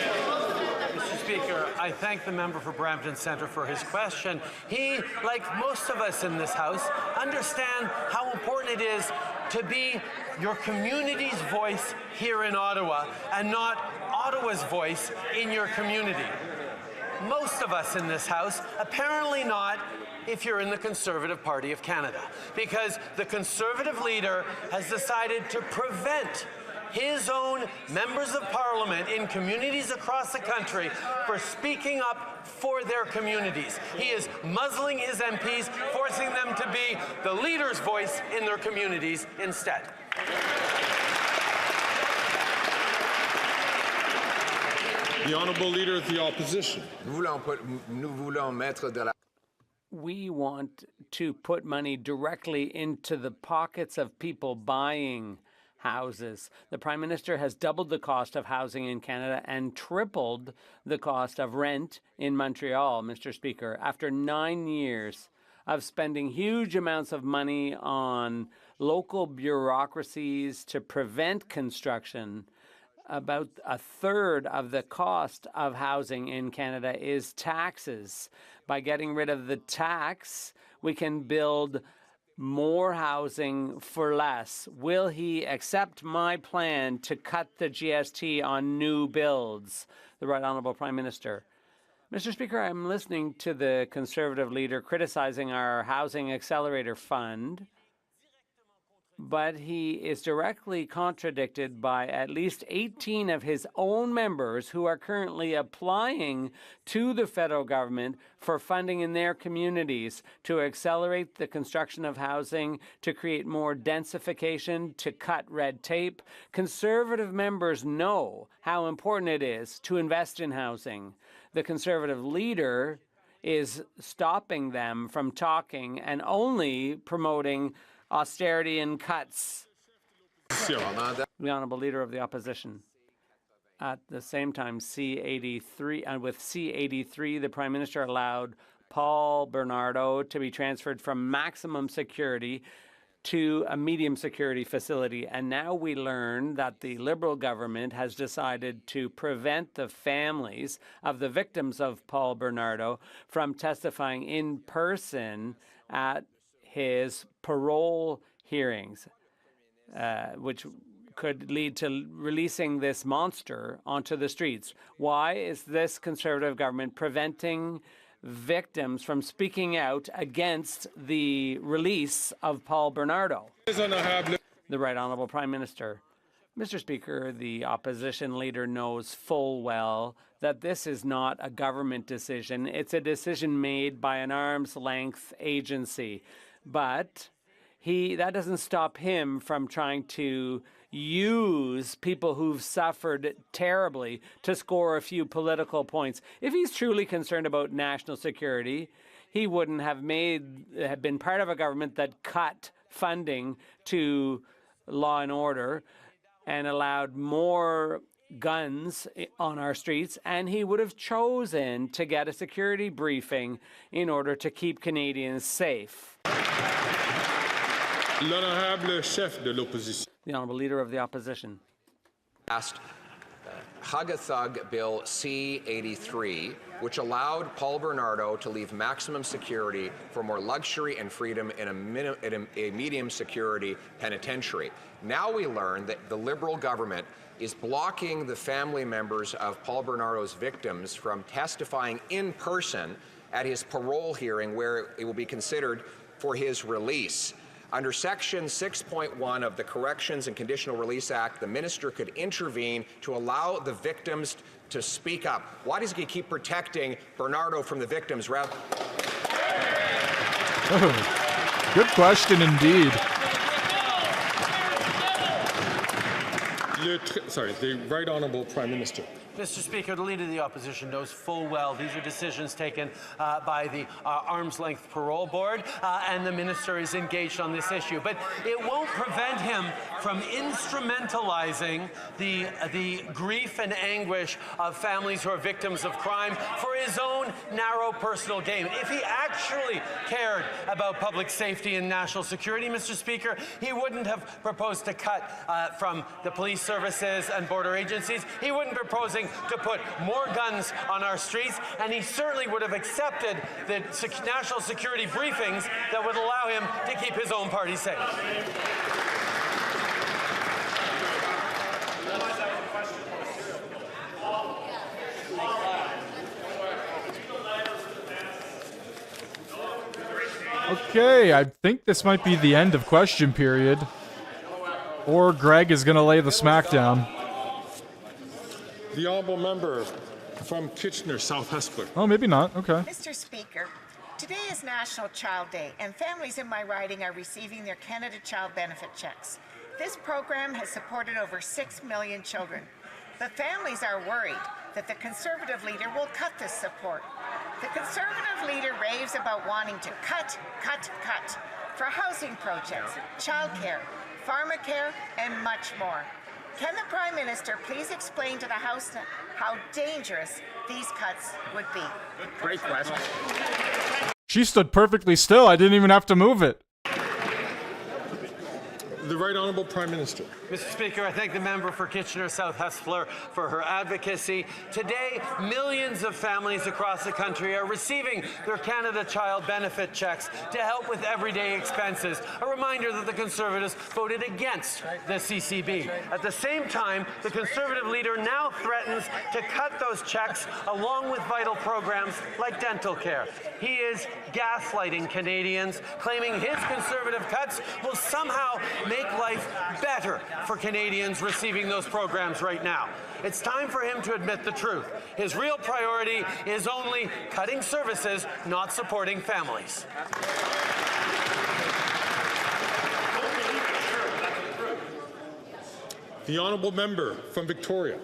Mr. Speaker, I thank the member for Brampton Centre for his question. He, like most of us in this House, understand how important it is to be your community's voice here in Ottawa and not Ottawa's voice in your community. Most of us in this House, apparently not if you're in the Conservative Party of Canada, because the Conservative leader has decided to prevent his own members of Parliament in communities across the country for speaking up for their communities. He is muzzling his MPs, forcing them to be the leader's voice in their communities instead. The Honourable Leader of the Opposition. Nous voulons mettre de la... we want to put money directly into the pockets of people buying houses. The Prime Minister has doubled the cost of housing in Canada and tripled the cost of rent in Montreal, Mr. Speaker. After 9 years of spending huge amounts of money on local bureaucracies to prevent construction, about a third of the cost of housing in Canada is taxes. By getting rid of the tax, we can build more housing for less. Will he accept my plan to cut the GST on new builds? The Right Honourable Prime Minister. Mr. Speaker, I'm listening to the Conservative leader criticizing our Housing Accelerator Fund, but he is directly contradicted by at least 18 of his own members who are currently applying to the federal government for funding in their communities to accelerate the construction of housing, to create more densification, to cut red tape. Conservative members know how important it is to invest in housing. The Conservative leader is stopping them from talking and only promoting austerity and cuts. The Honourable Leader of the Opposition. At the same time, with C-83, the Prime Minister allowed Paul Bernardo to be transferred from maximum security to a medium security facility. And now we learn that the Liberal government has decided to prevent the families of the victims of Paul Bernardo from testifying in person at his parole hearings, which could lead to releasing this monster onto the streets. Why is this Conservative government preventing victims from speaking out against the release of Paul Bernardo? The Right Honourable Prime Minister. Mr. Speaker, the opposition leader knows full well that this is not a government decision. It's a decision made by an arm's-length agency. But that doesn't stop him from trying to use people who've suffered terribly to score a few political points. If he's truly concerned about national security, he wouldn't have been part of a government that cut funding to law and order and allowed more guns on our streets, and he would have chosen to get a security briefing in order to keep Canadians safe. L'honorable chef de l'opposition. The Honourable Leader of the Opposition. Passed Hug-a-Thug Bill C-83, which allowed Paul Bernardo to leave maximum security for more luxury and freedom in a medium security penitentiary. Now we learn that the Liberal government is blocking the family members of Paul Bernardo's victims from testifying in person at his parole hearing, where it will be considered for his release. Under Section 6.1 of the Corrections and Conditional Release Act, the minister could intervene to allow the victims to speak up. Why does he keep protecting Bernardo from the victims rather? Oh, good question indeed. The Right Honourable Prime Minister. Mr. Speaker, the Leader of the Opposition knows full well these are decisions taken by the Arms-Length Parole Board, and the Minister is engaged on this issue. But it won't prevent him from instrumentalizing the grief and anguish of families who are victims of crime for his own narrow personal gain. If he actually cared about public safety and national security, Mr. Speaker, he wouldn't have proposed to cut from the police services and border agencies. He wouldn't be proposing to put more guns on our streets, and he certainly would have accepted the national security briefings that would allow him to keep his own party safe. Okay, I think this might be the end of question period. Or Greg is going to lay the smackdown. The honourable member from Kitchener, South Hespeler. Oh, maybe not. Okay. Mr. Speaker, today is National Child Day, and families in my riding are receiving their Canada Child Benefit checks. This program has supported over 6 million children. But families are worried that the Conservative leader will cut this support. The Conservative leader raves about wanting to cut for housing projects, childcare, pharmacare, and much more. Can the Prime Minister please explain to the House how dangerous these cuts would be? Great question. She stood perfectly still. I didn't even have to move it. The Right Honourable Prime Minister. Mr. Speaker, I thank the member for Kitchener South Hespeler for her advocacy. Today, millions of families across the country are receiving their Canada Child benefit checks to help with everyday expenses. A reminder that the Conservatives voted against the CCB. At the same time, the Conservative leader now threatens to cut those checks along with vital programs like dental care. He is gaslighting Canadians, claiming his Conservative cuts will somehow make life better for Canadians receiving those programs right now. It's time for him to admit the truth. His real priority is only cutting services, not supporting families. The Honourable Member from Victoria.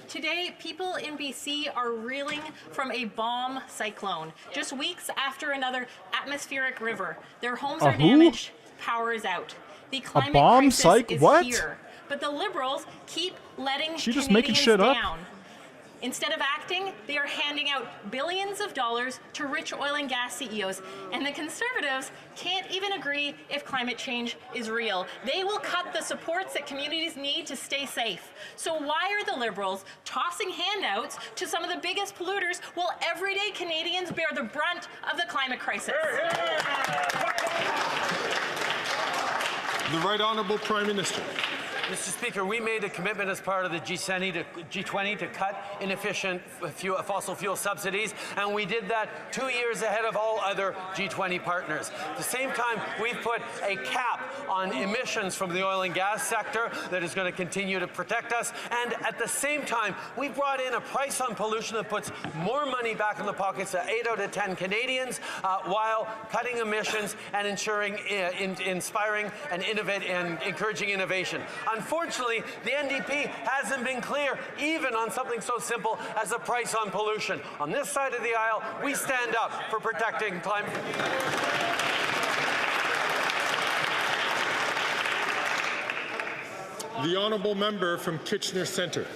Today, people in BC are reeling from a bomb cyclone. Just weeks after another atmospheric river, their homes are damaged, power is out. The climate crisis is here, but the Liberals keep letting Canadians down. Instead of acting, they are handing out billions of dollars to rich oil and gas CEOs, and the Conservatives can't even agree if climate change is real. They will cut the supports that communities need to stay safe. So why are the Liberals tossing handouts to some of the biggest polluters while everyday Canadians bear the brunt of the climate crisis? The Right Honourable Prime Minister. Mr. Speaker, we made a commitment as part of the G20 to cut inefficient fossil fuel subsidies, and we did that 2 years ahead of all other G20 partners. At the same time, we've put a cap on emissions from the oil and gas sector that is going to continue to protect us, and at the same time, we've brought in a price on pollution that puts more money back in the pockets of 8 out of 10 Canadians while cutting emissions and ensuring, inspiring and encouraging innovation. Unfortunately, the NDP hasn't been clear even on something so simple as a price on pollution. On this side of the aisle, we stand up for protecting climate. The Honourable Member from Kitchener Centre.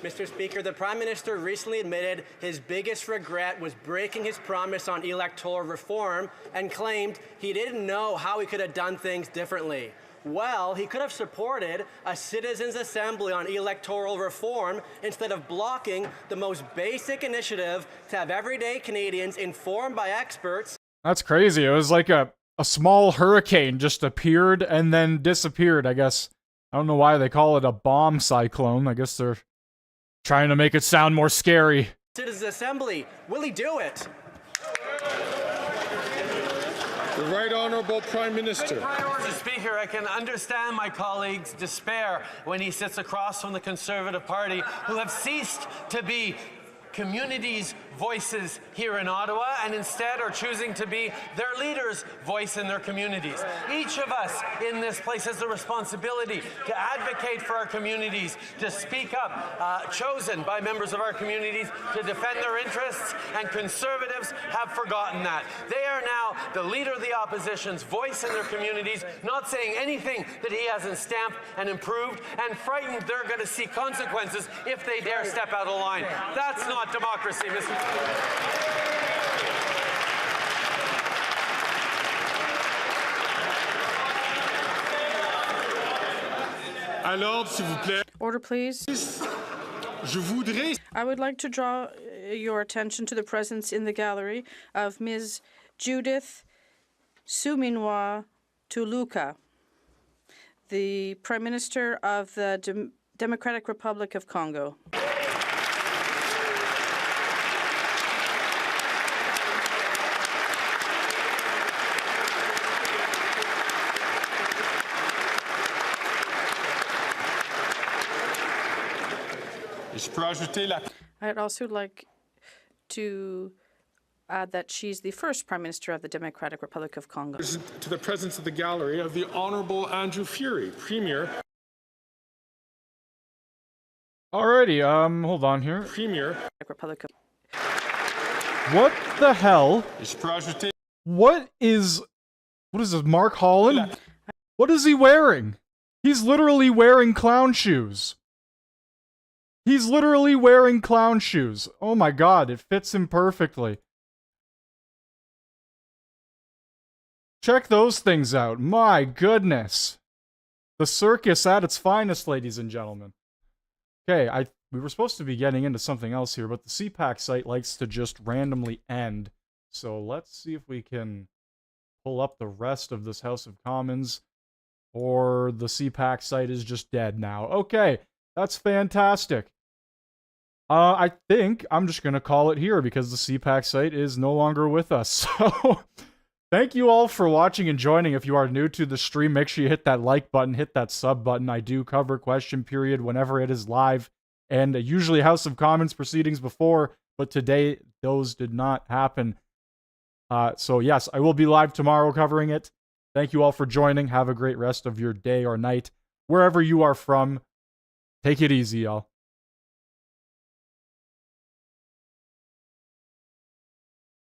Mr. Speaker, the Prime Minister recently admitted his biggest regret was breaking his promise on electoral reform and claimed he didn't know how he could have done things differently. Well, he could have supported a citizens' assembly on electoral reform instead of blocking the most basic initiative to have everyday Canadians informed by experts. That's crazy. It was like a small hurricane just appeared and then disappeared, I guess. I don't know why they call it a bomb cyclone. I guess they're trying to make it sound more scary. Citizens' assembly, will he do it? The Right Honourable Prime Minister. Mr. Speaker, I can understand my colleague's despair when he sits across from the Conservative Party, who have ceased to be communities' voices here in Ottawa and instead are choosing to be their leaders' voice in their communities. Each of us in this place has the responsibility to advocate for our communities, to speak up, chosen by members of our communities to defend their interests, and Conservatives have forgotten that. They are now the leader of the opposition's voice in their communities, not saying anything that he hasn't stamped and improved, and frightened they're going to see consequences if they dare step out of line. That's not democracy, Mr. Speaker. Alors, s'il vous plaît. Order, please. I would like to draw your attention to the presence in the gallery of Ms. Judith Suminwa Tuluka, the Prime Minister of the Democratic Republic of Congo. I'd also like to add that she's the first Prime Minister of the Democratic Republic of Congo. To the presence of the gallery of the Honourable Andrew Furey, Premier. Alrighty, hold on here. Premier. Republic of What the hell? What is this, Mark Holland? What is he wearing? He's literally wearing clown shoes. He's literally wearing clown shoes. Oh my god, it fits him perfectly. Check those things out. My goodness. The circus at its finest, ladies and gentlemen. Okay, we were supposed to be getting into something else here, but the CPAC site likes to just randomly end. So let's see if we can pull up the rest of this House of Commons, or the CPAC site is just dead now. Okay, that's fantastic. I think I'm just going to call it here because the CPAC site is no longer with us. So, thank you all for watching and joining. If you are new to the stream, make sure you hit that like button, hit that sub button. I do cover question period whenever it is live, and usually House of Commons proceedings before, but today those did not happen. So yes, I will be live tomorrow covering it. Thank you all for joining. Have a great rest of your day or night. Wherever you are from, take it easy, y'all.